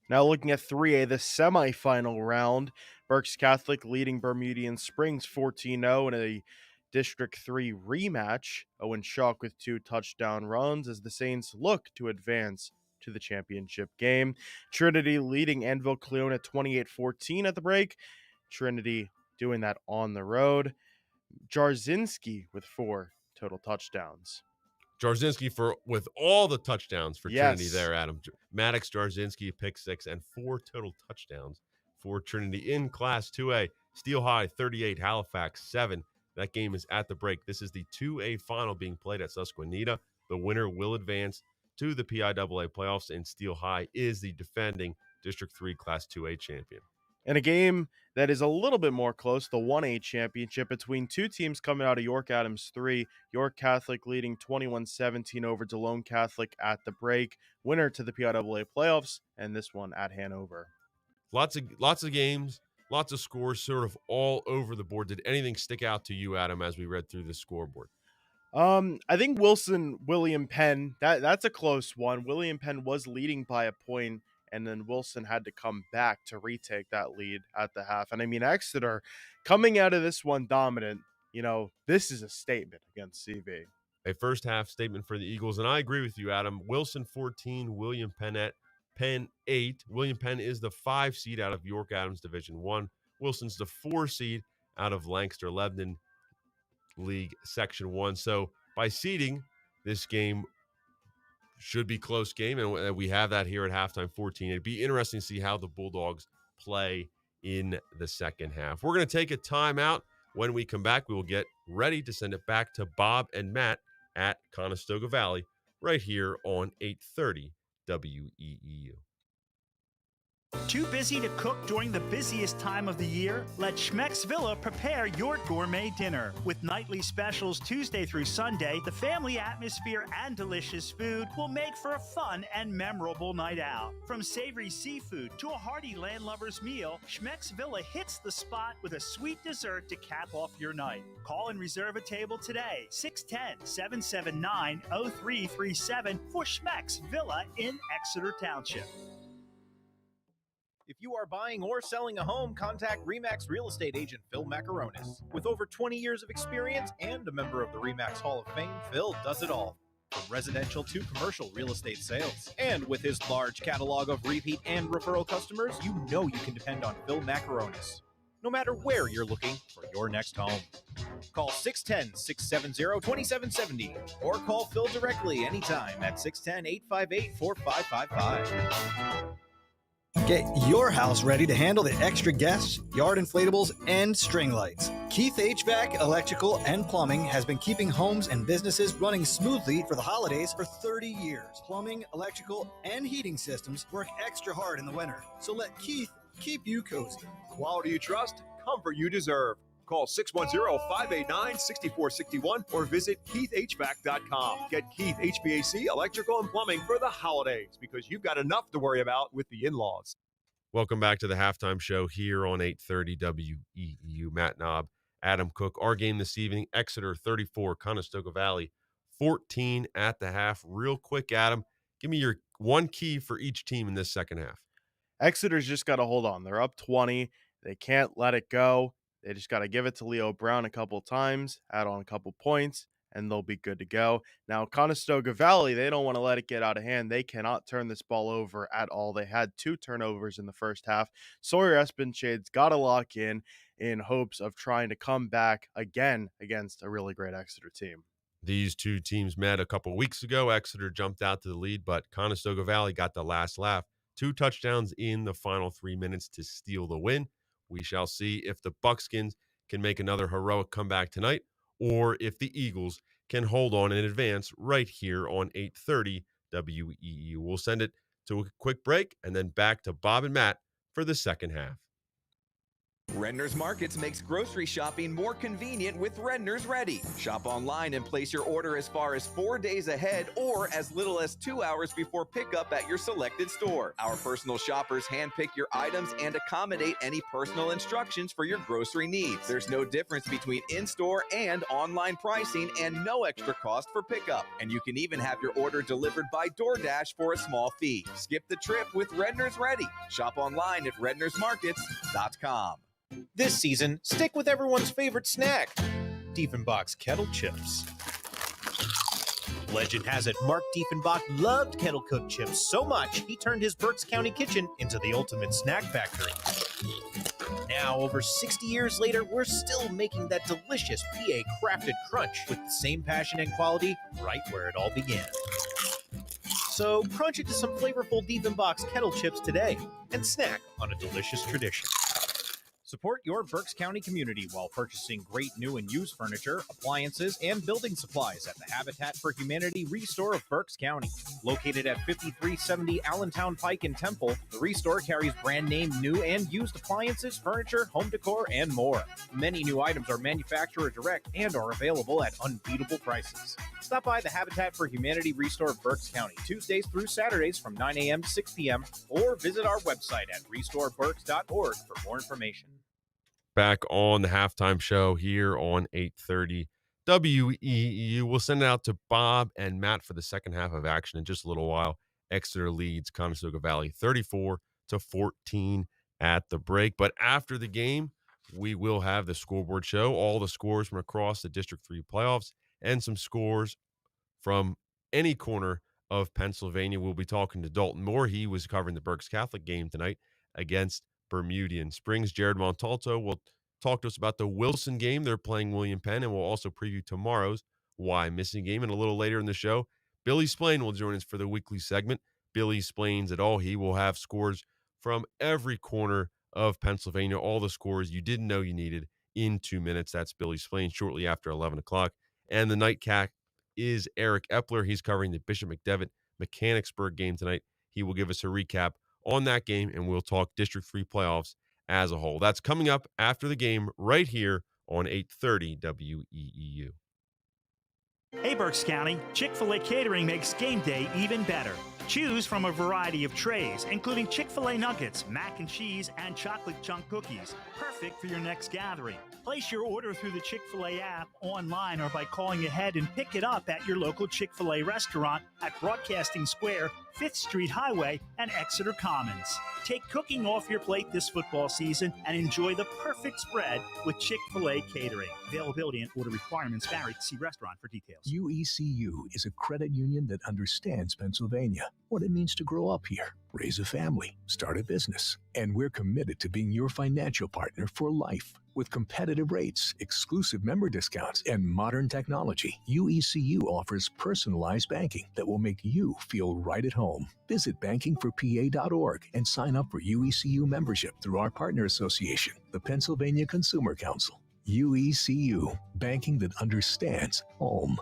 D: Now looking at 3A, the semifinal round, Berks Catholic leading Bermudian Springs 14-0 in a District 3 rematch. Owen Schalk with 2 touchdown runs as the Saints look to advance to the championship game. Trinity leading Anvil Cleone at 28-14 at the break. Trinity doing that on the road. Jarzinski with 4 total touchdowns.
C: Jarzinski with all the touchdowns for Trinity
D: Yes.
C: there, Adam. Maddox Jarzinski, pick 6, and 4 total touchdowns for Trinity. In Class 2A, Steel High 38, Halifax 7. That game is at the break. This is the 2A final being played at Susquehanna. The winner will advance to the PIAA playoffs, and Steel High is the defending District 3 Class 2A champion.
D: In a game that is a little bit more close, the 1A championship between 2 teams coming out of York Adams 3. York Catholic leading 21-17 over DeLone Catholic at the break. Winner to the PIAA playoffs, and this one at Hanover.
C: Lots of games, lots of scores, sort of all over the board. Did anything stick out to you, Adam, as we read through the scoreboard?
D: I think William Penn, that's a close one. William Penn was leading by a point, and then Wilson had to come back to retake that lead at the half. And I mean, Exeter coming out of this one dominant, this is a statement against CV.
C: A first half statement for the Eagles, and I agree with you, Adam. Wilson 14, William Penn 8. William Penn is the 5 seed out of York Adams Division 1. Wilson's the 4 seed out of Lancaster Lebanon League Section 1. So by seeding, this game should be close game, and we have that here at halftime 14. It'd be interesting to see how the Bulldogs play in the second half. We're going to take a timeout. When we come back, we will get ready to send it back to Bob and Matt at Conestoga Valley right here on 830 WEEU.
J: Too busy to cook during the busiest time of the year? Let Schmeck's Villa prepare your gourmet dinner. With nightly specials Tuesday through Sunday, the family atmosphere and delicious food will make for a fun and memorable night out. From savory seafood to a hearty landlubber's meal, Schmeck's Villa hits the spot with a sweet dessert to cap off your night. Call and reserve a table today, 610-779-0337 for Schmeck's Villa in Exeter Township.
E: If you are buying or selling a home, contact RE/MAX real estate agent Phil Macaronis. With over 20 years of experience and a member of the RE/MAX Hall of Fame, Phil does it all. From residential to commercial real estate sales. And with his large catalog of repeat and referral customers, you know you can depend on Phil Macaronis, no matter where you're looking for your next home. Call 610-670-2770 or call Phil directly anytime at 610-858-4555.
F: Get your house ready to handle the extra guests, yard inflatables, and string lights. Keith HVAC, Electrical, and Plumbing has been keeping homes and businesses running smoothly for the holidays for 30 years. Plumbing, electrical, and heating systems work extra hard in the winter, so let Keith keep you cozy.
B: Quality you trust, comfort you deserve. Call 610-589-6461 or visit KeithHVAC.com. Get Keith HVAC, Electrical, and Plumbing for the holidays because you've got enough to worry about with the in-laws.
C: Welcome back to the halftime show here on 830 WEEU. Matt Knob, Adam Cook. Our game this evening, Exeter 34, Conestoga Valley 14 at the half. Real quick, Adam, give me your one key for each team in this second half.
D: Exeter's just got to hold on. They're up 20. They can't let it go. They just got to give it to Leo Brown a couple times, add on a couple points, and they'll be good to go. Now, Conestoga Valley, they don't want to let it get out of hand. They cannot turn this ball over at all. They had 2 turnovers in the first half. Sawyer Espenshade's got to lock in hopes of trying to come back again against a really great Exeter team.
C: These two teams met a couple weeks ago. Exeter jumped out to the lead, but Conestoga Valley got the last laugh. 2 touchdowns in the final 3 minutes to steal the win. We shall see if the Buckskins can make another heroic comeback tonight or if the Eagles can hold on and advance right here on 830 WEEU. We'll send it to a quick break and then back to Bob and Matt for the second half.
H: Redner's Markets makes grocery shopping more convenient with Redner's Ready. Shop online and place your order as far as 4 days ahead or as little as 2 hours before pickup at your selected store. Our personal shoppers handpick your items and accommodate any personal instructions for your grocery needs. There's no difference between in-store and online pricing and no extra cost for pickup. And you can even have your order delivered by DoorDash for a small fee. Skip the trip with Redner's Ready. Shop online at rednersmarkets.com.
E: This season, stick with everyone's favorite snack, Diefenbach's Kettle Chips. Legend has it Mark Diefenbach loved kettle cooked chips so much he turned his Berks County kitchen into the ultimate snack factory. Now, over 60 years later, we're still making that delicious PA crafted crunch with the same passion and quality right where it all began. So crunch into some flavorful Diefenbach's Kettle Chips today and snack on a delicious tradition. Support your Berks County community while purchasing great new and used furniture, appliances, and building supplies at the Habitat for Humanity Restore of Berks County. Located at 5370 Allentown Pike in Temple, the Restore carries brand name new and used appliances, furniture, home decor, and more. Many new items are manufacturer direct and are available at unbeatable prices. Stop by the Habitat for Humanity Restore of Berks County Tuesdays through Saturdays from 9 a.m. to 6 p.m. or visit our website at restoreberks.org for more information.
C: Back on the halftime show here on 8:30 WEEU. We'll send it out to Bob and Matt for the second half of action in just a little while. Exeter leads Conestoga Valley 34-14 at the break. But after the game, we will have the scoreboard show, all the scores from across the District 3 playoffs, and some scores from any corner of Pennsylvania. We'll be talking to Dalton Moore. He was covering the Berks Catholic game tonight against Bermudian Springs. Jared Montalto will talk to us about the Wilson game. They're playing William Penn, and we'll also preview tomorrow's Why Missing game. And a little later in the show, Billy Splain will join us for the weekly segment. Billy Splains it all. He will have scores from every corner of Pennsylvania, all the scores you didn't know you needed in 2 minutes. That's Billy Splain shortly after 11 o'clock. And the nightcap is Eric Epler. He's covering the Bishop McDevitt Mechanicsburg game tonight. He will give us a recap on that game, and we'll talk District 3 playoffs as a whole. That's coming up after the game right here on 8:30 WEEU.
J: Hey, Berks County, Chick-fil-A Catering makes game day even better. Choose from a variety of trays, including Chick-fil-A nuggets, mac and cheese, and chocolate chunk cookies. Perfect for your next gathering. Place your order through the Chick-fil-A app, online, or by calling ahead and pick it up at your local Chick-fil-A restaurant at Broadcasting Square, 5th Street Highway, and Exeter Commons. Take cooking off your plate this football season and enjoy the perfect spread with Chick-fil-A Catering. Availability and order requirements vary. See restaurant for details.
M: WEEU is a credit union that understands Pennsylvania, what it means to grow up here, raise a family, start a business. And we're committed to being your financial partner for life. With competitive rates, exclusive member discounts, and modern technology, WEEU offers personalized banking that will make you feel right at home. Visit bankingforpa.org and sign up for WEEU membership through our partner association, the Pennsylvania Consumer Council. WEEU, banking that understands home.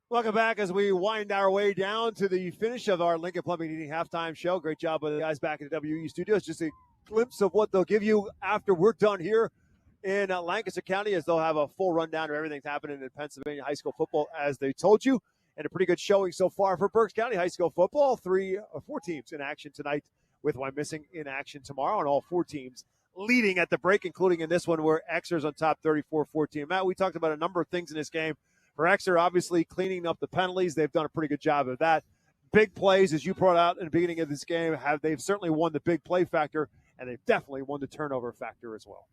I: Welcome back as we wind our way down to the finish of our Lincoln Plumbing Heating halftime show. Great job by the guys back at the WEEU studios. Just a glimpse of what they'll give you after we're done here in Lancaster County, as they'll have a full rundown of everything that's happening in Pennsylvania high school football, as they told you. And a pretty good showing so far for Berks County high school football. 4 teams in action tonight, with one missing in action tomorrow, and all 4 teams leading at the break, including in this one where Exeter's on top 34-14. Matt, we talked about a number of things in this game. For Exeter, obviously cleaning up the penalties. They've done a pretty good job of that. Big plays, as you brought out in the beginning of this game, they've certainly won the big play factor, and they've definitely won the turnover factor as well.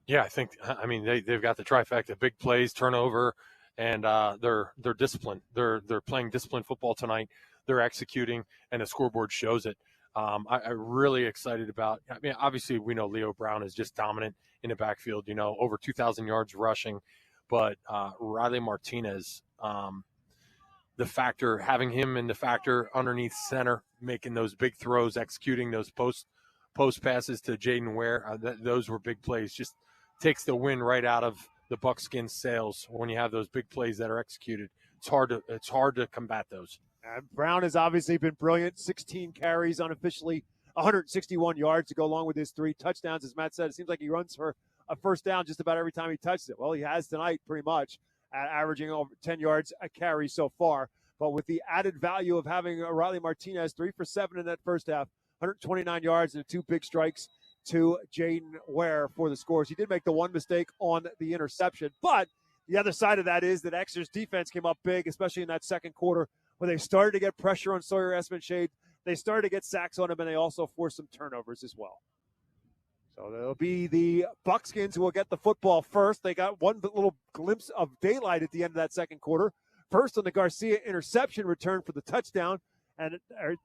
K: Yeah, I mean they've got the trifecta: big plays, turnover, and they're disciplined. They're playing disciplined football tonight. They're executing, and the scoreboard shows it. I'm really excited about. I mean, obviously we know Leo Brown is just dominant in the backfield. You know, over 2,000 yards rushing, but Riley Martinez, having him in the factor underneath center, making those big throws, executing those post passes to Jaden Ware, those were big plays. Just takes the wind right out of the Buckskins' sails when you have those big plays that are executed. It's hard to combat those.
I: Brown has obviously been brilliant. 16 carries unofficially 161 yards to go along with his 3 touchdowns. As Matt said, it seems like he runs for a first down just about every time he touches it. Well, he has tonight pretty much, averaging over 10 yards a carry so far. But with the added value of having Riley Martinez 3 for 7 in that first half, 129 yards and 2 big strikes to Jaden Ware for the scores. He did make the one mistake on the interception, but the other side of that is that Exeter's defense came up big, especially in that second quarter, where they started to get pressure on Sawyer Espenshade. They started to get sacks on him, and they also forced some turnovers as well. So it'll be the Buckskins who will get the football first. They got one little glimpse of daylight at the end of that second quarter. First on the Garcia interception return for the touchdown, the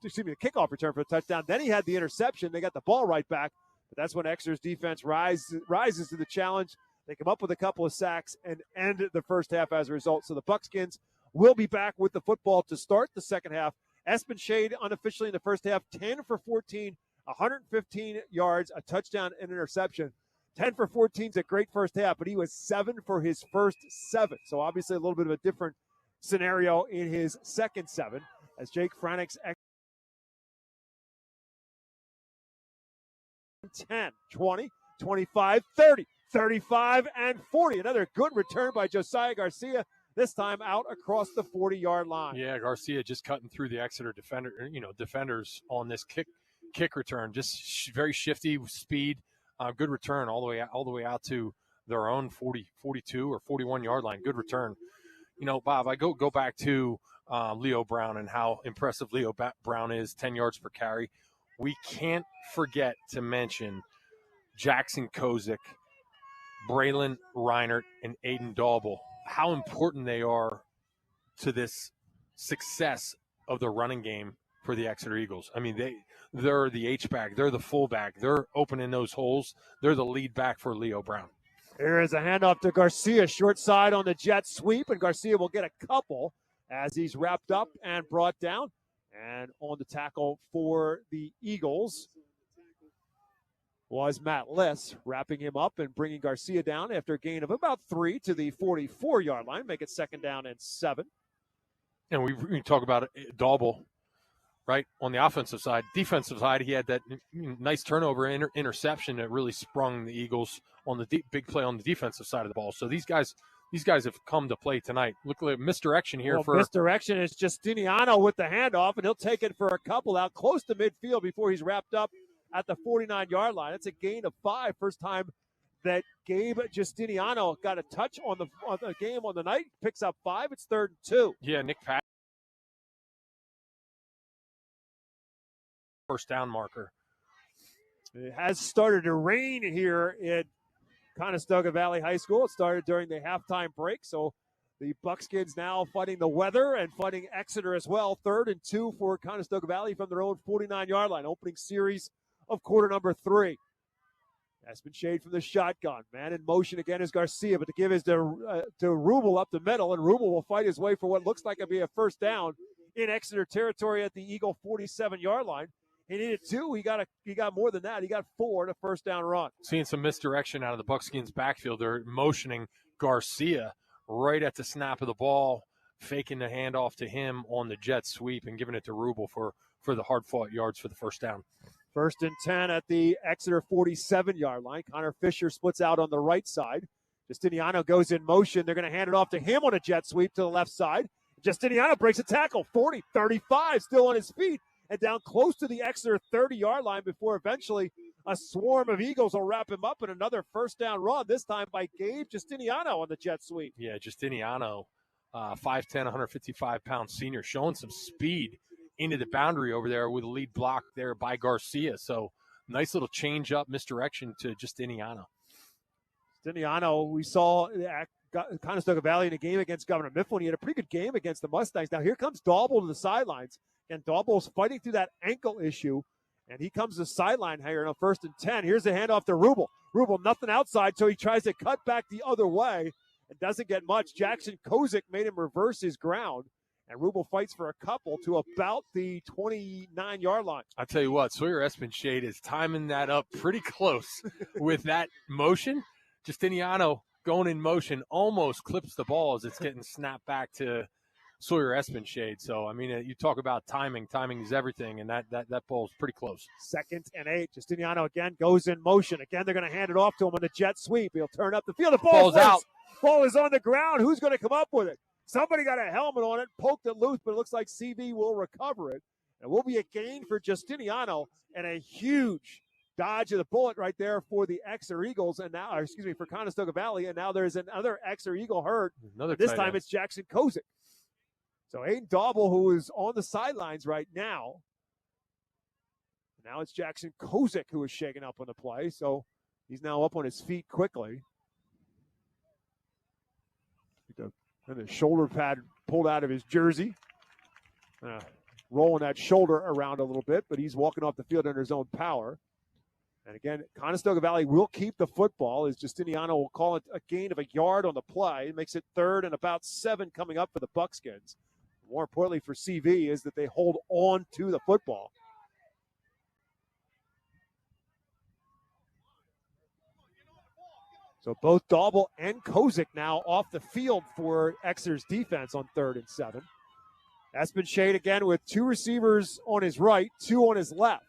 I: kickoff return for the touchdown. Then he had the interception. They got the ball right back. But that's when Exeter's defense rises to the challenge. They come up with a couple of sacks and end the first half as a result. So the Buckskins will be back with the football to start the second half. Espenshade unofficially in the first half, 10 for 14, 115 yards, a touchdown and interception. 10 for 14 is a great first half, but he was 7 for his first 7. So obviously a little bit of a different scenario in his second 7 as Jake Franick's 10, 20, 25, 30, 35, and 40. Another good return by Josiah Garcia, this time out across the 40-yard line.
K: Yeah, Garcia just cutting through the Exeter defenders on this kick return. Just very shifty with speed. Good return all the way out to their own 40, 42 or 41-yard line. Good return. Bob, I go back to Leo Brown and how impressive Leo Brown is, 10 yards per carry. We can't forget to mention Jackson Kozik, Braylon Reinert, and Aiden Daubel, how important they are to this success of the running game for the Exeter Eagles. I mean, they're the H-back, they're the fullback, they're opening those holes, they're the lead back for Leo Brown.
I: Here is a handoff to Garcia, short side on the jet sweep, and Garcia will get a couple as he's wrapped up and brought down. And on the tackle for the Eagles was Matt Liss, wrapping him up and bringing Garcia down after a gain of about 3 to the 44-yard line, make it second down and 7.
K: And we talk about Daubel, right, on the offensive side. Defensive side, he had that nice turnover interception that really sprung the Eagles on the big play on the defensive side of the ball. So these guys have come to play tonight. Look at misdirection here.
I: Misdirection is Justiniano with the handoff, and he'll take it for a couple out close to midfield before he's wrapped up at the 49-yard line. It's a gain of 5. First time that Gabe Justiniano got a touch on the game on the night. Picks up 5. It's 3rd and 2.
K: Yeah, Nick Pat. First down marker.
I: It has started to rain here at Conestoga Valley High School. It started during the halftime break, so the Buckskins now fighting the weather and fighting Exeter as well. 3rd and 2 for Conestoga Valley from their own 49-yard line. Opening series of quarter number 3. Espenshade from the shotgun. Man in motion again is Garcia, but the give is to Rubel up the middle, and Rubel will fight his way for what looks like it'll be a first down in Exeter territory at the Eagle 47-yard line. He needed 2. He got more than that. He got 4 to first down run.
K: Seeing some misdirection out of the Buckskins backfield. They're motioning Garcia right at the snap of the ball, faking the handoff to him on the jet sweep and giving it to Rubel for the hard-fought yards for the first down.
I: 1st and 10 at the Exeter 47-yard line. Connor Fisher splits out on the right side. Justiniano goes in motion. They're going to hand it off to him on a jet sweep to the left side. Justiniano breaks a tackle. 40, 35, still on his feet, and down close to the Exeter 30-yard line before eventually a swarm of Eagles will wrap him up in another first down run, this time by Gabe Justiniano on the jet sweep.
K: Yeah, Justiniano, 5'10", 155-pound senior, showing some speed into the boundary over there with a lead block there by Garcia. So nice little change-up misdirection to Justiniano.
I: Justiniano, we saw at Conestoga Valley in a game against Governor Mifflin. He had a pretty good game against the Mustangs. Now here comes Daubel to the sidelines. And Daubel's fighting through that ankle issue, and he comes to sideline here on 1st and 10. Here's a handoff to Rubel. Rubel, nothing outside, so he tries to cut back the other way and doesn't get much. Jackson Kozik made him reverse his ground, and Rubel fights for a couple to about the 29-yard line.
K: I'll tell you what, Sawyer Espenshade is timing that up pretty close with that motion. Justiniano going in motion almost clips the ball as it's getting snapped back to Sawyer Espenshade. So, I mean, you talk about timing. Timing is everything, and that ball is pretty close.
I: 2nd and 8. Justiniano again goes in motion. Again, they're going to hand it off to him on the jet sweep. He'll turn up the field. The ball's
K: out.
I: Ball is on the ground. Who's going to come up with it? Somebody got a helmet on it, poked it loose, but it looks like CV will recover it. It will be a gain for Justiniano and a huge dodge of the bullet right there for the Exeter Eagles, and now, for Conestoga Valley, and now there's another Exeter Eagle hurt. This time it's Jackson Kozik. So Aiden Dauble, who is on the sidelines right now. Now it's Jackson Kozik who is shaken up on the play, so he's now up on his feet quickly. And the shoulder pad pulled out of his jersey. Rolling that shoulder around a little bit, but he's walking off the field under his own power. And again, Conestoga Valley will keep the football as Justiniano will call it a gain of a yard on the play. It makes it 3rd and about 7 coming up for the Buckskins. More importantly for CV is that they hold on to the football. So both Dauble and Kozik now off the field for Exeter's defense on 3rd and 7. Espenshade again with 2 receivers on his right, 2 on his left.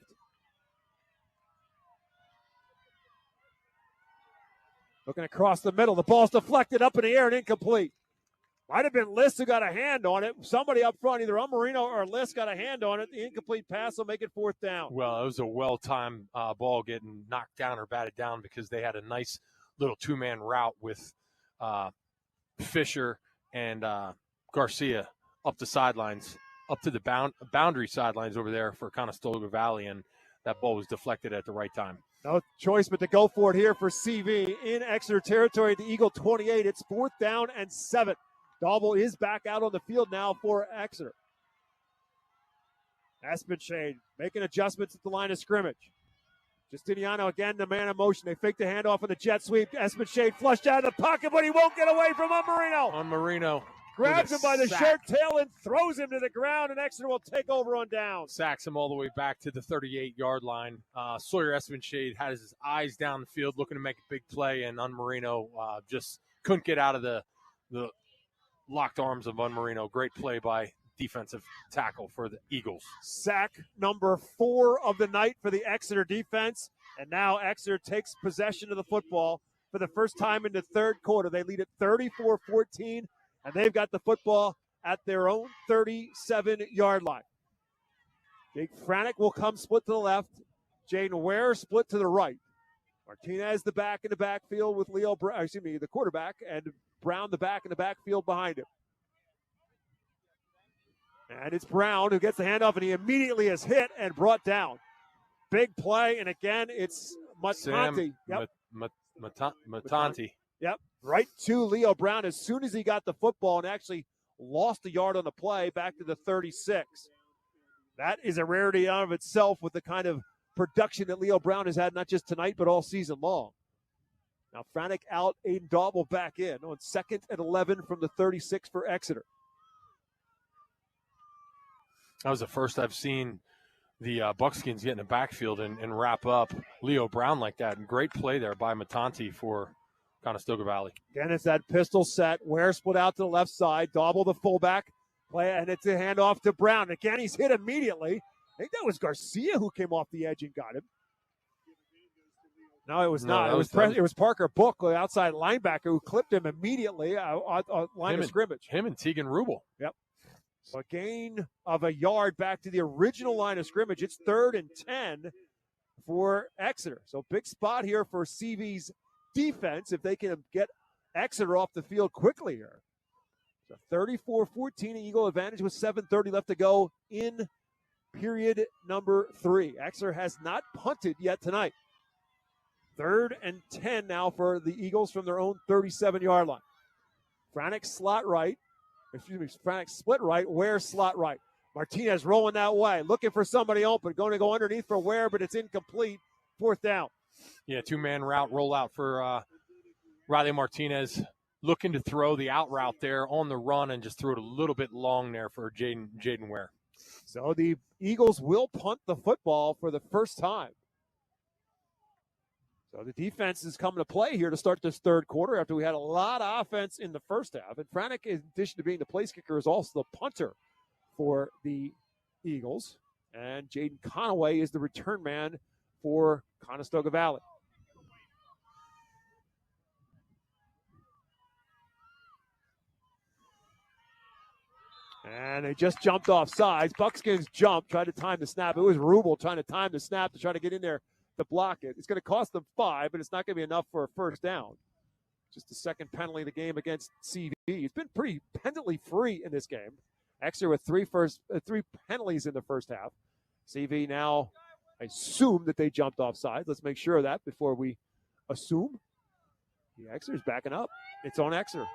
I: Looking across the middle. The ball's deflected up in the air and incomplete. Might have been Liss who got a hand on it. Somebody up front, either Marino or Liss got a hand on it. The incomplete pass will make it 4th down.
K: Well, it was a well-timed ball getting knocked down or batted down because they had a nice little 2-man route with Fisher and Garcia up the sidelines, up to the boundary sidelines over there for Conestoga Valley, and that ball was deflected at the right time.
I: No choice but to go for it here for CV in Exeter territory at the Eagle 28. It's 4th down and 7. Dauble is back out on the field now for Exeter. Espenshade making adjustments at the line of scrimmage. Justiniano again, the man in motion. They fake the handoff on the jet sweep. Espenshade flushed out of the pocket, but he won't get away from Marino.
K: Marino
I: grabs him by the shirt tail and throws him to the ground, and Exeter will take over on down.
K: Sacks him all the way back to the 38-yard line. Sawyer Espenshade has his eyes down the field looking to make a big play, and Marino just couldn't get out of the locked arms of Marino. Great play by defensive tackle for the Eagles.
I: Sack number 4 of the night for the Exeter defense, and now Exeter takes possession of the football for the first time in the third quarter. They lead at 34-14, and they've got the football at their own 37-yard line. Jake Franick will come split to the left. Jaden Ware split to the right. Martinez the back in the backfield with the quarterback, and Brown the back in the backfield behind him. And it's Brown who gets the handoff, and he immediately is hit and brought down. Big play, and again, it's Matanti.
K: Matanti.
I: Yep, right to Leo Brown as soon as he got the football and actually lost a yard on the play back to the 36. That is a rarity in and of itself with the kind of production that Leo Brown has had not just tonight but all season long. Now Franick out, Aiden Dauble back in on 2nd and 11 from the 36 for Exeter.
K: That was the first I've seen the Buckskins get in the backfield and wrap up Leo Brown like that. And great play there by Matanti for Conestoga Valley.
I: Again, it's that pistol set. Ware split out to the left side. Dauble the fullback. Play, and it's a handoff to Brown. Again, he's hit immediately. I think that was Garcia who came off the edge and got him. No, it was not. It was Parker Book, the outside linebacker, who clipped him immediately on line of scrimmage.
K: Him and Tegan Rubel.
I: Yep. So a gain of a yard back to the original line of scrimmage. It's 3rd and 10 for Exeter. So big spot here for CV's defense if they can get Exeter off the field quickly here. So 34-14, Eagle advantage with 7:30 left to go in period number 3. Exeter has not punted yet tonight. 3rd and 10 now for the Eagles from their own 37-yard line. Franick split right, Ware slot right. Martinez rolling that way, looking for somebody open, going to go underneath for Ware, but it's incomplete. 4th down.
K: Yeah, 2-man route rollout for Riley Martinez, looking to throw the out route there on the run and just threw it a little bit long there for Jaden Ware.
I: So the Eagles will punt the football for the first time. So the defense is coming to play here to start this third quarter after we had a lot of offense in the first half. And Franek, in addition to being the place kicker, is also the punter for the Eagles. And Jaden Conaway is the return man for Conestoga Valley. And they just jumped off sides. Buckskins jumped, tried to time the snap. It was Rubel trying to time the snap to try to get in there to block it. It's going to cost them 5, but it's not going to be enough for a first down. Just the second penalty of the game against CV. It's been pretty penalty free in this game. Exeter with three penalties in the first half. CV now, I assume that they jumped off sides. Let's make sure of that before we assume. The Exeter's backing up. It's on Exeter.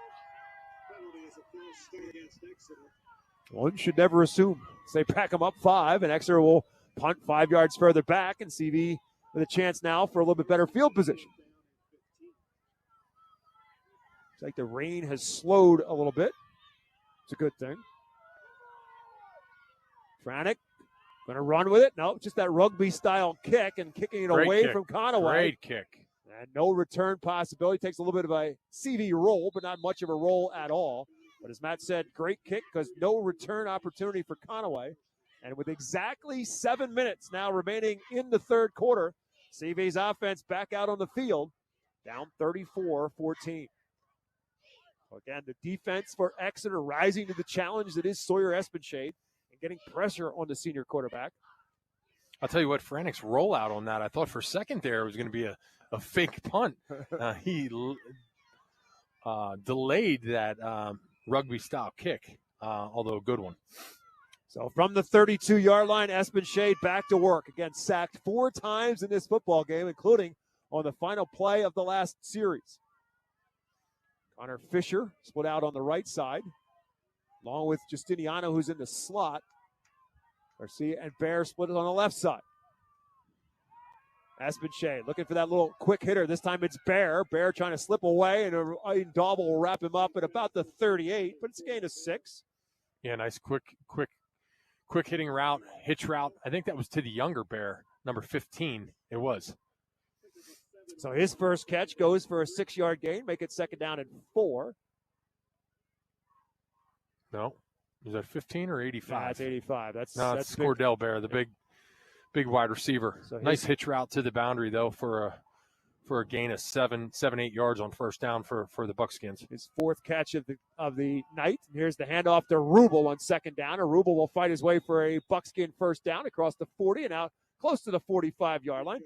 I: One should never assume. So they back them up 5, and Exeter will punt 5 yards further back, and CV with a chance now for a little bit better field position. It's like the rain has slowed a little bit. It's a good thing. Franek going to run with it. No, just that rugby-style kick and kicking it away from Conaway.
K: Great kick.
I: And no return possibility. Takes a little bit of a CV roll, but not much of a roll at all. But as Matt said, great kick because no return opportunity for Conaway. And with exactly 7 minutes now remaining in the third quarter, CV's offense back out on the field, down 34-14. Again, the defense for Exeter rising to the challenge that is Sawyer Espenshade and getting pressure on the senior quarterback.
K: I'll tell you what, Franek's rollout on that, I thought for a second there it was going to be a fake punt. He delayed that rugby-style kick, although a good one.
I: So from the 32-yard line, Espenshade back to work. Again, sacked 4 times in this football game, including on the final play of the last series. Connor Fisher split out on the right side, along with Justiniano, who's in the slot. Garcia and Bear split it on the left side. Espenshade looking for that little quick hitter. This time it's Bear. Bear trying to slip away, and Dauble will wrap him up at about the 38, but it's a gain of 6.
K: Yeah, nice quick hitting route, hitch route. I think that was to the younger Bear, number 15. It was.
I: So his first catch goes for a 6-yard gain, make it second down and 4.
K: No, is that 15 or 85?
I: That's 85. That's
K: Cordell Bear, the big wide receiver.
I: So
K: nice hitch route to the boundary though for a gain of 7-8 yards on first down for the Buckskins.
I: His 4th catch of the night. Here's the handoff to Rubel on second down. And Rubel will fight his way for a Buckskin first down across the 40 and out close to the 45-yard line.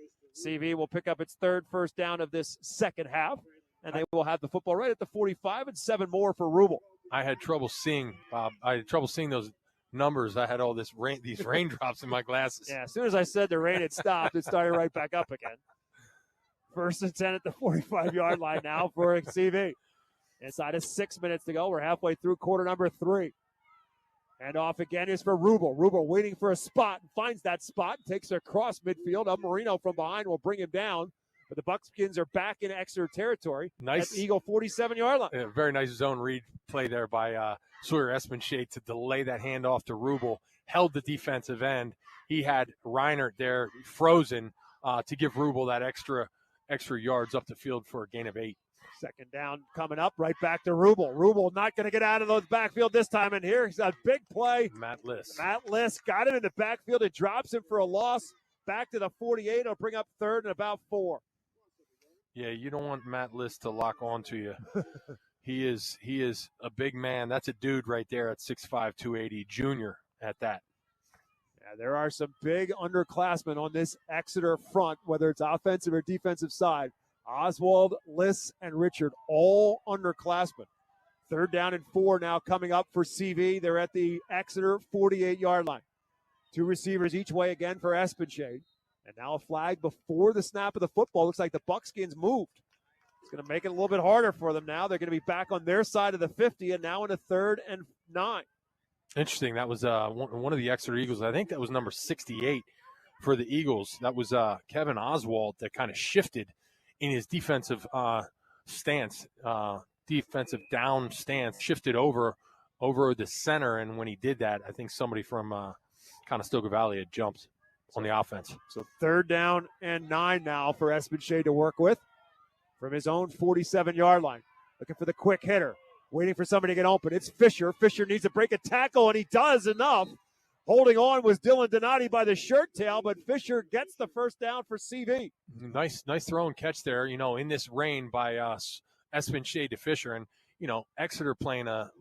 I: CV will pick up its 3rd first down of this second half, and they will have the football right at the 45 and 7 more for Rubel.
K: I had trouble seeing, Bob. I had trouble seeing those numbers. I had all these raindrops in my glasses.
I: Yeah, as soon as I said the rain had stopped, it started right back up again. 1st and 10 at the 45-yard line now for CV. Inside of 6 minutes to go. We're halfway through quarter number 3. And off again is for Rubel. Rubel waiting for a spot and finds that spot. Takes it across midfield. Marino from behind will bring him down. But the Buckskins are back in Exeter territory.
K: Nice.
I: At the Eagle 47-yard line.
K: Yeah, very nice zone read play there by Sawyer Espenshade to delay that handoff to Rubel. Held the defensive end. He had Reinert there frozen to give Rubel that extra yards up the field for a gain of 8.
I: Second down coming up, right back to Rubel. Rubel not going to get out of the backfield this time. And here's a big play.
K: Matt Liss
I: got him in the backfield. It drops him for a loss. Back to the 48. It'll bring up 3rd and about 4.
K: Yeah, you don't want Matt Liss to lock onto you. He is a big man. That's a dude right there at 6'5", 280, junior at that.
I: Yeah, there are some big underclassmen on this Exeter front, whether it's offensive or defensive side. Oswald, Liss, and Richard, all underclassmen. 3rd down and 4 now coming up for CV. They're at the Exeter 48-yard line. 2 receivers each way again for Espenshade. And now a flag before the snap of the football. Looks like the Buckskins moved. It's going to make it a little bit harder for them now. They're going to be back on their side of the 50 and now in a 3rd and 9.
K: Interesting. That was one of the Exeter Eagles. I think that was number 68 for the Eagles. That was Kevin Oswald that kind of shifted in his defensive stance, defensive down stance, shifted over the center. And when he did that, I think somebody from Conestoga Valley had jumped. on the offense.
I: So 3rd down and 9 now for Espinshade to work with from his own 47-yard line. Looking for the quick hitter, waiting for somebody to get open. It's Fisher. Fisher needs to break a tackle, and he does enough. Holding on was Dylan Donati by the shirt tail, but Fisher gets the first down for CV.
K: Nice throw and catch there, in this rain by Espinshade to Fisher. And, Exeter playing a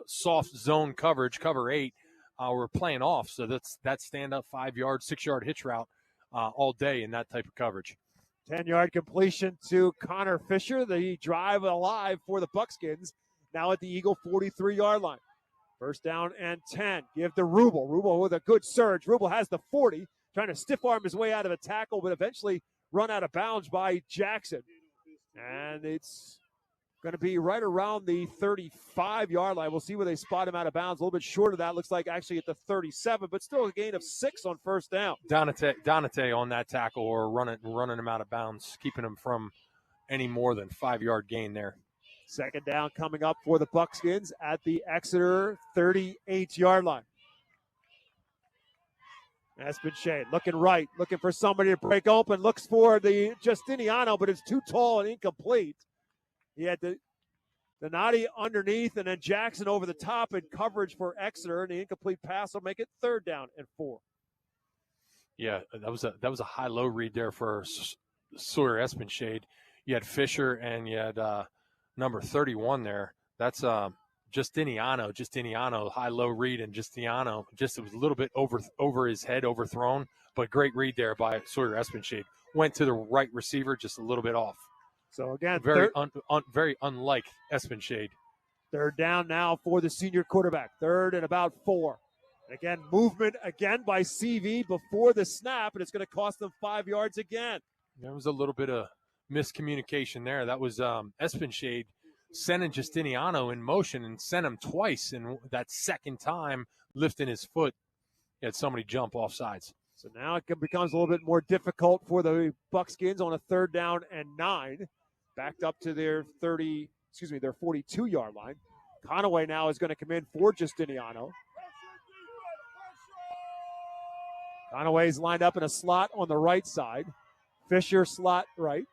K: soft zone coverage, cover 8. We're playing off, so that's stand-up 5-yard, 6-yard hitch route all day in that type of coverage.
I: 10-yard completion to Connor Fisher. The drive alive for the Buckskins, now at the Eagle 43-yard line. 1st down and 10. Give to Rubel. Rubel with a good surge. Rubel has the 40, trying to stiff arm his way out of a tackle, but eventually run out of bounds by Jackson. And it's going to be right around the 35-yard line. We'll see where they spot him out of bounds. A little bit short of that. Looks like actually at the 37, but still a gain of 6 on 1st down.
K: Donate on that tackle, or running him out of bounds, keeping him from any more than 5-yard gain there.
I: 2nd down coming up for the Buckskins at the Exeter 38-yard line. Espinshade looking right, looking for somebody to break open, looks for the Justiniano, but it's too tall and incomplete. He had the Donati underneath, and then Jackson over the top in coverage for Exeter, and the incomplete pass will make it 3rd down and 4.
K: Yeah, that was a high-low read there for Sawyer Espinshade. You had Fisher and you had number 31 there. That's Justiniano, high-low read, and Justiniano it was a little bit over his head, overthrown, but great read there by Sawyer Espinshade. Went to the right receiver, just a little bit off.
I: So again,
K: very unlike Espinshade.
I: 3rd down now for the senior quarterback. 3rd and about 4. Again, movement again by CV before the snap, and it's going to cost them 5 yards again.
K: There was a little bit of miscommunication there. That was Espinshade sending Justiniano in motion and sent him twice, and that 2nd time lifting his foot, he had somebody jump off sides.
I: So now it becomes a little bit more difficult for the Buckskins on a 3rd down and 9. Backed up to their 42-yard line. Conaway now is going to come in for Justiniano. Conaway's lined up in a slot on the right side. Fisher slot right.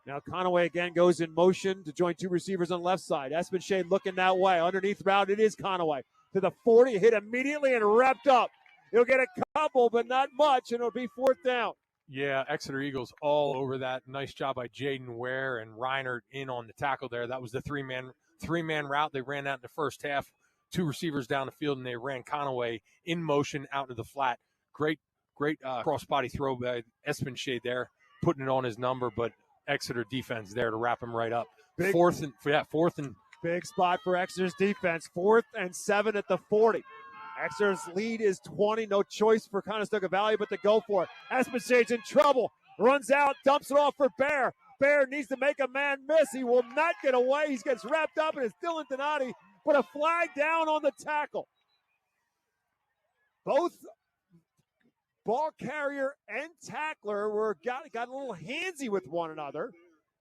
I: Now Conaway again goes in motion to join 2 receivers on the left side. Espinshade looking that way. Underneath route, it is Conaway. To the 40, hit immediately and wrapped up. He'll get a couple, but not much, and it'll be 4th down.
K: Yeah, Exeter Eagles all over that. Nice job by Jaden Ware and Reinert in on the tackle there. That was the three-man route. They ran out in the first half. 2 receivers down the field, and they ran Conaway in motion out to the flat. Great cross-body throw by Espinshade there, putting it on his number, but Exeter defense there to wrap him right up. 4th and
I: big spot for Exeter's defense. 4th and 7 at the 40. Exeter's lead is 20. No choice for Conestoga Valley but to go for it. Espinchade's in trouble. Runs out, dumps it off for Bear. Bear needs to make a man miss. He will not get away. He gets wrapped up, and it's Dylan Donati. Put a flag down on the tackle. Both ball carrier and tackler got a little handsy with one another.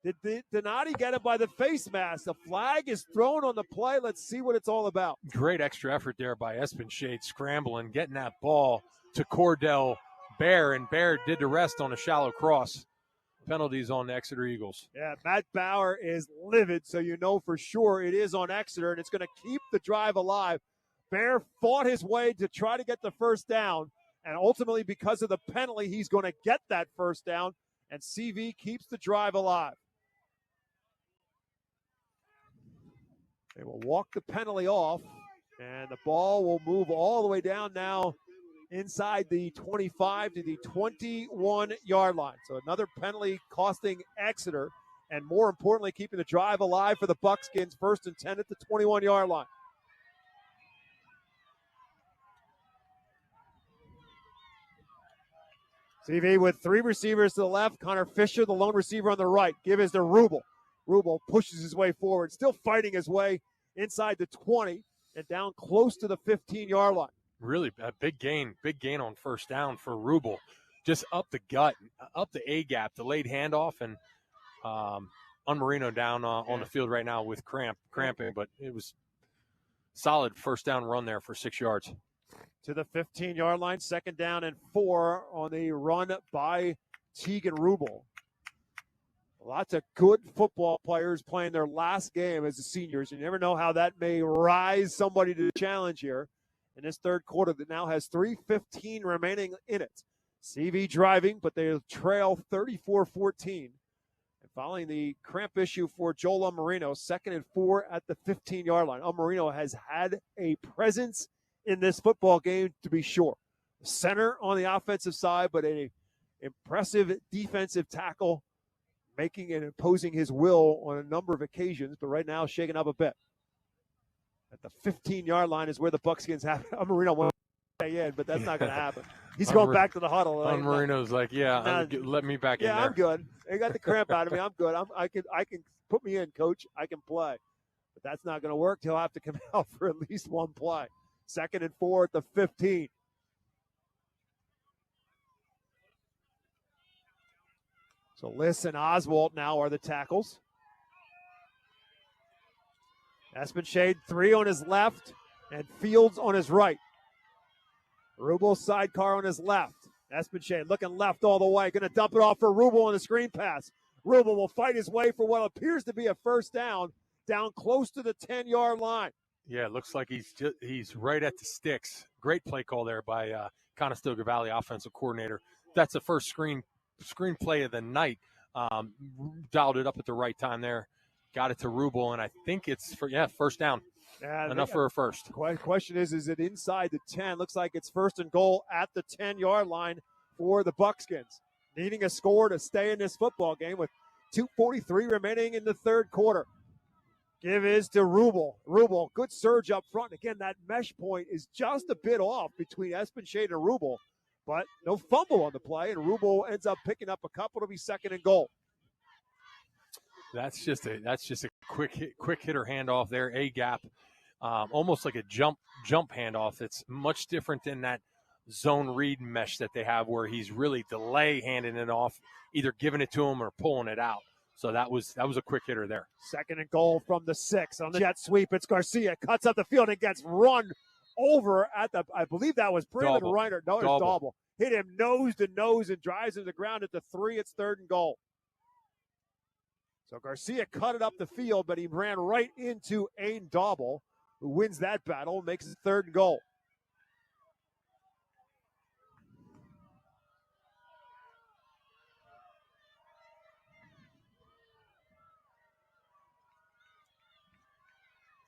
I: Did Donati get it by the face mask? The flag is thrown on the play. Let's see what it's all about.
K: Great extra effort there by Espinshade, scrambling, getting that ball to Cordell Bear, and Bear did the rest on a shallow cross. Penalties on the Exeter Eagles.
I: Yeah, Matt Bauer is livid, so you know for sure it is on Exeter, and it's going to keep the drive alive. Bear fought his way to try to get the first down, and ultimately because of the penalty, he's going to get that first down, and CV keeps the drive alive. They will walk the penalty off, and the ball will move all the way down now inside the 25 to the 21-yard line. So another penalty costing Exeter, and more importantly, keeping the drive alive for the Buckskins. 1st and 10 at the 21-yard line. CV with 3 receivers to the left. Connor Fisher, the lone receiver on the right. Give is to Rubel. Rubel pushes his way forward, still fighting his way inside the 20 and down close to the 15-yard line.
K: Really a big gain on first down for Rubel. Just up the gut, up the A-gap, delayed handoff, and Unmarino down on the field right now with cramping, but it was solid first down run there for 6 yards.
I: to the 15-yard line. 2nd down and 4 on the run by Tegan Rubel. Lots of good football players playing their last game as the seniors. You never know how that may rise somebody to the challenge here in this third quarter that now has 3:15 remaining in it. CV driving, but they trail 34-14. And following the cramp issue for Joel Marino, 2nd and 4 at the 15-yard line. Marino has had a presence in this football game, to be sure. Center on the offensive side, but an impressive defensive tackle, making and imposing his will on a number of occasions, but right now shaking up a bit. At the 15-yard line is where the Buckskins have Marino won't stay in, but that's not going to happen. He's going back to the huddle.
K: Marino's like, let me back in there.
I: Yeah, I'm good. They got the cramp out of me. I'm good. I can put me in, coach. I can play. But that's not going to work. He'll have to come out for at least one play. 2nd and 4 at the 15. So Liss and Oswald now are the tackles. Espenshade 3 on his left and Fields on his right. Rubel sidecar on his left. Espenshade looking left all the way. Going to dump it off for Rubel on the screen pass. Rubel will fight his way for what appears to be a first down close to the 10-yard line.
K: Yeah, it looks like he's right at the sticks. Great play call there by Conestoga Valley offensive coordinator. That's the first screen play of the night. Dialed it up at the right time there. Got it to Rubel, and I think it's first down. Enough for a first.
I: Question is it inside the 10? Looks like it's 1st and goal at the 10-yard line for the Buckskins. Needing a score to stay in this football game with 2:43 remaining in the third quarter. Give is to Rubel. Rubel, good surge up front. Again, that mesh point is just a bit off between Espenshade and Rubel, but no fumble on the play, and Rubel ends up picking up a couple to be 2nd and goal.
K: That's just a quick hitter handoff there, a gap, almost like a jump handoff. It's much different than that zone read mesh that they have, where he's really delay handing it off, either giving it to him or pulling it out. So that was a quick hitter there.
I: 2nd and goal from the 6 on the jet sweep. It's Garcia cuts up the field and gets run over at the. I believe that was Brandon Reiner. No, it's Daubel. Hit him nose to nose and drives him to the ground at the 3. It's 3rd and goal. So Garcia cut it up the field, but he ran right into Aiden Daubel, who wins that battle and makes it 3rd and goal.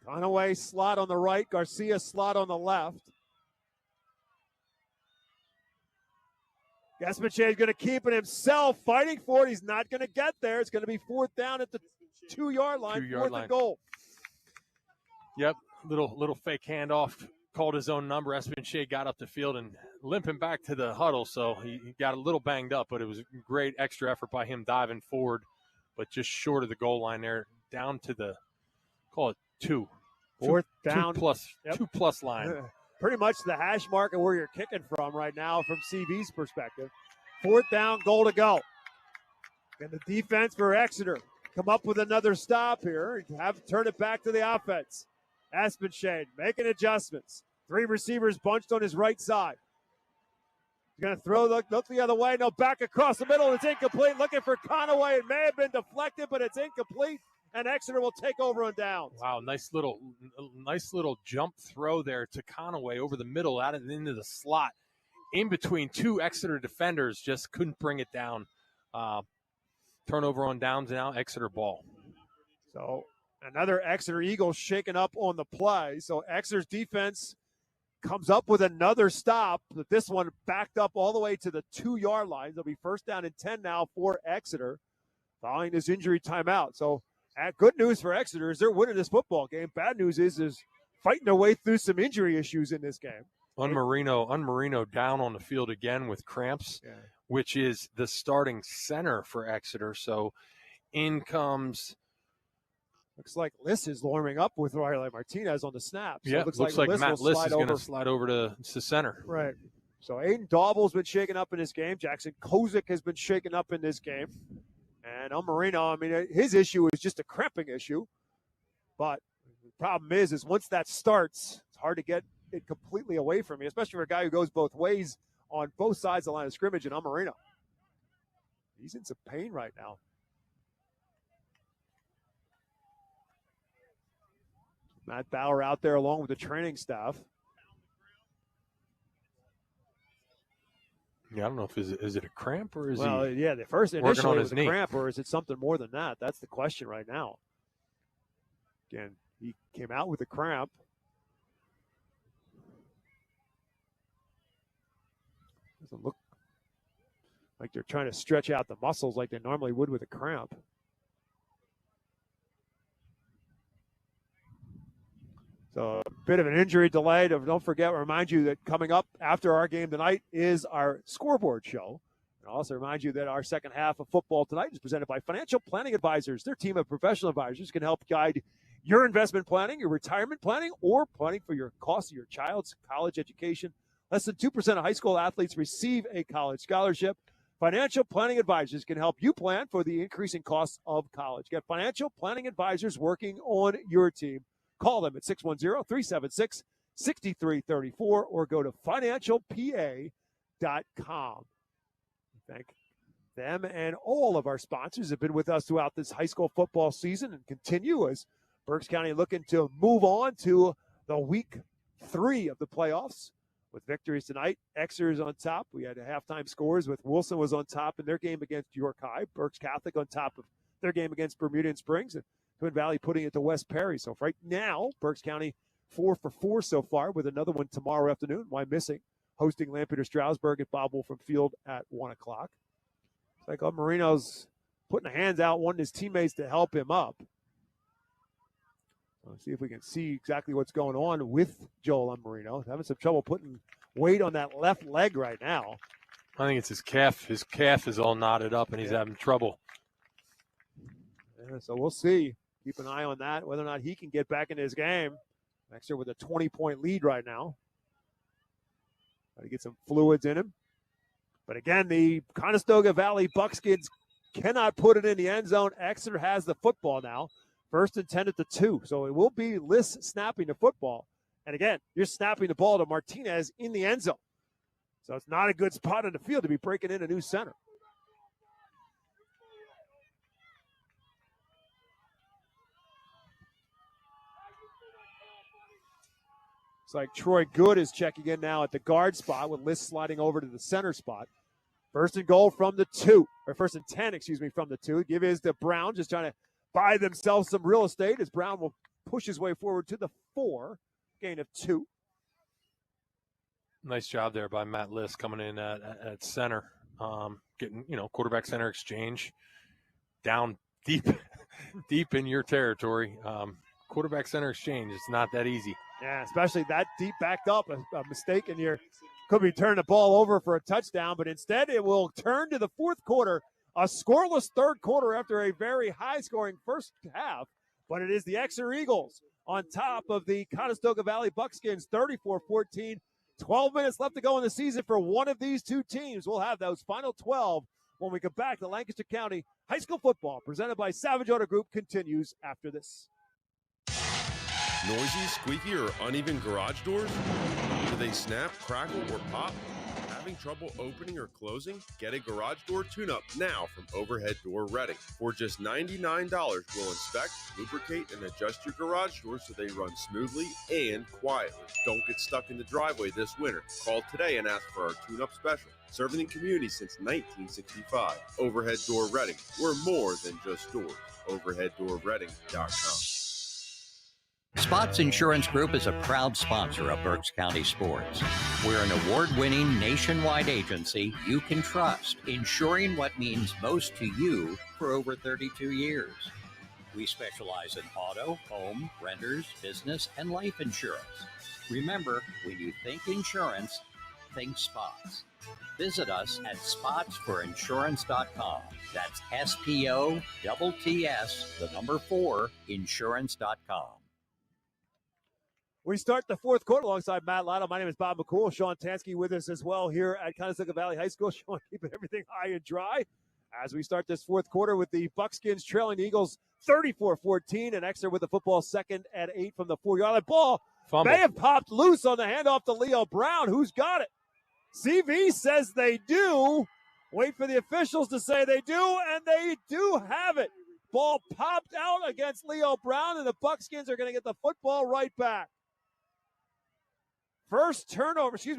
I: Conaway slot on the right, Garcia slot on the left. Espenshade is going to keep it himself, fighting for it. He's not going to get there. It's going to be 4th down at the 2-yard line, 4th and goal.
K: Yep, little fake handoff, called his own number. Espenshade got up the field and limping back to the huddle, so he got a little banged up, but it was a great extra effort by him diving forward, but just short of the goal line there, down to the, call it 2.
I: 4th down.
K: 2 plus line.
I: Pretty much the hash mark of where you're kicking from right now from CV's perspective. 4th down, goal to go. And the defense for Exeter come up with another stop here. Have turn it back to the offense. Espenshade making adjustments. 3 receivers bunched on his right side. He's going to throw, look the other way. No, back across the middle. It's incomplete. Looking for Conaway. It may have been deflected, but it's incomplete. And Exeter will take over on downs.
K: Wow, nice little jump throw there to Conaway over the middle, out and into the slot. In between 2 Exeter defenders, just couldn't bring it down. Turnover on downs now, Exeter ball.
I: So another Exeter Eagles shaken up on the play. So Exeter's defense comes up with another stop, but this one backed up all the way to the 2-yard line. They'll be 1st down and 10 now for Exeter following this injury timeout. So good news for Exeter is they're winning this football game. Bad news is fighting their way through some injury issues in this game.
K: Marino down on the field again with cramps, which is the starting center for Exeter. So in comes.
I: Looks like Liss is warming up with Riley Martinez on the snap. So
K: it looks like Matt Liss is going to slide over to center.
I: Right. So Aiden Daubel's been shaken up in this game. Jackson Kozik has been shaken up in this game. And Marino, I mean, his issue is just a cramping issue. But the problem is once that starts, it's hard to get it completely away from me, especially for a guy who goes both ways on both sides of the line of scrimmage, and Amarino. He's in some pain right now. Matt Bauer out there along with the training staff.
K: Yeah, I don't know if is it a cramp or is he?
I: Well, yeah, the first initially it was a cramp, or is it something more than that? That's the question right now. Again, he came out with a cramp. Doesn't look like they're trying to stretch out the muscles like they normally would with a cramp. So a bit of an injury delay. Don't forget, remind you that coming up after our game tonight is our scoreboard show. And also remind you that our second half of football tonight is presented by Financial Planning Advisors. Their team of professional advisors can help guide your investment planning, your retirement planning, or planning for your cost of your child's college education. Less than 2% of high school athletes receive a college scholarship. Financial Planning Advisors can help you plan for the increasing costs of college. Get Financial Planning Advisors working on your team. Call them at 610-376-6334 or go to financialpa.com. Thank them and all of our sponsors have been with us throughout this high school football season and continue as Berks County looking to move on to the week 3 of the playoffs. With victories tonight, Exeter is on top. We had halftime scores with Wilson was on top in their game against York High. Berks Catholic on top of their game against Bermudian Springs. And Twin Valley putting it to West Perry. So right now, Berks County 4 for 4 so far with another one tomorrow afternoon. Why missing? Hosting Lampeter Stroudsburg at Bob Wolfram Field at 1 o'clock. It's like Marino's putting the hands out, wanting his teammates to help him up. Let's see if we can see exactly what's going on with Joel Marino. Having some trouble putting weight on that left leg right now.
K: I think it's his calf. His calf is all knotted up, and he's having trouble.
I: Yeah, so we'll see. Keep an eye on that, whether or not he can get back in his game. Exeter with a 20-point lead right now. Got to get some fluids in him. But again, the Conestoga Valley Buckskins cannot put it in the end zone. Exeter has the football now. 1st and 10 at the 2. So it will be Liss snapping the football. And again, you're snapping the ball to Martinez in the end zone. So it's not a good spot on the field to be breaking in a new center. It's like Troy Good is checking in now at the guard spot with Liss sliding over to the center spot. 1st and goal from the 2, or 1st and 10, from the 2. Give is to Brown, just trying to buy themselves some real estate as Brown will push his way forward to the 4, gain of 2.
K: Nice job there by Matt Liss coming in at center, getting, quarterback center exchange down deep, deep in your territory. Quarterback center exchange, it's not that easy.
I: Yeah, especially that deep backed up, a mistake, and you could be turning the ball over for a touchdown, but instead it will turn to the 4th quarter. A scoreless 3rd quarter after a very high-scoring first half, but it is the Exeter Eagles on top of the Conestoga Valley Buckskins, 34-14. 12 minutes left to go in the season for one of these two teams. We'll have those final 12 when we come back to Lancaster County High School Football, presented by Savage Auto Group, continues after this.
C: Noisy, squeaky, or uneven garage doors? Do they snap, crackle, or pop? Having trouble opening or closing? Get a garage door tune-up now from Overhead Door Reading. For just $99, we'll inspect, lubricate, and adjust your garage doors so they run smoothly and quietly. Don't get stuck in the driveway this winter. Call today and ask for our tune-up special. Serving the community since 1965. Overhead Door Reading. We're more than just doors. OverheadDoorReading.com.
L: Spots Insurance Group is a proud sponsor of Berks County sports. We're an award-winning nationwide agency you can trust, insuring what means most to you for over 32 years. We specialize in auto, home, renters, business, and life insurance. Remember, when you think insurance, think Spots. Visit us at spotsforinsurance.com. That's SPOTTS, 4,
I: We start the 4th quarter alongside Matt Lotto. My name is Bob McCool. Sean Tansky with us as well here at Conestoga Valley High School. Sean keeping everything high and dry as we start this 4th quarter with the Buckskins trailing the Eagles 34-14, and Exeter with the football 2nd and 8 from the 4-yard line. Ball
K: Fumble.
I: may have popped loose on the handoff to Leo Brown. Who's got it? CV says they do. Wait for the officials to say they do, and they do have it. Ball popped out against Leo Brown, and the Buckskins are going to get the football right back.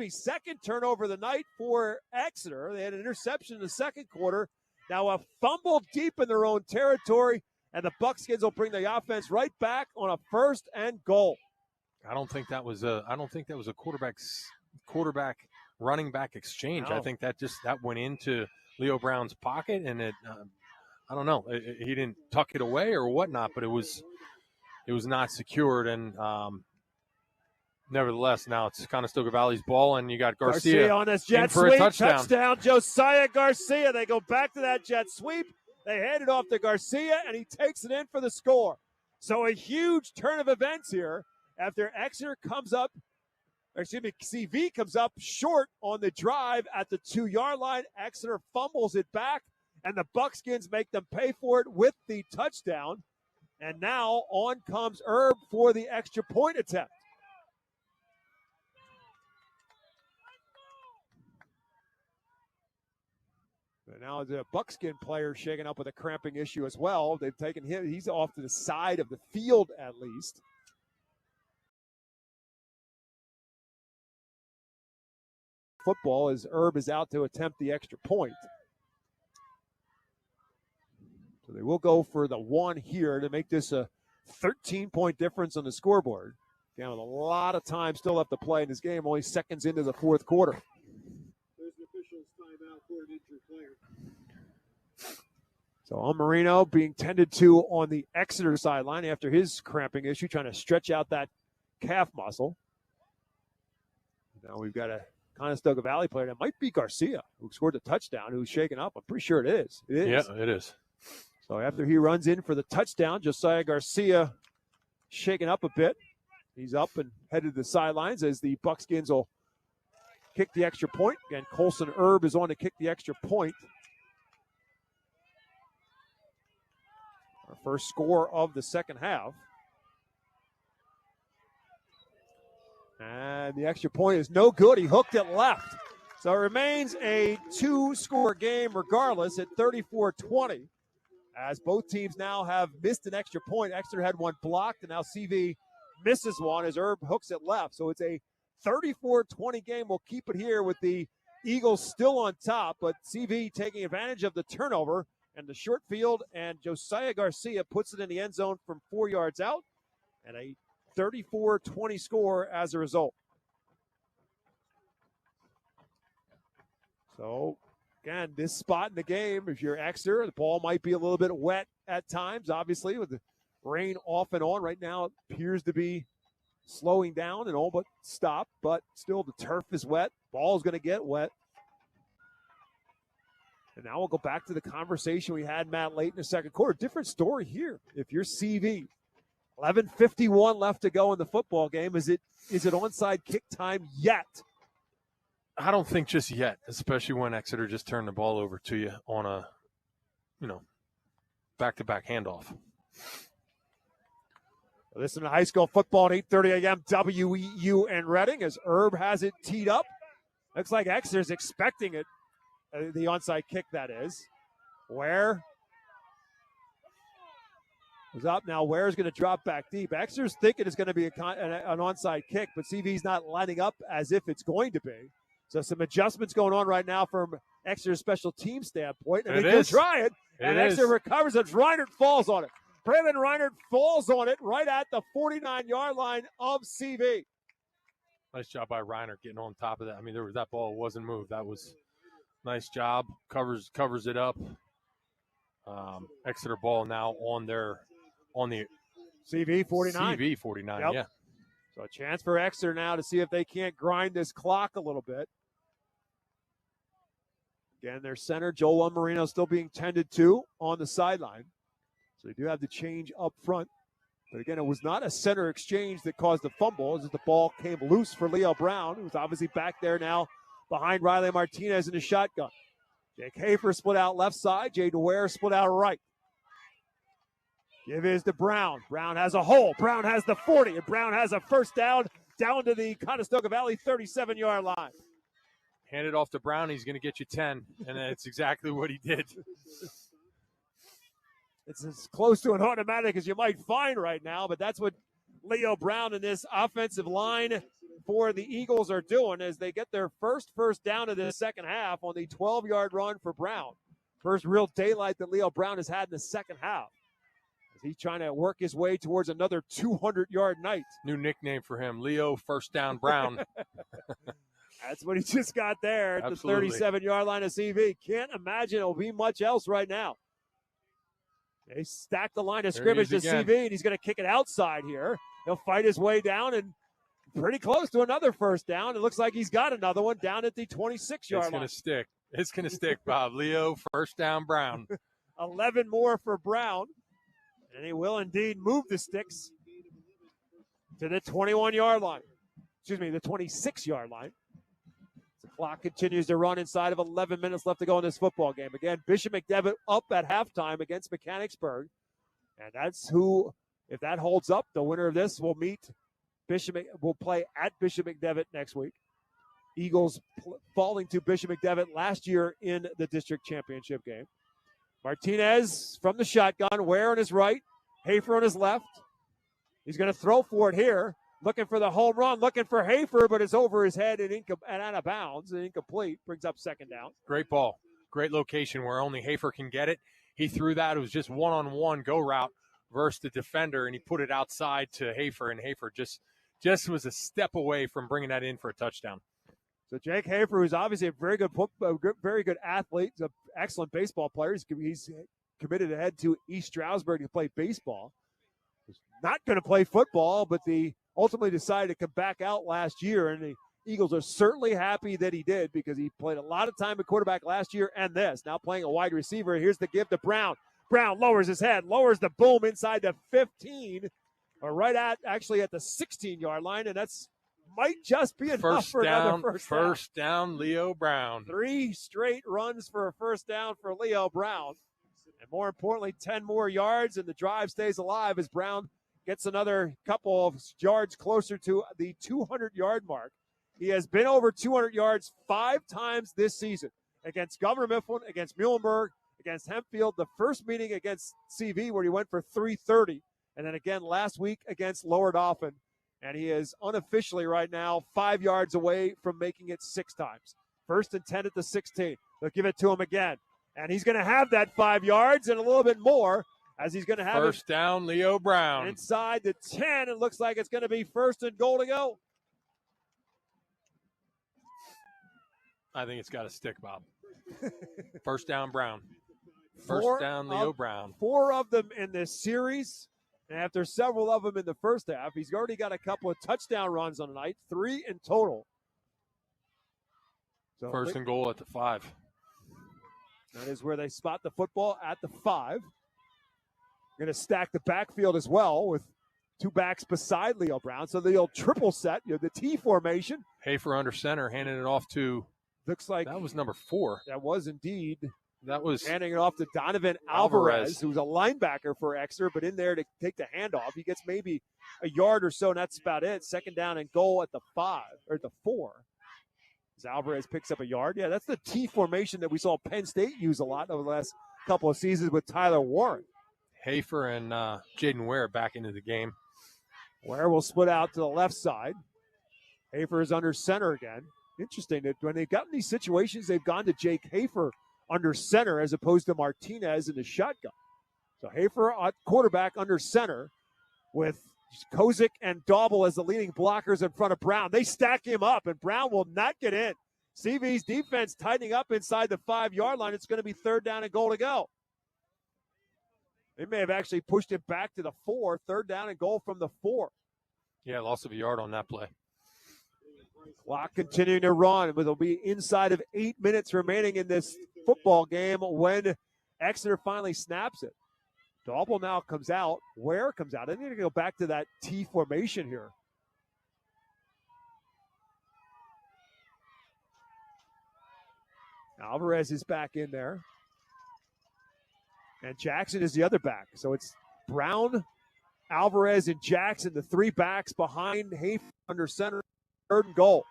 I: Second turnover of the night for Exeter. They had an interception in the second quarter. Now a fumble deep in their own territory, and the Buckskins will bring the offense right back on a 1st and goal.
K: I don't think that was a quarterback running back exchange.
I: No.
K: I think that went into Leo Brown's pocket, and it I don't know. He didn't tuck it away or whatnot, but it was not secured, and nevertheless, now it's Conestoga Valley's ball, and you got Garcia
I: on this jet
K: for
I: sweep.
K: a touchdown.
I: Josiah Garcia. They go back to that jet sweep. They hand it off to Garcia, and he takes it in for the score. So a huge turn of events here after CV comes up short on the drive at the 2-yard line. Exeter fumbles it back, and the Buckskins make them pay for it with the touchdown. And now on comes Herb for the extra point attempt. But now the Buckskin player shaken up with a cramping issue as well. They've taken him. He's off to the side of the field at least. Football as Herb is out to attempt the extra point. So they will go for the 1 here to make this a 13-point difference on the scoreboard. Again, with a lot of time still left to play in this game, only seconds into the 4th quarter.
N: There's an official's timeout for an injured player.
I: So Marino being tended to on the Exeter sideline after his cramping issue, trying to stretch out that calf muscle. Now we've got a Conestoga Valley player. That might be Garcia, who scored the touchdown, who's shaken up. I'm pretty sure it is. It is.
K: Yeah, it is.
I: So after he runs in for the touchdown, Josiah Garcia shaken up a bit. He's up and headed to the sidelines as the Buckskins will kick the extra point. Again, Colson Herb is on to kick the extra point. Our first score of the second half. And the extra point is no good. He hooked it left. So it remains a 2-score game regardless at 34-20. As both teams now have missed an extra point. Exeter had one blocked, and now CV misses one as Herb hooks it left. So it's a 34-20 game. We'll keep it here with the Eagles still on top, but CV taking advantage of the turnover and the short field, and Josiah Garcia puts it in the end zone from 4 yards out, and a 34-20 score as a result. So, again, this spot in the game, if you're Exeter, the ball might be a little bit wet at times, obviously, with the rain off and on. Right now, it appears to be slowing down and all but stop, but still the turf is wet. Ball's going to get wet. And now we'll go back to the conversation we had, Matt, late in the second quarter. Different story here. If you're CV, 11:51 left to go in the football game. Is it onside kick time yet?
K: I don't think just yet, especially when Exeter just turned the ball over to you on a, back-to-back handoff.
I: Listen to high school football at 8:30 a.m. WEEU and Reading as Herb has it teed up. Looks like Exeter's expecting it. The onside kick, that is. Ware is up now. Ware's going to drop back deep. Exeter's thinking it's going to be an onside kick, but CV's not lining up as if it's going to be. So some adjustments going on right now from Exeter's special team standpoint. And they're going to try it. And Exeter recovers as Reinert falls on it. Braylon Reinert falls on it right at the 49-yard line of CV.
K: Nice job by Reinert getting on top of that. I mean, that ball wasn't moved. That was nice job. Covers it up. Exeter ball now on the
I: CV 49.
K: CV 49,
I: yep.
K: Yeah.
I: So a chance for Exeter now to see if they can't grind this clock a little bit. Again, their center, Joel Marino, still being tended to on the sideline. So they do have the change up front. But again, it was not a center exchange that caused the fumble. As the ball came loose for Leo Brown, who's obviously back there now behind Riley Martinez in the shotgun. Jake Hafer split out left side. Jay DeWare split out right. Give is to Brown. Brown has a hole. Brown has the 40, and Brown has a first down to the Conestoga Valley 37-yard line.
K: Hand it off to Brown. He's going to get you 10, and that's exactly what he did.
I: It's as close to an automatic as you might find right now, but that's what Leo Brown and this offensive line for the Eagles are doing as they get their first down of the second half on the 12-yard run for Brown. First real daylight that Leo Brown has had in the second half. As he's trying to work his way towards another 200-yard night.
K: New nickname for him, Leo First Down Brown.
I: That's what he just got there at
K: Absolutely.
I: the 37-yard line of CV. Can't imagine it'll be much else right now. They stack the line of scrimmage to CV, and he's going to kick it outside here. He'll fight his way down and pretty close to another first down. It looks like he's got another one down at the 26-yard line.
K: It's going to stick. It's going to stick, Bob. Leo First Down Brown.
I: 11 more for Brown. And he will indeed move the sticks to the 21-yard line. Excuse me, the 26-yard line. The clock continues to run inside of 11 minutes left to go in this football game. Again, Bishop McDevitt up at halftime against Mechanicsburg. And that's who, if that holds up, the winner of this will play at Bishop McDevitt next week. Eagles falling to Bishop McDevitt last year in the district championship game. Martinez from the shotgun, Ware on his right, Hafer on his left. He's going to throw for it here, looking for the home run, looking for Hafer, but it's over his head and out of bounds and incomplete. Brings up second down.
K: Great ball. Great location where only Hafer can get it. He threw that. It was just one-on-one go route versus the defender, and he put it outside to Hafer, and Hafer just was a step away from bringing that in for a touchdown.
I: So Jake Hafer, who's obviously a very good athlete, he's an excellent baseball player. He's committed to head to East Stroudsburg to play baseball. He's not going to play football, but ultimately decided to come back out last year, and the Eagles are certainly happy that he did because he played a lot of time at quarterback last year and this. Now playing a wide receiver. Here's the give to Brown. Brown lowers his head, lowers the boom inside the 15, or right at the 16-yard line, and that's might just be enough for another first down.
K: First down, Leo Brown.
I: 3 straight runs for a first down for Leo Brown. And more importantly, 10 more yards, and the drive stays alive as Brown gets another couple of yards closer to the 200-yard mark. He has been over 200 yards 5 times this season against Governor Mifflin, against Muhlenberg, against Hempfield, the first meeting against CV where he went for 330, and then again last week against Lower Dauphin. And he is unofficially right now 5 yards away from making it 6 times. 1st and 10 at the 16. They'll give it to him again. And he's going to have that 5 yards and a little bit more as he's going to have
K: first down, Leo Brown.
I: Inside the 10. It looks like it's going to be 1st and goal to go.
K: I think it's got to stick, Bob. First down, Brown. First down, Leo Brown.
I: 4 of them in this series. And after several of them in the first half, he's already got a couple of touchdown runs on the night, 3 in total. So
K: first and goal at the 5.
I: That is where they spot the football at the 5. Going to stack the backfield as well with 2 backs beside Leo Brown. So the old triple set, the T formation.
K: Hafer under center, handing it off to.
I: Looks like
K: that was number 4.
I: That was indeed.
K: That was
I: handing it off to Donovan Alvarez, who's a linebacker for Exeter, but in there to take the handoff. He gets maybe a yard or so, and that's about it. 2nd down and goal at the 5, or the 4. As Alvarez picks up a yard. Yeah, that's the T formation that we saw Penn State use a lot over the last couple of seasons with Tyler Warren.
K: Hafer and Jaden Ware back into the game.
I: Ware will split out to the left side. Hafer is under center again. Interesting that when they've gotten these situations, they've gone to Jake Hafer under center as opposed to Martinez in the shotgun. So Hafer at quarterback under center with Kozik and Dauble as the leading blockers in front of Brown. They stack him up, and Brown will not get in. CV's defense tightening up inside the 5-yard line. It's going to be 3rd down and goal to go. They may have actually pushed it back to the 4. 3rd down and goal from the 4.
K: Yeah, loss of a yard on that play.
I: Clock continuing to run, but it'll be inside of 8 minutes remaining in this football game when Exeter finally snaps it. Dauble now comes out. Ware comes out. I need to go back to that T formation here. Alvarez is back in there. And Jackson is the other back. So it's Brown, Alvarez, and Jackson, the three backs behind Hayf under center, 3rd and goal.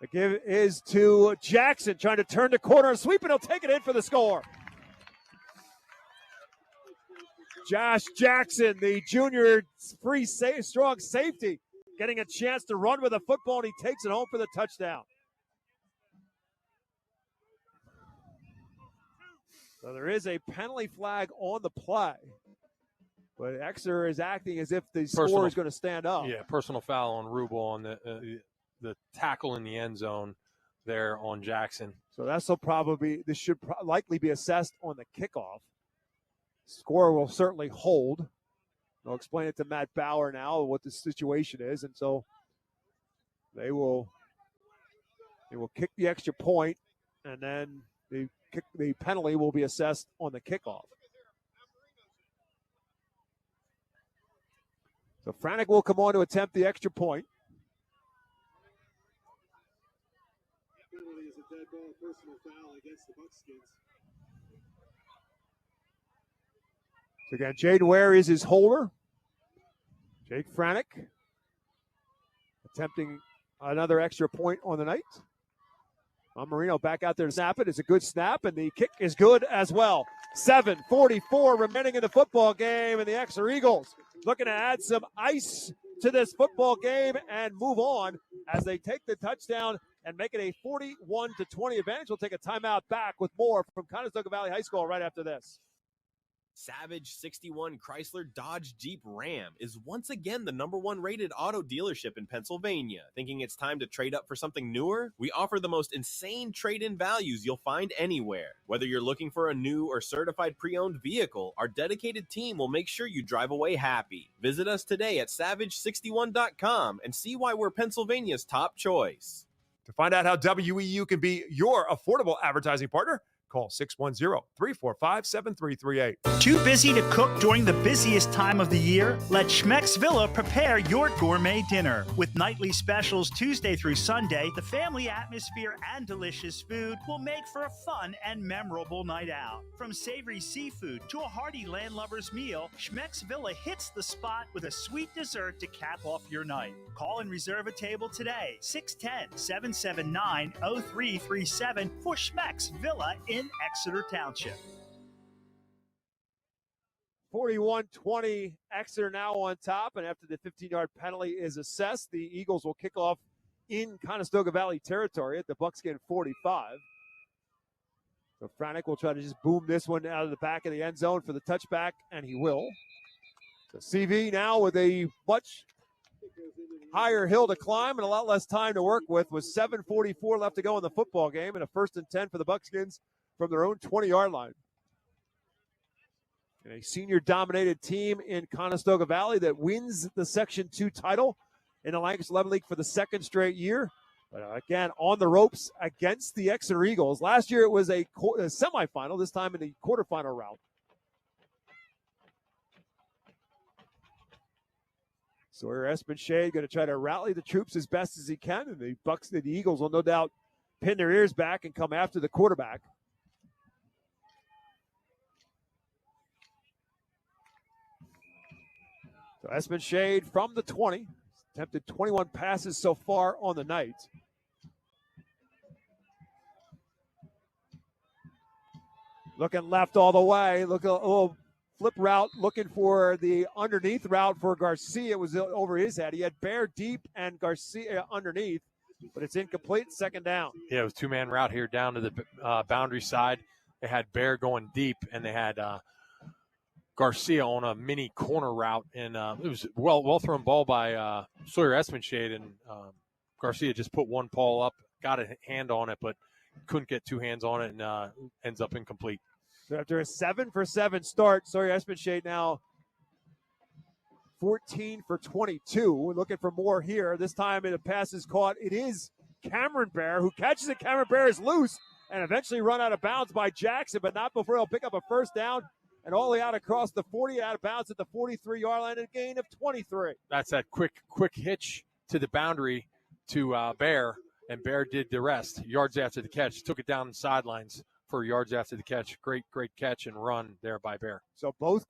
I: The give is to Jackson, trying to turn the corner and sweep, and he'll take it in for the score. Josh Jackson, the junior strong safety, getting a chance to run with the football, and he takes it home for the touchdown. So there is a penalty flag on the play, but Exeter is acting as if the score is going to stand up.
K: Yeah, personal foul on Rubel on the tackle in the end zone there on Jackson.
I: So this should likely be assessed on the kickoff. Score will certainly hold. I'll explain it to Matt Bauer now what the situation is, and so they will kick the extra point, and then the penalty will be assessed on the kickoff. So Franek will come on to attempt the extra point.
N: Penalty is a dead ball, personal foul against the Buckskins.
I: So again, Jaden Ware is his holder. Jake Franek attempting another extra point on the night. Marino back out there to snap it. It's a good snap, and the kick is good as well. 7:44 remaining in the football game, and the Exeter Eagles looking to add some ice to this football game and move on as they take the touchdown and make it a 41-20 advantage. We'll take a timeout, back with more from Conestoga Valley High School right after this.
A: Savage 61 Chrysler Dodge Jeep Ram is once again the #1 rated auto dealership in Pennsylvania. Thinking it's time to trade up for something newer? We offer the most insane trade-in values you'll find anywhere. Whether you're looking for a new or certified pre-owned vehicle, our dedicated team will make sure you drive away happy. Visit us today at savage61.com and see why we're Pennsylvania's top choice.
B: To find out how WEEU can be your affordable advertising partner, call 610-345-7338.
J: Too busy to cook during the busiest time of the year? Let Schmeck's Villa prepare your gourmet dinner. With nightly specials Tuesday through Sunday, the family atmosphere and delicious food will make for a fun and memorable night out. From savory seafood to a hearty landlubber's meal, Schmeck's Villa hits the spot with a sweet dessert to cap off your night. Call and reserve a table today, 610-779-0337 for Schmeck's Villa in Exeter Township.
I: 41-20, Exeter now on top, and after the 15-yard penalty is assessed, the Eagles will kick off in Conestoga Valley territory at the Buckskin 45. So Franek will try to just boom this one out of the back of the end zone for the touchback, and he will. So CV now with a much higher hill to climb and a lot less time to work with 7:44 left to go in the football game, and a 1st and 10 for the Buckskins from their own 20-yard line. And a senior-dominated team in Conestoga Valley that wins the Section 2 title in the Lancaster 11 League for the 2nd straight year. But again, on the ropes against the Exeter Eagles. Last year it was a semifinal, this time in the quarterfinal round. Sawyer Espenshade going to try to rally the troops as best as he can, and the Eagles will no doubt pin their ears back and come after the quarterback. So Espenshade from the 20. Attempted 21 passes so far on the night. Looking left all the way. Look, a little flip route, looking for the underneath route for Garcia. It was over his head. He had Bear deep and Garcia underneath, but it's incomplete. 2nd down.
K: Yeah, it was 2-man route here down to the boundary side. They had Bear going deep, and they had Garcia on a mini corner route, and it was well thrown ball by Sawyer Espenshade, and Garcia just put one paw up, got a hand on it, but couldn't get 2 hands on it, and ends up incomplete.
I: So after a 7-for-7 start, Sawyer Espenshade now 14 for 22. We're looking for more here. This time the pass is caught. It is Cameron Bear who catches it. Cameron Bear is loose and eventually run out of bounds by Jackson, but not before he'll pick up a 1st down. And all the way out across the 40, out of bounds at the 43-yard line, and a gain of 23.
K: That's that quick hitch to the boundary to Bear, and Bear did the rest. Yards after the catch, took it down the sidelines for yards after the catch. Great catch and run there by Bear.
I: So both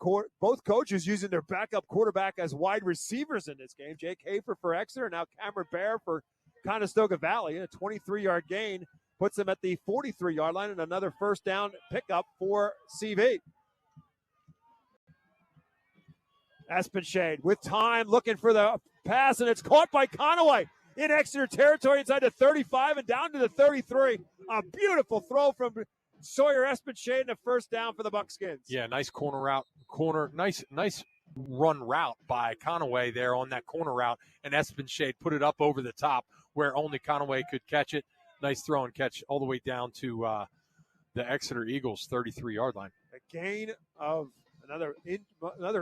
I: coaches using their backup quarterback as wide receivers in this game. Jake Hafer for Exeter, now Cameron Bear for Conestoga Valley. A 23-yard gain puts them at the 43-yard line, and another first down pickup for CV. Espenshade with time, looking for the pass, and it's caught by Conaway in Exeter territory inside the 35 and down to the 33. A beautiful throw from Sawyer Espenshade and a first down for the Buckskins.
K: Yeah, nice nice run route by Conaway there on that corner route, and Espenshade put it up over the top where only Conaway could catch it. Nice throw and catch all the way down to the Exeter Eagles 33-yard line.
I: A gain of another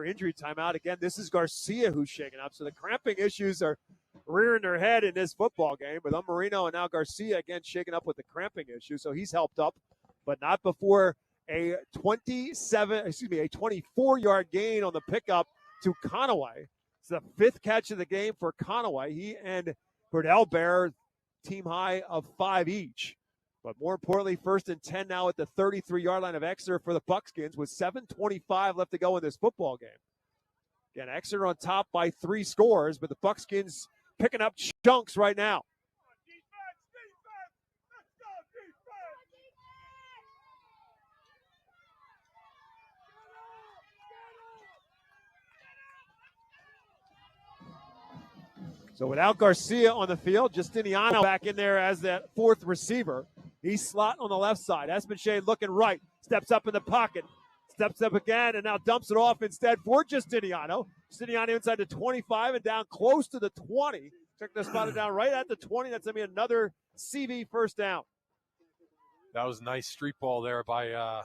I: injury timeout. Again, this is Garcia who's shaking up. So the cramping issues are rearing their head in this football game with Marino and now Garcia again shaking up with the cramping issue. So he's helped up, but not before a 24-yard gain on the pickup to Conaway. It's the fifth catch of the game for Conaway. He and Burdell Bear team high of 5 each. But more importantly, 1st and 10 now at the 33-yard line of Exeter for the Buckskins with 7:25 left to go in this football game. Again, Exeter on top by 3 scores, but the Buckskins picking up chunks right now. So without Garcia on the field, Justiniano back in there as that 4th receiver. He's slot on the left side. Espenshade looking right, steps up in the pocket, steps up again, and now dumps it off instead for Justiniano. Justiniano inside the 25 and down close to the 20. Check the spot down right at the 20. That's going to be another CV first down.
K: That was a nice street ball there by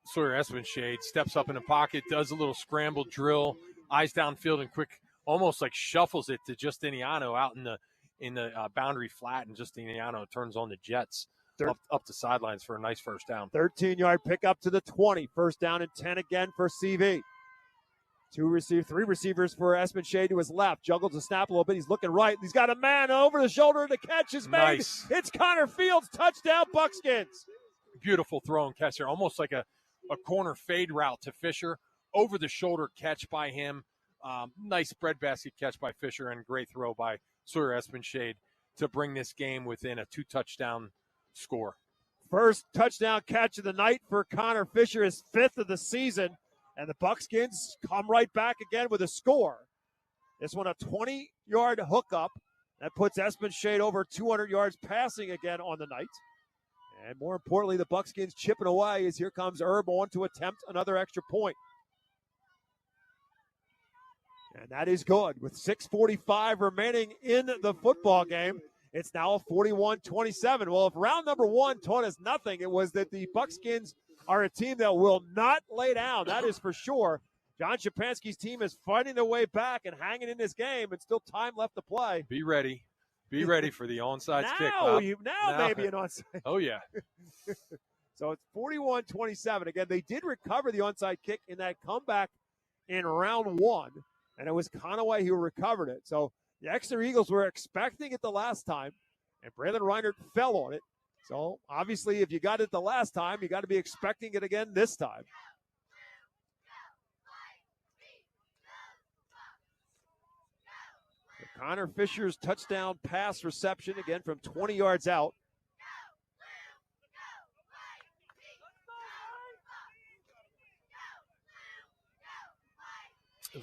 K: Sawyer Espenshade. Steps up in the pocket, does a little scramble drill, eyes downfield and quick, almost like shuffles it to Justiniano out in the boundary flat, and Justiniano turns on the jets up the sidelines for a nice first down.
I: 13-yard pickup to the 20. First down and 10 again for CV. 3 receivers for Espenshade to his left. Juggles the snap a little bit. He's looking right. He's got a man over the shoulder. The catch is made.
K: Nice.
I: It's Connor Fields. Touchdown, Buckskins.
K: Beautiful throw and catch there. Almost like a corner fade route to Fisher. Over the shoulder catch by him. Nice breadbasket catch by Fisher and great throw by Sawyer Espenshade to bring this game within a 2-touchdown score.
I: First touchdown catch of the night for Connor Fisher, his 5th of the season. And the Buckskins come right back again with a score. This one a 20-yard hookup. That puts Espenshade over 200 yards passing again on the night. And more importantly, the Buckskins chipping away as here comes Herb on to attempt another extra point. And that is good. With 6:45 remaining in the football game, it's now a 41-27. Well, if round number 1 taught us nothing, it was that the Buckskins are a team that will not lay down. That is for sure. John Shapansky's team is fighting their way back and hanging in this game, and still time left to play.
K: Be ready. Be ready for the onside kick,
I: Bob.
K: Now
I: maybe an onside.
K: Oh, yeah.
I: So it's 41-27. Again, they did recover the onside kick in that comeback in round 1, and it was Conaway who recovered it. So the Exeter Eagles were expecting it the last time, and Braylon Reinert fell on it. So obviously, if you got it the last time, you got to be expecting it again this time. So Connor Fisher's touchdown pass reception, again from 20 yards out.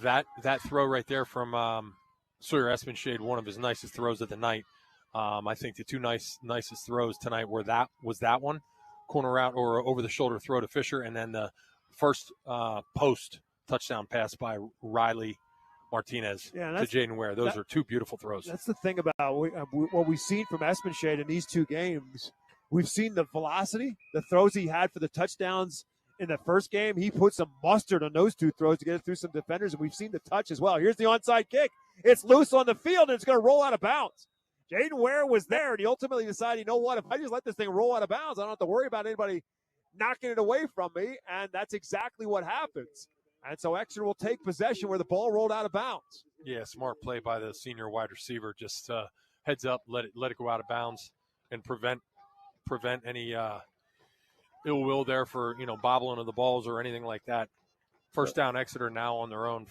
K: That throw right there from Sawyer Espenshade, one of his nicest throws of the night. I think the 2 nicest throws tonight were that one, corner out or over the shoulder throw to Fisher, and then the first post touchdown pass by Riley Martinez to Jaden Ware. Those are 2 beautiful throws.
I: That's the thing about what we've seen from Espenshade in these 2 games. We've seen the velocity, the throws he had for the touchdowns in the first game. He put some mustard on those 2 throws to get it through some defenders, and we've seen the touch as well. Here's the onside kick. It's loose on the field, and it's going to roll out of bounds. Jaden Ware was there, and he ultimately decided, you know what, if I just let this thing roll out of bounds, I don't have to worry about anybody knocking it away from me, and that's exactly what happens. And so Exeter will take possession where the ball rolled out of bounds.
K: Yeah, smart play by the senior wide receiver. Just heads up, let it go out of bounds, and prevent any ill will there for, bobbling of the balls or anything like that. First down, Exeter now on their own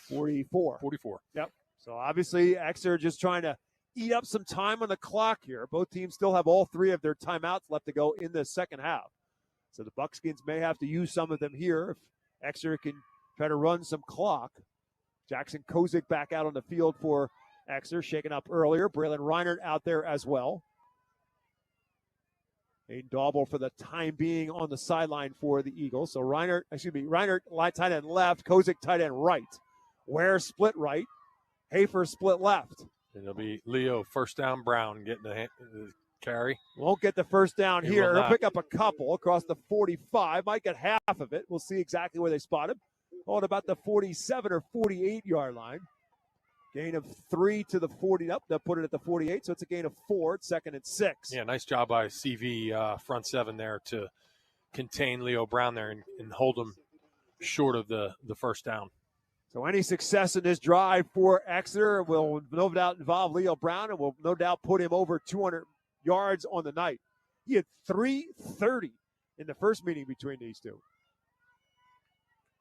I: 44. Yep. So obviously Exeter just trying to eat up some time on the clock here. Both teams still have all 3 of their timeouts left to go in the second half. So the Buckskins may have to use some of them here if Exeter can try to run some clock. Jackson Kozik back out on the field for Exeter, shaken up earlier. Braylon Reinert out there as well. Aiden Dauble for the time being on the sideline for the Eagles. So Reinert, tight end left, Kozik tight end right. Ware split right, Hafer split left.
K: And it'll be Leo first down, Brown getting the carry.
I: Won't get the first down
K: He
I: here.
K: will
I: He'll pick up a couple across the 45. Might get half of it. We'll see exactly where they spot him. On about the 47 or 48-yard line. Gain of 3 to the 40. Nope, they'll put it at the 48, so it's a gain of 4. It's 2nd and 6.
K: Yeah, nice job by CV front 7 there to contain Leo Brown there and hold him short of the first down.
I: So any success in this drive for Exeter will no doubt involve Leo Brown and will no doubt put him over 200 yards on the night. He had 330 in the first meeting between these two.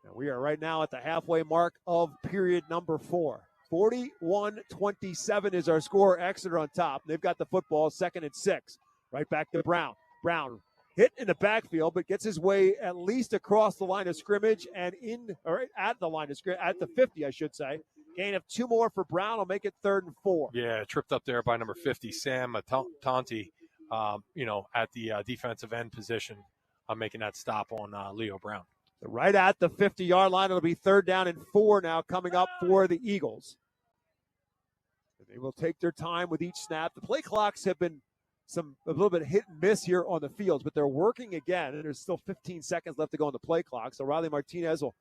I: And we are right now at the halfway mark of period number 4. 41-27 is our score. Exeter on top. They've got the football, 2nd and 6. Right back to Brown. Brown hit in the backfield, but gets his way at least across the line of scrimmage and at the line of scrimmage, at the 50, I should say. Gain of 2 more for Brown will make it 3rd and 4.
K: Yeah, tripped up there by number 50, Sam Tonti, at the defensive end position, making that stop on Leo Brown.
I: So right at the 50-yard line, it'll be 3rd down and 4 now coming up for the Eagles. They will take their time with each snap. The play clocks have been a little bit hit and miss here on the fields, but they're working again, and there's still 15 seconds left to go on the play clock. So Riley Martinez will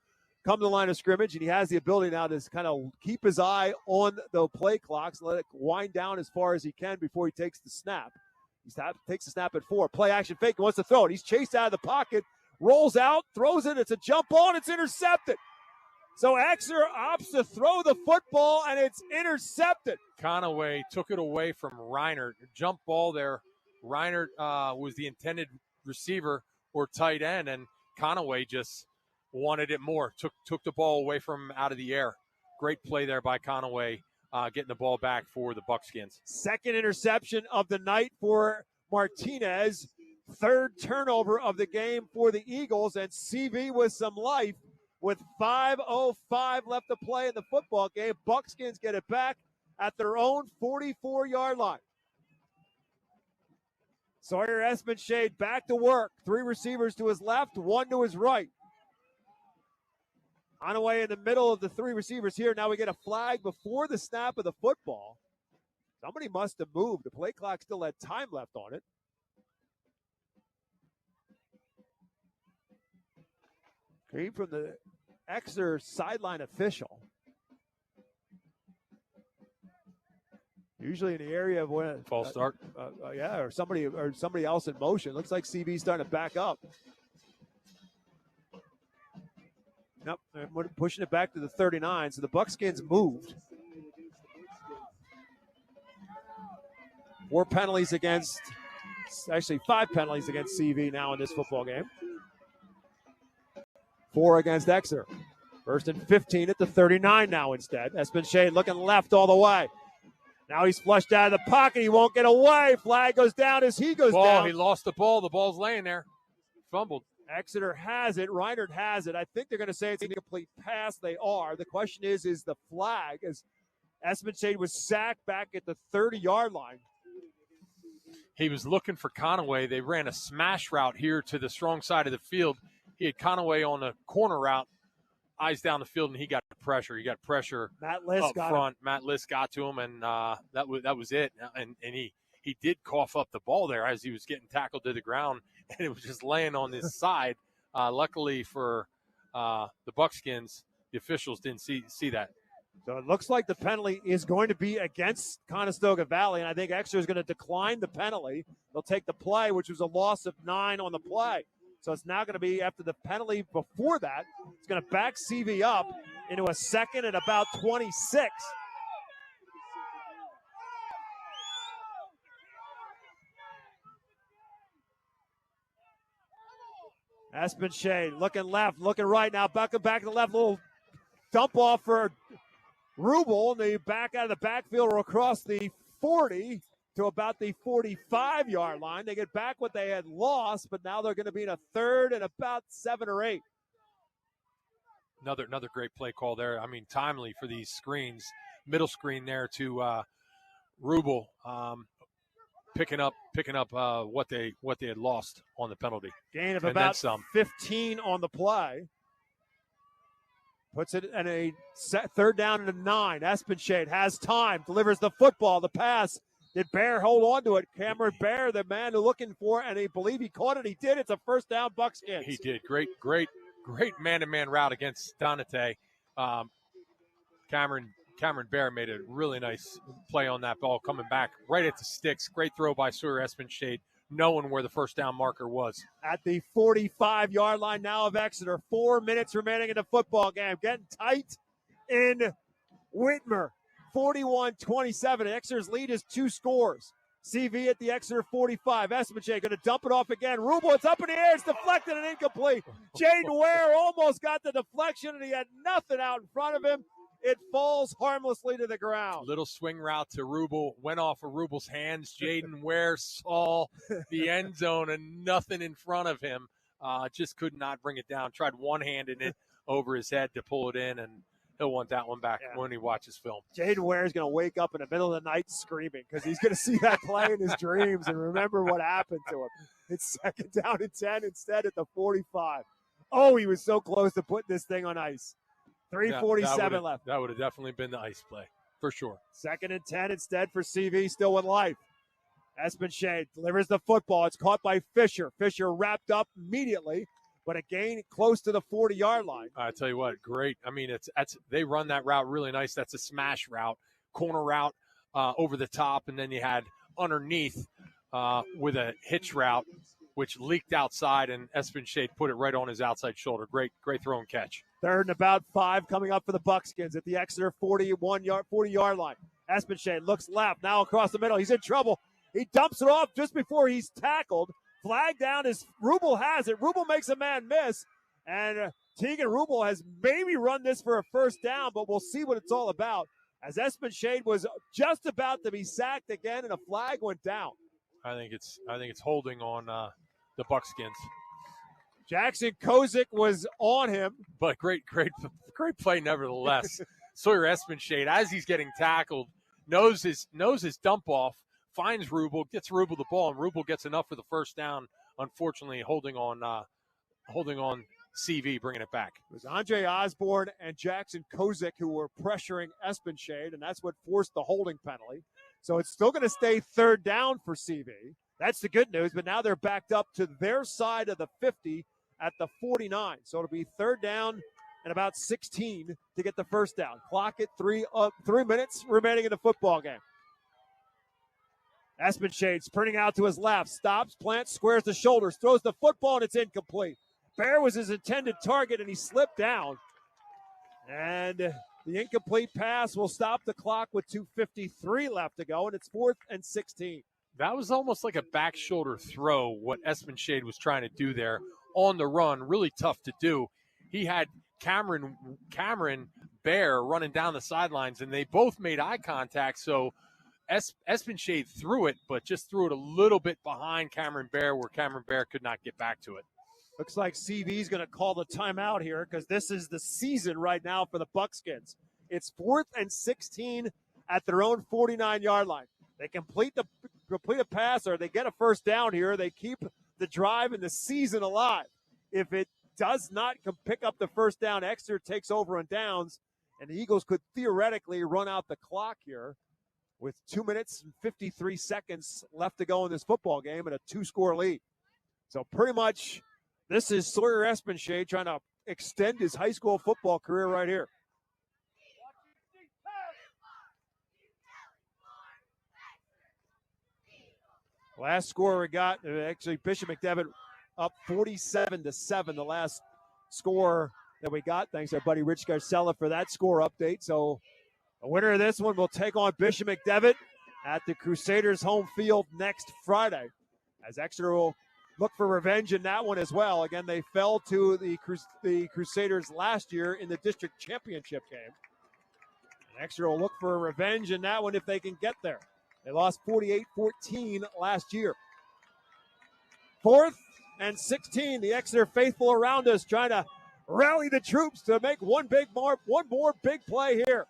I: come to the line of scrimmage, and he has the ability now to kind of keep his eye on the play clocks, let it wind down as far as he can before he takes the snap. He takes the snap at 4. Play action fake. He wants to throw it. He's chased out of the pocket, rolls out, throws it. It's a jump ball, and it's intercepted. So Exeter opts to throw the football, and it's intercepted.
K: Conaway took it away from Reinert. Jump ball there. Reinert was the intended receiver or tight end, and Conaway just wanted it more. Took the ball away from him out of the air. Great play there by Conaway, getting the ball back for the Buckskins. 2nd
I: interception of the night for Martinez. 3rd turnover of the game for the Eagles, and CV with some life. With 5:05 left to play in the football game, Buckskins get it back at their own 44-yard line. Sawyer Espenshade back to work. 3 receivers to his left, 1 to his right. Conaway in the middle of the 3 receivers here. Now we get a flag before the snap of the football. Somebody must have moved. The play clock still had time left on it. Came from the Exeter sideline official. Usually in the area of when
K: false start.
I: Or somebody else in motion. Looks like CV's starting to back up. Nope, they're pushing it back to the 39. So the Buckskins moved. 5 penalties against CV now in this football game. 4 against Exeter. 1st and 15 at the 39 now instead. Espenshade looking left all the way. Now he's flushed out of the pocket. He won't get away. Flag goes down as he goes down.
K: He lost the ball. The ball's laying there. Fumbled.
I: Exeter has it. Reinert has it. I think they're going to say it's an incomplete pass. They are. The question is the flag, as Espenshade was sacked back at the 30-yard line.
K: He was looking for Conaway. They ran a smash route here to the strong side of the field. He had Conaway on the corner route, eyes down the field, and he got pressure. He got pressure
I: Matt Liss
K: up front. Matt Liss got to him, and that was it. And he did cough up the ball there as he was getting tackled to the ground, and it was just laying on his side. Luckily for the Buckskins, the officials didn't see that.
I: So it looks like the penalty is going to be against Conestoga Valley, and I think Exeter is going to decline the penalty. They'll take the play, which was a loss of 9 on the play. So it's now going to be, after the penalty before that, it's going to back CV up into a 2nd and about 26. Espenshade looking left, looking right. Now back to the left. Little dump off for Rubel. And they back out of the backfield or across the 40 to about the 45-yard line. They get back what they had lost, but now they're going to be in a third and about 7 or 8.
K: Another great play call there. I mean, timely for these screens. Middle screen there to Rubel, picking up what they had lost on the penalty.
I: Gain of
K: and
I: about
K: then some.
I: 15 on the play. Puts it in a third down and a 9. Espenshade has time, delivers the football, the pass. Did Bear hold on to it? Cameron Bear, the man they're looking for, and they believe he caught it. He did. It's a first down, Buckskins.
K: He did. Great man-to-man route against Donate. Cameron Bear made a really nice play on that ball, coming back right at the sticks. Great throw by Sawyer Espenshade, knowing where the first down marker was.
I: At the 45-yard line now of Exeter. 4 minutes remaining in the football game. Getting tight in Whitmer. 41-27. Exeter's lead is 2 scores. CV at the Exeter 45. Espenshade going to dump it off again. Rubel, it's up in the air. It's deflected and incomplete. Jaden Ware almost got the deflection, and he had nothing out in front of him. It falls harmlessly to the ground.
K: Little swing route to Rubel. Went off of Rubel's hands. Jaden Ware saw the end zone and nothing in front of him. Just could not bring it down. Tried one-handing it over his head to pull it in, and he'll want that one back when he watches film.
I: Jaden Ware is going to wake up in the middle of the night screaming because he's going to see that play in his dreams and remember what happened to him. It's second down and 10 instead at the 45. Oh, he was so close to putting this thing on ice. 3:47 left.
K: That would have definitely been the ice play, for sure.
I: Second and 10 instead for CV, still with life. Espenshade delivers the football. It's caught by Fisher. Fisher wrapped up immediately, but a gain close to the 40-yard line.
K: I tell you what, great. I mean, they run that route really nice. That's a smash route, corner route over the top, and then you had underneath with a hitch route, which leaked outside, and Espenshade put it right on his outside shoulder. Great throw and catch.
I: Third and about 5 coming up for the Buckskins at the Exeter 40-yard line. Espenshade looks left, now across the middle. He's in trouble. He dumps it off just before he's tackled. Flag down as Rubel has it. Rubel makes a man miss, and Tegan Rubel has maybe run this for a first down, but we'll see what it's all about. As Espenshade was just about to be sacked again, and a flag went down.
K: I think it's holding on the Buckskins.
I: Jackson Kozik was on him.
K: But great play nevertheless. Sawyer Espenshade, as he's getting tackled, knows his dump off, finds Rubel, gets Rubel the ball, and Rubel gets enough for the first down. Unfortunately, holding on CV, bringing it back.
I: It was Andre Osborne and Jackson Kozik who were pressuring Espenshade, and that's what forced the holding penalty. So it's still going to stay third down for CV. That's the good news, but now they're backed up to their side of the 50 at the 49. So it'll be third down and about 16 to get the first down. Clock at 3 minutes remaining in the football game. Espenshade sprinting out to his left, stops, plants, squares the shoulders, throws the football, and it's incomplete. Bear was his intended target, and he slipped down. And the incomplete pass will stop the clock with 2:53 left to go, and it's 4th and 16.
K: That was almost like a back shoulder throw, what Espenshade was trying to do there on the run. Really tough to do. He had Cameron Bear running down the sidelines, and they both made eye contact, so Espenshade threw it, but just threw it a little bit behind Cameron Bear, where Cameron Bear could not get back to it.
I: Looks like CV's going to call the timeout here because this is the season right now for the Buckskins. It's 4th and 16 at their own 49-yard line. They complete a pass or they get a first down here. They keep the drive and the season alive. If it does not pick up the first down, Exeter takes over on downs, and the Eagles could theoretically run out the clock here with 2 minutes and 53 seconds left to go in this football game and a 2-score lead. So pretty much this is Sawyer Espenshade trying to extend his high school football career right here. Last score we got, actually Bishop McDevitt up 47-7, the last score that we got. Thanks to our buddy Rich Garcella for that score update. So the winner of this one will take on Bishop McDevitt at the Crusaders home field next Friday, as Exeter will look for revenge in that one as well. Again, they fell to the Crusaders last year in the district championship game. And Exeter will look for revenge in that one if they can get there. They lost 48-14 last year. 4th and 16. The Exeter faithful around us trying to rally the troops to make one more big play here.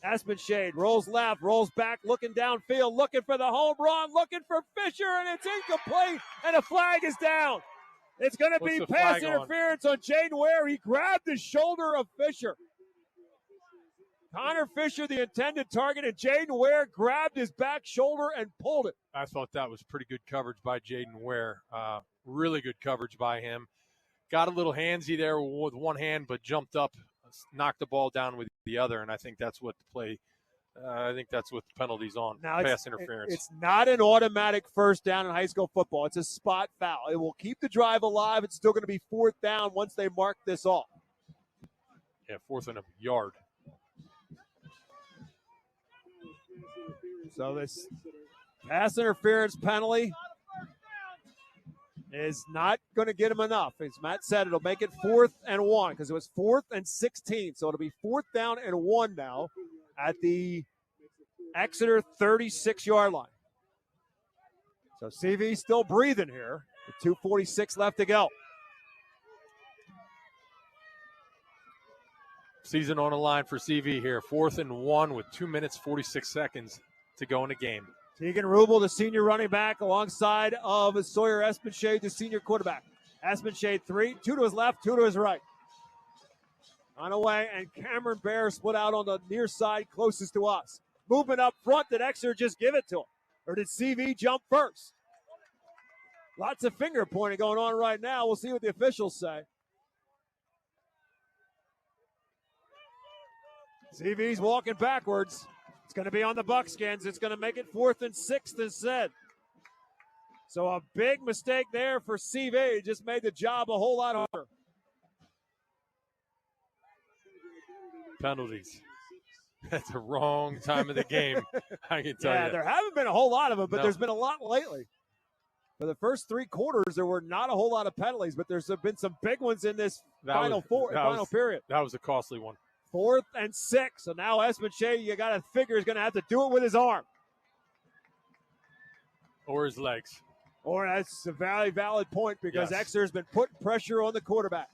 I: Espenshade rolls left, rolls back, looking downfield, looking for the home run, looking for Fisher, and it's incomplete, and a flag is down. It's going to be pass interference on Jaden Ware. He grabbed the shoulder of Fisher. Connor Fisher, the intended target, and Jaden Ware grabbed his back shoulder and pulled it.
K: I thought that was pretty good coverage by Jaden Ware. Really good coverage by him. Got a little handsy there with one hand, but jumped up, knocked the ball down with the other, and I think that's what the play. I think that's what the penalty's on.
I: Now
K: pass interference.
I: It's not an automatic first down in high school football. It's a spot foul. It will keep the drive alive. It's still going to be 4th down once they mark this off.
K: Yeah, 4th and a yard.
I: So this pass interference penalty is not going to get him enough. As Matt said, it'll make it 4th and 1 because it was 4th and 16. So it'll be 4th down and 1 now at the Exeter 36-yard line. So CV still breathing here with 2:46 left to go.
K: Season on the line for CV here. 4th and 1 with 2 minutes, 46 seconds to go in the game.
I: Tegan Rubel, the senior running back, alongside of Sawyer Espenshade, the senior quarterback. Espenshade 3, 2 to his left, 2 to his right. On away, and Cameron Bear split out on the near side closest to us. Movement up front, did Exeter just give it to him? Or did CV jump first? Lots of finger pointing going on right now. We'll see what the officials say. CV's walking backwards. It's going to be on the Buckskins. It's going to make it 4th and 6th instead. So a big mistake there for CV. Just made the job a whole lot harder.
K: Penalties. That's the wrong time of the game, I can tell you.
I: Yeah, there haven't been a whole lot of them, but there's been a lot lately. For the first 3 quarters, there were not a whole lot of penalties, but there's been some big ones in this final period.
K: That was a costly one.
I: 4th and 6. So now Espenshade, you got to figure, is going to have to do it with his arm.
K: Or his legs.
I: Or that's a very valid point because
K: Yes.
I: Exeter's been putting pressure on the quarterback.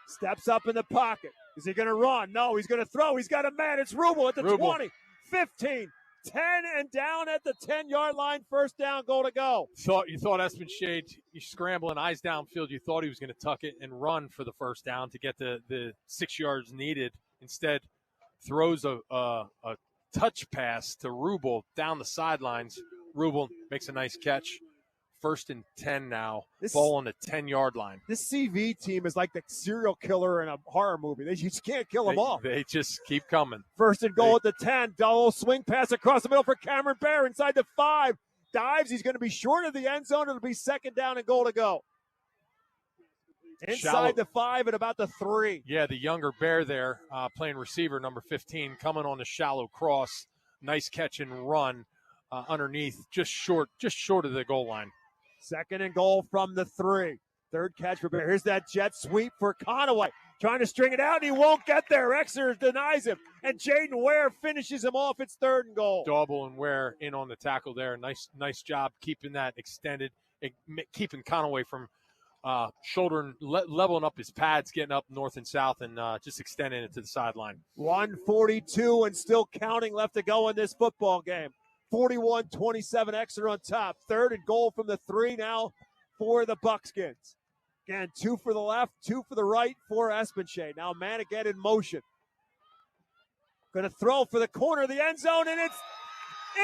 I: Steps up in the pocket. Is he going to run? No, he's going to throw. He's got a man. It's Rubel at the 20, 15, 10, and down at the 10-yard line. First down, goal to go.
K: You thought Espenshade, you scrambling, eyes downfield. You thought he was going to tuck it and run for the first down to get the 6 yards needed. Instead, throws a touch pass to Rubel down the sidelines. Rubel makes a nice catch. 1st and 10 now. Ball on the 10-yard line.
I: This CV team is like the serial killer in a horror movie. They just can't kill them off.
K: They just keep coming.
I: 1st and goal at the 10. Double swing pass across the middle for Cameron Bear inside the 5. Dives. He's going to be short of the end zone. It'll be 2nd down and goal to go. Inside the 5 at about the 3.
K: Yeah, the younger Bear there playing receiver, number 15, coming on the shallow cross. Nice catch and run underneath, just short of the goal line.
I: 2nd and goal from the 3. 3rd catch for Bear. Here's that jet sweep for Conaway. Trying to string it out, and he won't get there. Exeter denies him, and Jaden Ware finishes him off. It's 3rd and goal.
K: Dauble and Ware in on the tackle there. Nice job keeping that extended, keeping Conaway from shouldering, leveling up his pads, getting up north and south, and just extending it to the sideline.
I: 1:42 and still counting left to go in this football game. 41-27 Exeter on top. 3rd and goal from the 3 now for the Buckskins. Again, 2 for the left, 2 for the right for Espenshade. Now man again in motion. Going to throw for the corner of the end zone, and it's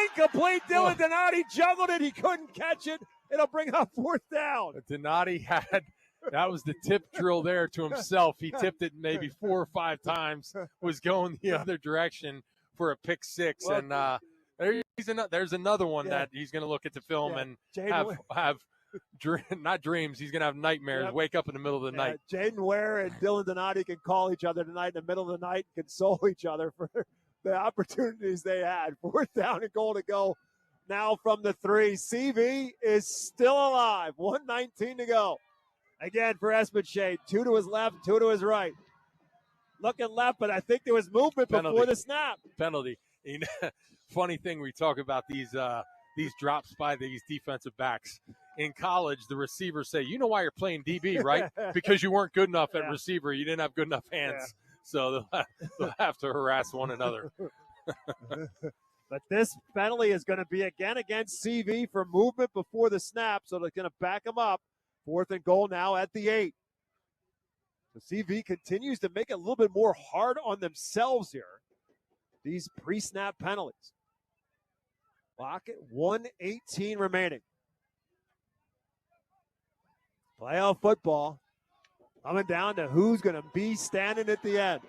I: incomplete. Dylan Donati juggled it. He couldn't catch it. It'll bring up 4th down.
K: Donati that was the tip drill there to himself. He tipped it maybe 4 or 5 times, was going the other direction for a pick 6. And there's another one that he's going to look at the film and have not dreams. He's going to have nightmares, wake up in the middle of the night.
I: Jaden Ware and Dylan Donati can call each other tonight in the middle of the night and console each other the opportunities they had. 4th down and goal to go now from the 3. CV is still alive. 1:19 to go. Again for Espenshade. 2 to his left, 2 to his right. Looking left, but I think there was movement before the snap.
K: Penalty. You know, funny thing, we talk about these drops by these defensive backs. In college, the receivers say, you know why you're playing DB, right? Because you weren't good enough at receiver. You didn't have good enough hands. So they'll have to harass one another.
I: But this penalty is going to be again against CV for movement before the snap, so they're going to back him up. 4th and goal now at the 8. So CV continues to make it a little bit more hard on themselves here. These pre-snap penalties. Clock at 1:18 remaining. Playoff football coming down to who's going to be standing at the end.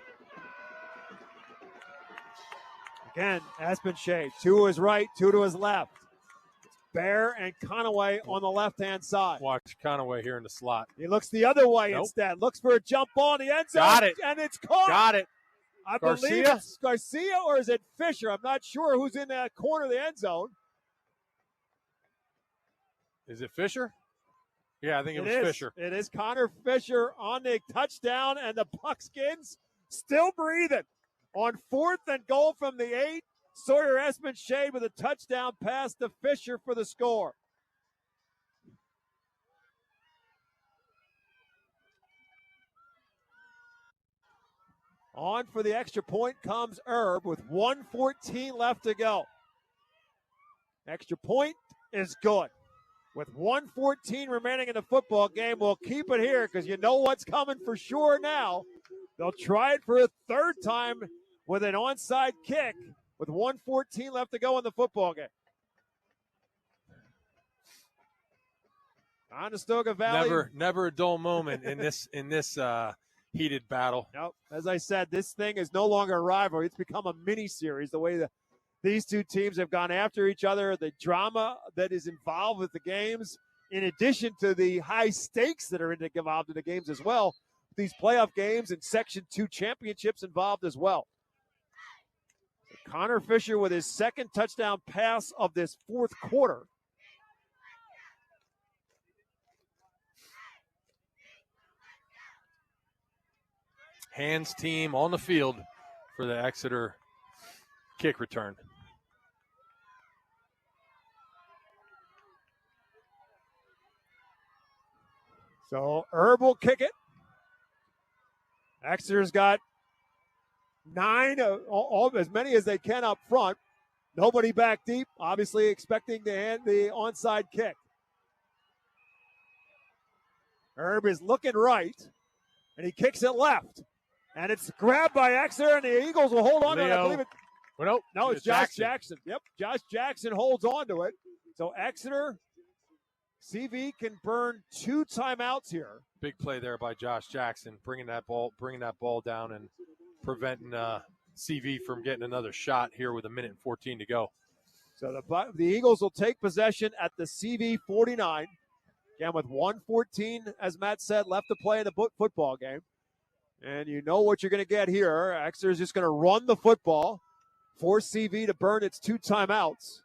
I: Again, Espenshade, 2 to his right, 2 to his left. It's Bear and Conaway on the left-hand side.
K: Watch Conaway here in the slot.
I: He looks the other way instead. Looks for a jump ball in the end zone.
K: Got it.
I: And it's caught.
K: Got it.
I: I
K: Garcia?
I: believe it's Garcia, or is it Fisher? I'm not sure who's in that corner of the end zone.
K: Is it Fisher? Yeah, I think it was Fisher.
I: It is Connor Fisher on the touchdown, and the Buckskins still breathing. On 4th and goal from the 8, Sawyer Espenshade with a touchdown pass to Fisher for the score. On for the extra point comes Herb with 1:14 left to go. Extra point is good. With 1:14 remaining in the football game, we'll keep it here because you know what's coming for sure now. They'll try it for a 3rd time with an onside kick with 1:14 left to go in the football game. Conestoga Valley.
K: Never a dull moment in this heated battle.
I: Nope. As I said, this thing is no longer a rivalry. It's become a mini series. The way that these two teams have gone after each other, the drama that is involved with the games, in addition to the high stakes that are involved in the games as well. These playoff games and Section 2 championships involved as well. So Connor Fisher with his 2nd touchdown pass of this 4th quarter.
K: Hands team on the field for the Exeter kick return.
I: So Herb will kick it. Exeter's got 9, as many as they can up front. Nobody back deep, obviously expecting to hand the onside kick. Herb is looking right, and he kicks it left. And it's grabbed by Exeter, and the Eagles will hold on to it. I believe it.
K: Well,
I: no, it's Josh Jackson. Yep, Josh Jackson holds on to it. So Exeter, CV can burn 2 timeouts here.
K: Big play there by Josh Jackson, bringing that ball down and preventing CV from getting another shot here with 1:14 to go.
I: So the Eagles will take possession at the CV 49. Again, with 1:14, as Matt said, left to play in the football game. And you know what you're going to get here. Exeter's just going to run the football, force CV to burn its 2 timeouts.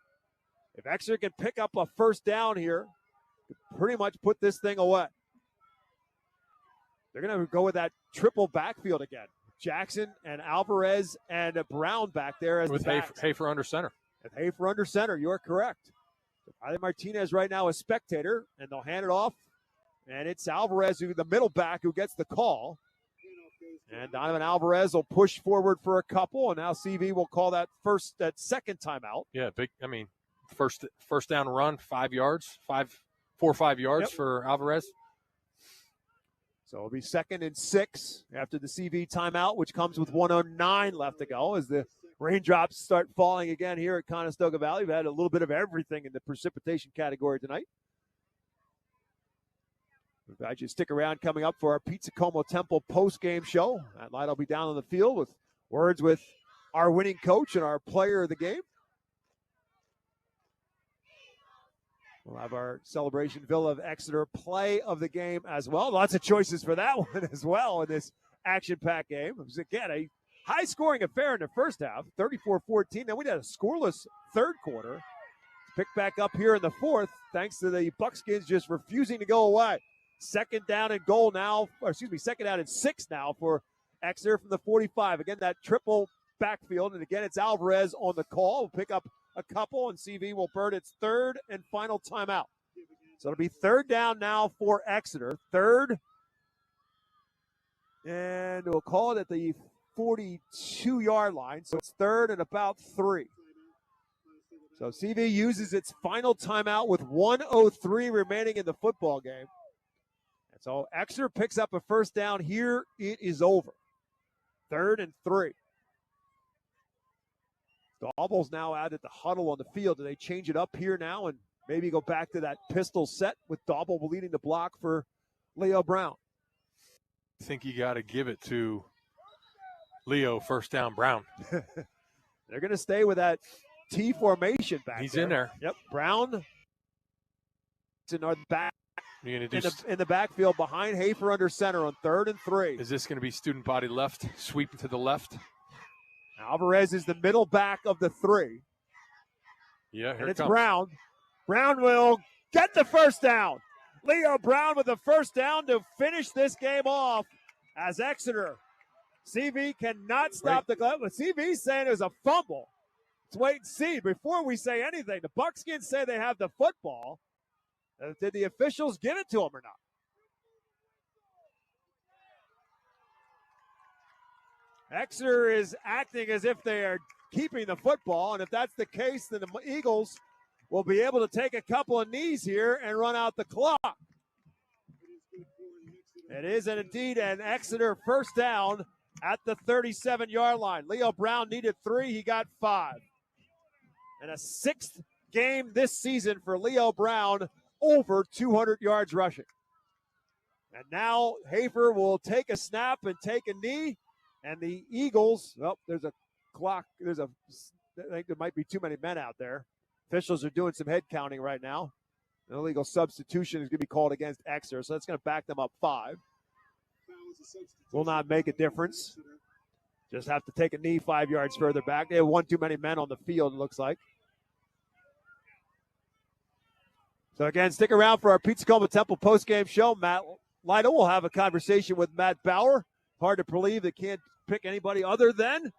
I: If Exeter can pick up a 1st down here, pretty much put this thing away. They're going to go with that triple backfield again. Jackson and Alvarez and Brown back there as
K: with
I: the backs.
K: Hafer under center.
I: And Hafer under center, you're correct. Riley Martinez right now a spectator, and they'll hand it off. And it's Alvarez, the middle back, who gets the call. And Donovan Alvarez will push forward for a couple, and now CV will call that 2nd timeout.
K: Yeah, big. I mean, first down run, 5 yards, 4 or 5 yards for Alvarez.
I: So it'll be 2nd and 6 after the CV timeout, which comes with 1:09 left to go as the raindrops start falling again here at Conestoga Valley. We've had a little bit of everything in the precipitation category tonight. We invite you to stick around coming up for our Pizza Como Temple post-game show. That light will be down on the field with words with our winning coach and our player of the game. We'll have our Celebration Villa of Exeter play of the game as well. Lots of choices for that one as well in this action-packed game. It was, again, a high-scoring affair in the first half, 34-14. Then we had a scoreless third quarter. Picked back up here in the fourth, thanks to the Buckskins just refusing to go away. Second down and 6 now for Exeter from the 45. Again, that triple backfield, and again, it's Alvarez on the call. We'll pick up a couple, and CV will burn its third and final timeout. So it'll be third down now for Exeter. Third, and we'll call it at the 42-yard line. So it's third and about 3. So CV uses its final timeout with 1:03 remaining in the football game. And so Exeter picks up a first down here. It is over. Third and 3. Dauble's now out at the huddle on the field. Do they change it up here now and maybe go back to that pistol set with Dauble leading the block for Leo Brown?
K: I think you got to give it to Leo, first down Brown.
I: They're going to stay with that T formation back
K: He's
I: there.
K: in there.
I: Yep, Brown in our back
K: You're gonna do
I: in the backfield behind Hafer under center on 3rd and 3.
K: Is this going to be student body left, sweep to the left?
I: Alvarez is the middle back of the 3.
K: Yeah, here
I: and it's
K: comes.
I: Brown. Brown will get the first down. Leo Brown with the first down to finish this game off as Exeter. CV cannot stop the clock, but CV's saying it was a fumble. Let's wait and see before we say anything. The Buckskins say they have the football. Did the officials give it to them or not? Exeter is acting as if they are keeping the football, and if that's the case, then the Eagles will be able to take a couple of knees here and run out the clock. It is indeed an Exeter first down at the 37-yard line. Leo Brown needed 3. He got 5. And a 6th game this season for Leo Brown, over 200 yards rushing. And now Hafer will take a snap and take a knee. And the Eagles, there's a clock. I think there might be too many men out there. Officials are doing some head counting right now. An illegal substitution is going to be called against Exeter, so that's going to back them up 5. Will not make a difference. Just have to take a knee 5 yards further back. They have one too many men on the field, it looks like. So again, stick around for our Pizza Coma Temple postgame show. Matt Lytle will have a conversation with Matt Bauer. Hard to believe they can't pick anybody other than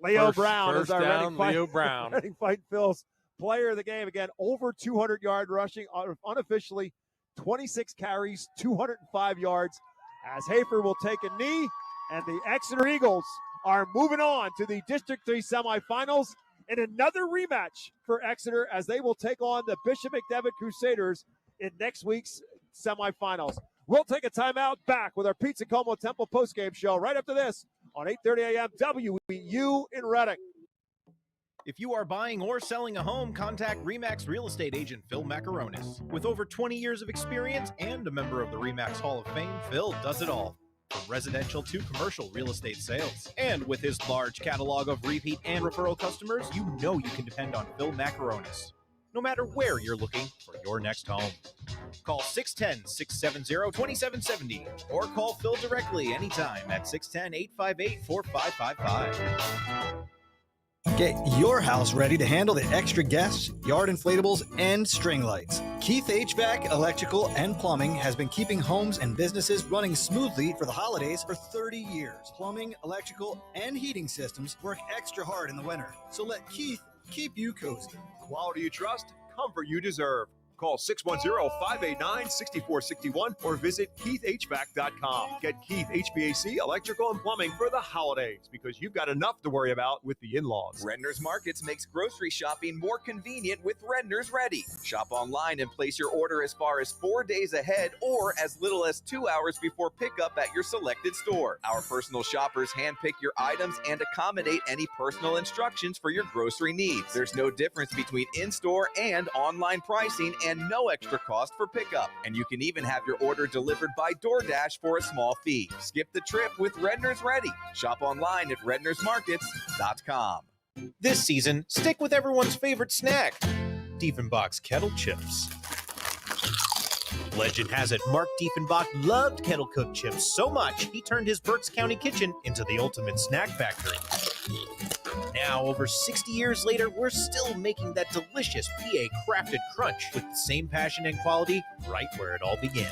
I: Leo Brown.
K: First down, Leo Brown.
I: Reading Fight Phil's player of the game. Again, over 200-yard rushing, unofficially 26 carries, 205 yards. As Hafer will take a knee, and the Exeter Eagles are moving on to the District 3 semifinals in another rematch for Exeter as they will take on the Bishop McDevitt Crusaders in next week's semifinals. We'll take a timeout, back with our Pizza Como Temple postgame show right after this on 8:30 a.m. WEEU in Reading.
E: If you are buying or selling a home, contact RE/MAX real estate agent Phil Macaronis. With over 20 years of experience and a member of the RE/MAX Hall of Fame, Phil does it all. From residential to commercial real estate sales. And with his large catalog of repeat and referral customers, you know you can depend on Phil Macaronis, no matter where you're looking for your next home. Call 610-670-2770 or call Phil directly anytime at 610-858-4555.
F: Get your house ready to handle the extra guests, yard inflatables, and string lights. Keith HVAC, Electrical, and Plumbing has been keeping homes and businesses running smoothly for the holidays for 30 years. Plumbing, electrical, and heating systems work extra hard in the winter. So let Keith keep you cozy.
B: Quality you trust, comfort you deserve. Call 610-589-6461 or visit KeithHVAC.com. Get Keith HVAC, Electrical, and Plumbing for the holidays because you've got enough to worry about with the in-laws.
H: Redner's Markets makes grocery shopping more convenient with Redner's Ready. Shop online and place your order as far as 4 days ahead or as little as 2 hours before pickup at your selected store. Our personal shoppers handpick your items and accommodate any personal instructions for your grocery needs. There's no difference between in-store and online pricing and no extra cost for pickup. And you can even have your order delivered by DoorDash for a small fee. Skip the trip with Redner's Ready. Shop online at rednersmarkets.com.
E: This season, stick with everyone's favorite snack, Diefenbach's Kettle Chips. Legend has it Mark Diefenbach loved kettle-cooked chips so much he turned his Berks County kitchen into the ultimate snack factory. Now, over 60 years later, we're still making that delicious PA-crafted crunch with the same passion and quality right where it all began.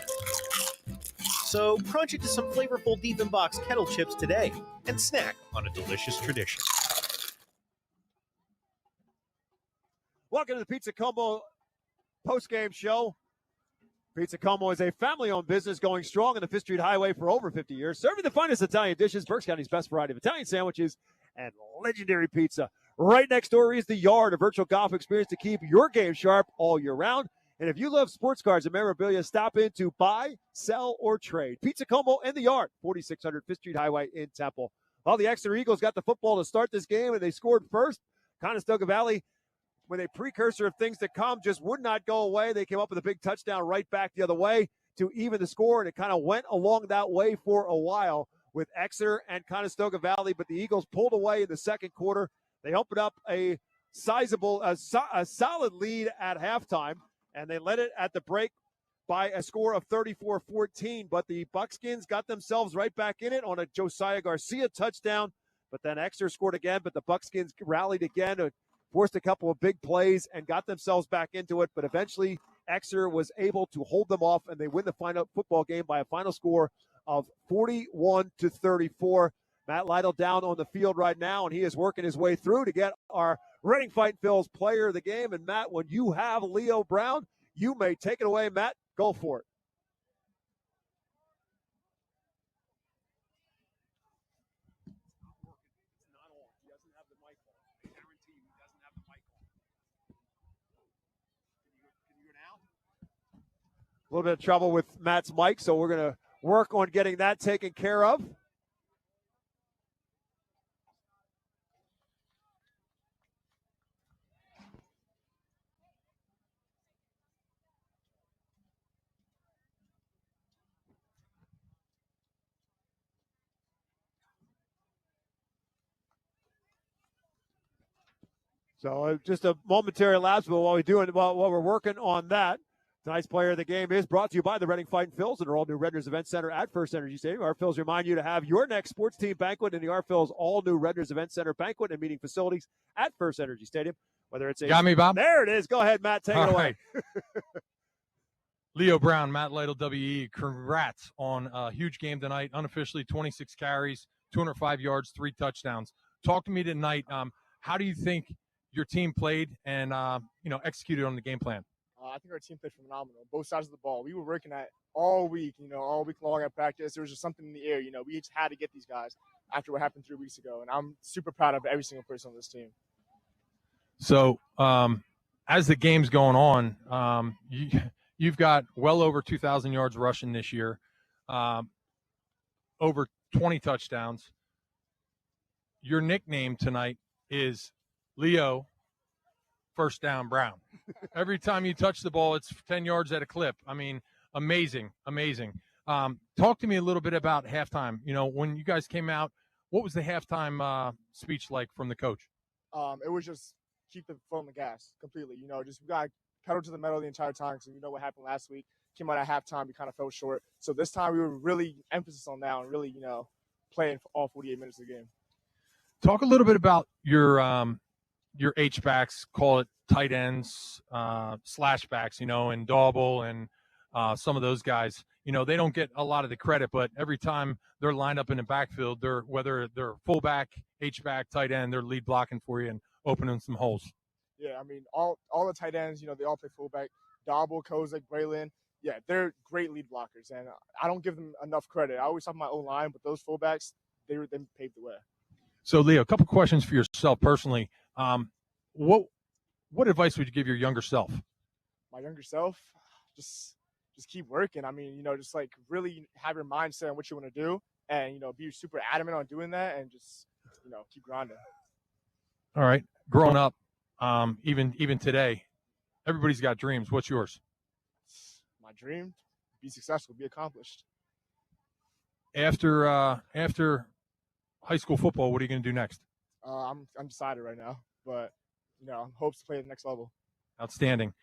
E: So crunch into some flavorful Diefenbach's kettle chips today and snack on a delicious tradition.
I: Welcome to the Pizza Como post-game show. Pizza Como is a family-owned business going strong on the Fifth Street Highway for over 50 years, serving the finest Italian dishes, Berks County's best variety of Italian sandwiches, and legendary pizza. Right next door is The Yard, a virtual golf experience to keep your game sharp all year round. And if you love sports cars and memorabilia, stop in to buy, sell, or trade. Pizza Como and The Yard, 4600 Fifth Street Highway in Temple. Well, the Exeter Eagles got the football to start this game, and they scored first. Conestoga Valley, with a precursor of things to come, just would not go away. They came up with a big touchdown right back the other way to even the score, and it kind of went along that way for a while with Exeter and Conestoga Valley, but the Eagles pulled away in the second quarter. They opened up a solid lead at halftime, and they led it at the break by a score of 34-14, but the Buckskins got themselves right back in it on a Josiah Garcia touchdown, but then Exeter scored again, but the Buckskins rallied again, forced a couple of big plays and got themselves back into it, but eventually Exeter was able to hold them off, and they win the final football game by a final score of 41-34. Matt Lytle down on the field right now, and he is working his way through to get our Reading Fighting Phil's player of the game. And Matt, when you have Leo Brown, you may take it away. Matt, go for it. A little bit of trouble with Matt's mic, so we're going to work on getting that taken care of. So just a momentary lapse, but while we're working on that, tonight's player of the game is brought to you by the Reading Fighting Phils and our all-new Redners Event Center at First Energy Stadium. Our Phils remind you to have your next sports team banquet in the R Phils all-new Redners Event Center banquet and meeting facilities at First Energy Stadium. Whether it's
O: Got me, Bob?
I: There it is. Go ahead, Matt. Take it away.
K: Leo Brown, Matt Lytle, WE. Congrats on a huge game tonight. Unofficially, 26 carries, 205 yards, 3 touchdowns. Talk to me tonight. How do you think your team played and executed on the game plan?
P: I think our team played phenomenal, both sides of the ball. We were working at all week, all week long at practice. There was just something in the air, we just had to get these guys after what happened 3 weeks ago. And I'm super proud of every single person on this team.
K: So as the game's going on, you've got well over 2,000 yards rushing this year, over 20 touchdowns. Your nickname tonight is Leo First Down Brown. Every time you touch the ball, it's 10 yards at a clip. I mean, amazing. Talk to me a little bit about halftime. When you guys came out, what was the halftime speech like from the coach?
P: It was just keep the foot on the gas completely. Just we got pedal to the metal the entire time. So what happened last week. Came out at halftime, we kind of fell short. So this time we were really emphasis on that and really, playing for all 48 minutes of the game.
K: Talk a little bit about your H-backs, call it tight ends, slashbacks, and Dauble and some of those guys. They don't get a lot of the credit, but every time they're lined up in the backfield, whether they're fullback, H-back, tight end, they're lead blocking for you and opening some holes.
P: Yeah, I mean, all the tight ends, they all play fullback. Dauble, Kozak, Braylon, yeah, they're great lead blockers, and I don't give them enough credit. I always talk my own line, but those fullbacks, they paved the way.
K: So, Leo, a couple questions for yourself personally. What advice would you give your younger self?
P: My younger self, just keep working. I mean, just like really have your mindset on what you want to do, and be super adamant on doing that, and just keep grinding.
K: All right, growing up, even today, everybody's got dreams. What's yours?
P: My dream: be successful, be accomplished.
K: After high school football, what are you going to do next?
P: I'm decided right now, but hopes to play at the next level.
K: Outstanding.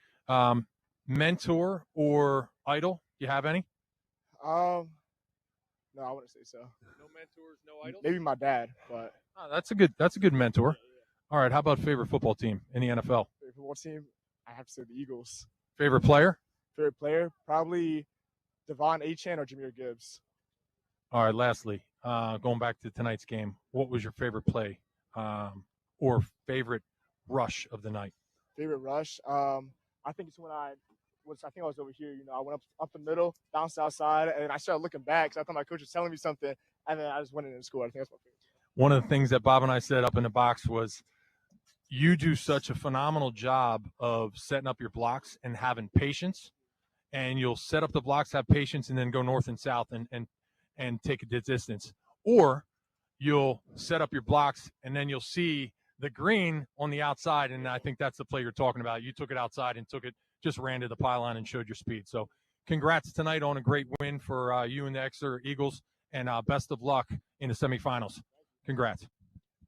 K: mentor or idol? Do you have any?
P: No, I wouldn't say so.
K: No mentors, no idols?
P: Maybe my dad, but
K: That's a good mentor. All right, how about favorite football team in the NFL?
P: favorite football team, I have to say the Eagles.
K: Favorite player?
P: Favorite player, probably Devon Achane or Jahmyr Gibbs.
K: All right, lastly, going back to tonight's game, what was your favorite play or favorite rush of the night?
P: Favorite rush, I think it's when I think I was over here. I went up the middle, bounced outside, and I started looking back because I thought my coach was telling me something, and then I just went in and scored. I think that's my favorite.
K: One of the things that Bob and I said up in the box was you do such a phenomenal job of setting up your blocks and having patience, and you'll set up the blocks, have patience, and then go north and south and take a distance. Or you'll set up your blocks, and then you'll see the green on the outside, and I think that's the play you're talking about. You took it outside and just ran to the pylon and showed your speed. So congrats tonight on a great win for you and the Exeter Eagles, and best of luck in the semifinals. Congrats.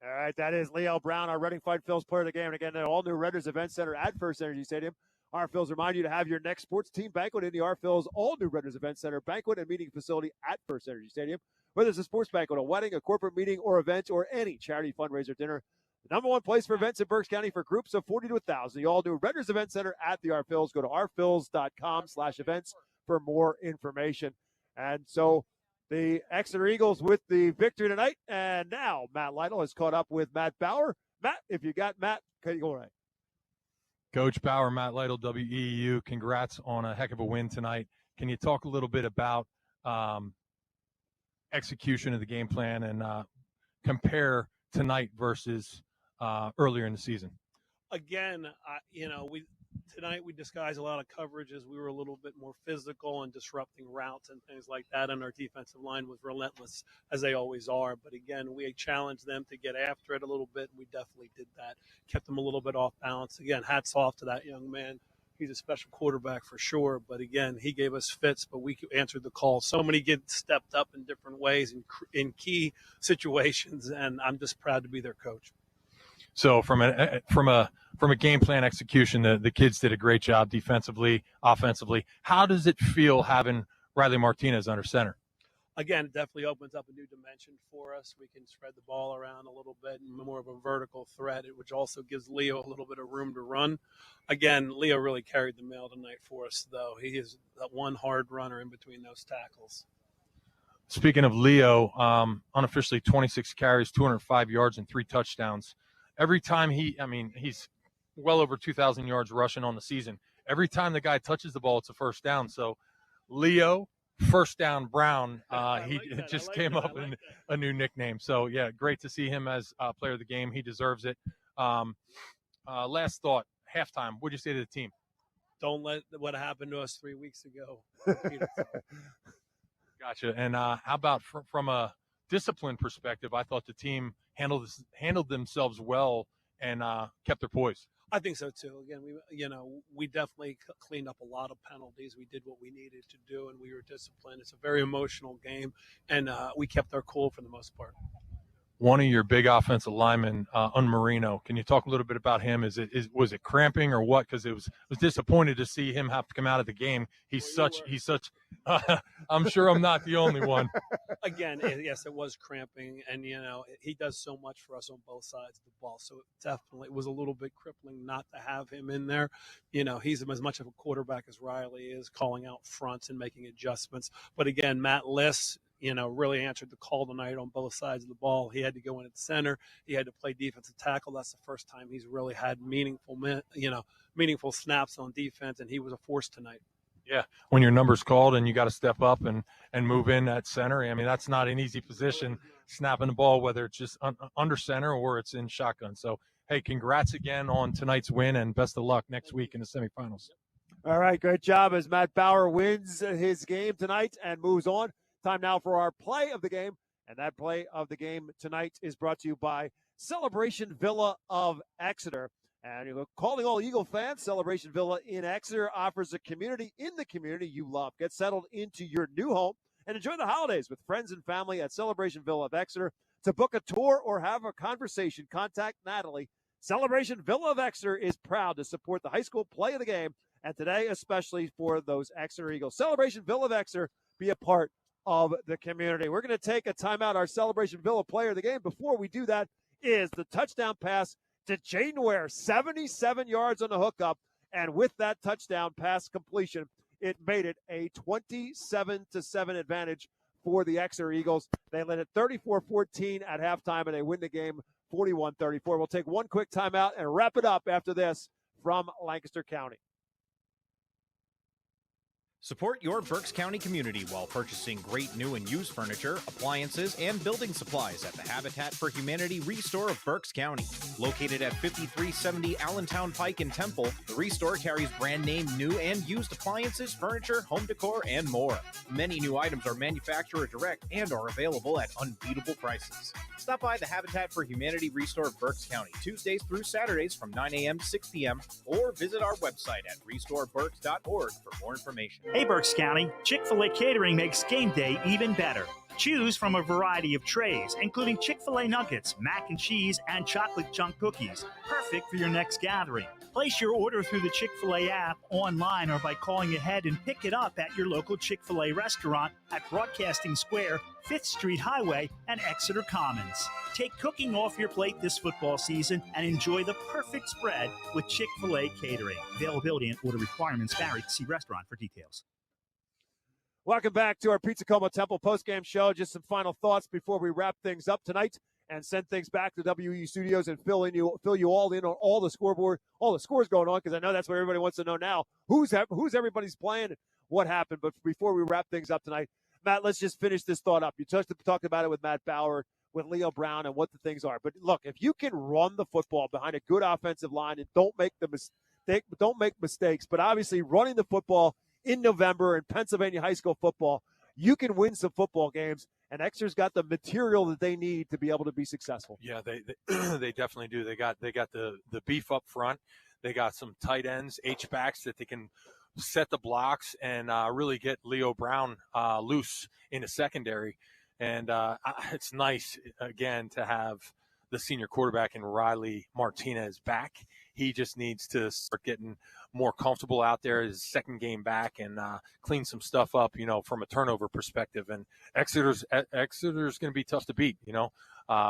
I: All right, that is Leo Brown, our Reading Fight Phil's player of the game. And again, the all-new Redders Event Center at First Energy Stadium. Our Phils remind you to have your next sports team banquet in the R Phil's all-new Redders Event Center banquet and meeting facility at First Energy Stadium. Whether it's a sports banquet, a wedding, a corporate meeting, or event, or any charity fundraiser dinner, the number one place for events in Berks County for groups of 40 to 1,000. The all-new Redders Event Center at the R Phils. Go to rphils.com/events for more information. And so the Exeter Eagles with the victory tonight. And now Matt Lytle has caught up with Matt Bauer. Matt, if you got Matt, can you go right?
K: Coach Bauer, Matt Lytle, WEEU, congrats on a heck of a win tonight. Can you talk a little bit about execution of the game plan and compare tonight versus earlier in the season?
O: Again, tonight we disguised a lot of coverages. We were a little bit more physical and disrupting routes and things like that, and our defensive line was relentless, as they always are. But again, we challenged them to get after it a little bit, and we definitely did that. Kept them a little bit off balance. Again, hats off to that young man. He's a special quarterback for sure. But again, he gave us fits, but we answered the call. So many get stepped up in different ways in key situations, and I'm just proud to be their coach.
K: So from a game plan execution, the kids did a great job defensively, offensively. How does it feel having Riley Martinez under center?
O: Again, it definitely opens up a new dimension for us. We can spread the ball around a little bit and more of a vertical threat, which also gives Leo a little bit of room to run. Again, Leo really carried the mail tonight for us, though. He is that one hard runner in between those tackles.
K: Speaking of Leo, unofficially 26 carries, 205 yards, and 3 touchdowns. Every time he's well over 2,000 yards rushing on the season. Every time the guy touches the ball, it's a first down. So Leo, First Down Brown, just came up with a new nickname. So, yeah, great to see him as player of the game. He deserves it. Last thought, halftime, what did you say to the team?
O: Don't let what happened to us 3 weeks ago.
K: Gotcha. And how about from a discipline perspective? I thought the team handled themselves well and kept their poise.
O: I think so too. Again, we definitely cleaned up a lot of penalties. We did what we needed to do, and we were disciplined. It's a very emotional game, and we kept our cool for the most part.
K: One of your big offensive linemen, Marino. Can you talk a little bit about him? Was it cramping or what? Because it was disappointed to see him have to come out of the game. He's such. I'm sure I'm not the only one.
O: Again, yes, it was cramping, and he does so much for us on both sides of the ball. So it definitely was a little bit crippling not to have him in there. He's as much of a quarterback as Riley is, calling out fronts and making adjustments. But again, Matt Liss, really answered the call tonight on both sides of the ball. He had to go in at the center. He had to play defensive tackle. That's the first time he's really had meaningful snaps on defense, and he was a force tonight.
K: Yeah, when your number's called and you got to step up and move in at center, I mean, that's not an easy position, snapping the ball, whether it's just under center or it's in shotgun. So, hey, congrats again on tonight's win, and best of luck next week in the semifinals.
I: All right, great job as Matt Bauer wins his game tonight and moves on. Time now for our play of the game, and that play of the game tonight is brought to you by Celebration Villa of Exeter. And calling all Eagle fans, Celebration Villa in Exeter offers a community in the community you love. Get settled into your new home and enjoy the holidays with friends and family at Celebration Villa of Exeter. To book a tour or have a conversation, contact Natalie. Celebration Villa of Exeter is proud to support the high school play of the game and today especially for those Exeter Eagles. Celebration Villa of Exeter, be a part of the community. We're going to take a timeout. Our Celebration Villa player of the game. Before we do that is the touchdown pass to Jaden Ware, 77 yards on the hookup, and with that touchdown pass completion, it made it a 27-7 advantage for the Exeter Eagles. They led it 34-14 at halftime, and they win the game 41-34. We'll take one quick timeout and wrap it up after this from Lancaster County.
E: Support your Berks County community while purchasing great new and used furniture, appliances, and building supplies at the Habitat for Humanity Restore of Berks County. Located at 5370 Allentown Pike in Temple, the Restore carries brand name new and used appliances, furniture, home decor, and more. Many new items are manufacturer direct and are available at unbeatable prices. Stop by the Habitat for Humanity Restore of Berks County Tuesdays through Saturdays from 9 a.m. to 6 p.m. or visit our website at restoreberks.org for more information.
J: Hey, Berks County, Chick-fil-A Catering makes game day even better. Choose from a variety of trays, including Chick-fil-A nuggets, mac and cheese, and chocolate chunk cookies. Perfect for your next gathering. Place your order through the Chick-fil-A app, online, or by calling ahead and pick it up at your local Chick-fil-A restaurant at Broadcasting Square, 5th Street Highway, and Exeter Commons. Take cooking off your plate this football season and enjoy the perfect spread with Chick-fil-A Catering. Availability and order requirements vary. See restaurant for details.
I: Welcome back to our Pizza Como Temple postgame show. Just some final thoughts before we wrap things up tonight and send things back to WEEU Studios and fill you all in on all the scoreboard, all the scores going on, because I know that's what everybody wants to know now. Who's everybody's playing and what happened. But before we wrap things up tonight, Matt, let's just finish this thought up. You talked about it with Matt Bauer, with Leo Brown, and what the things are. But look, if you can run the football behind a good offensive line and don't make mistakes, but obviously running the football in November in Pennsylvania high school football, you can win some football games, and Exeter's got the material that they need to be able to be successful.
K: Yeah, they they definitely do. They got the beef up front. They got some tight ends, H-backs that they can set the blocks and really get Leo Brown loose in the secondary. And it's nice, again, to have the senior quarterback in Riley Martinez back. He just needs to start getting more comfortable out there, his second game back, and clean some stuff up, from a turnover perspective. And Exeter's going to be tough to beat,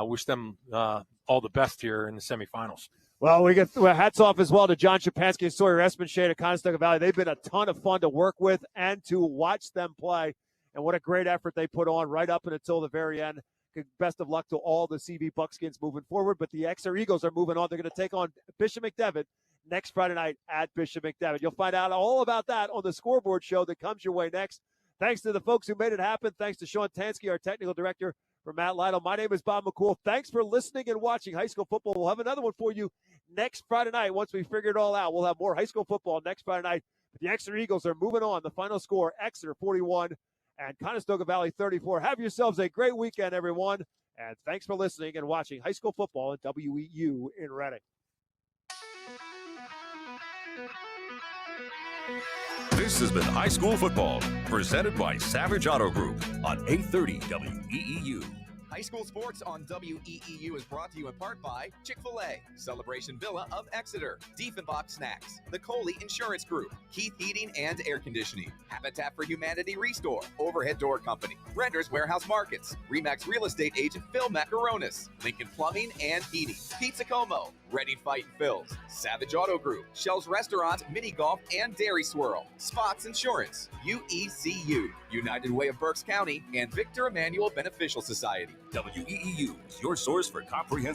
K: Wish them all the best here in the semifinals.
I: Well, we get hats off as well to John Shapansky and Sawyer Espenshade at Conestoga Valley. They've been a ton of fun to work with and to watch them play. And what a great effort they put on right up and until the very end. Best of luck to all the CV Buckskins moving forward. But the Exeter Eagles are moving on. They're going to take on Bishop McDevitt next Friday night at Bishop McDevitt. You'll find out all about that on the scoreboard show that comes your way next. Thanks to the folks who made it happen. Thanks to Sean Tansky, our technical director, for Matt Lytle. My name is Bob McCool. Thanks for listening and watching high school football. We'll have another one for you next Friday night. Once we figure it all out, we'll have more high school football next Friday night. But the Exeter Eagles are moving on. The final score, Exeter 41 and Conestoga Valley 34. Have yourselves a great weekend, everyone. And thanks for listening and watching high school football at WEEU in Reading.
G: This has been High School Football, presented by Savage Auto Group on 830 WEEU.
H: High school sports on WEEU is brought to you in part by Chick-fil-A, Celebration Villa of Exeter, Diefenbach Snacks, the Coley Insurance Group, Keith Heating and Air Conditioning, Habitat for Humanity Restore, Overhead Door Company, Render's Warehouse Markets, Remax Real Estate Agent Phil Macaronis, Lincoln Plumbing and Heating, Pizza Como, Reading Fight and Phil's, Savage Auto Group, Shell's Restaurant, Mini Golf and Dairy Swirl, Spots Insurance, UECU, United Way of Berks County, and Victor Emmanuel Beneficial Society.
G: WEEU is your source for comprehensive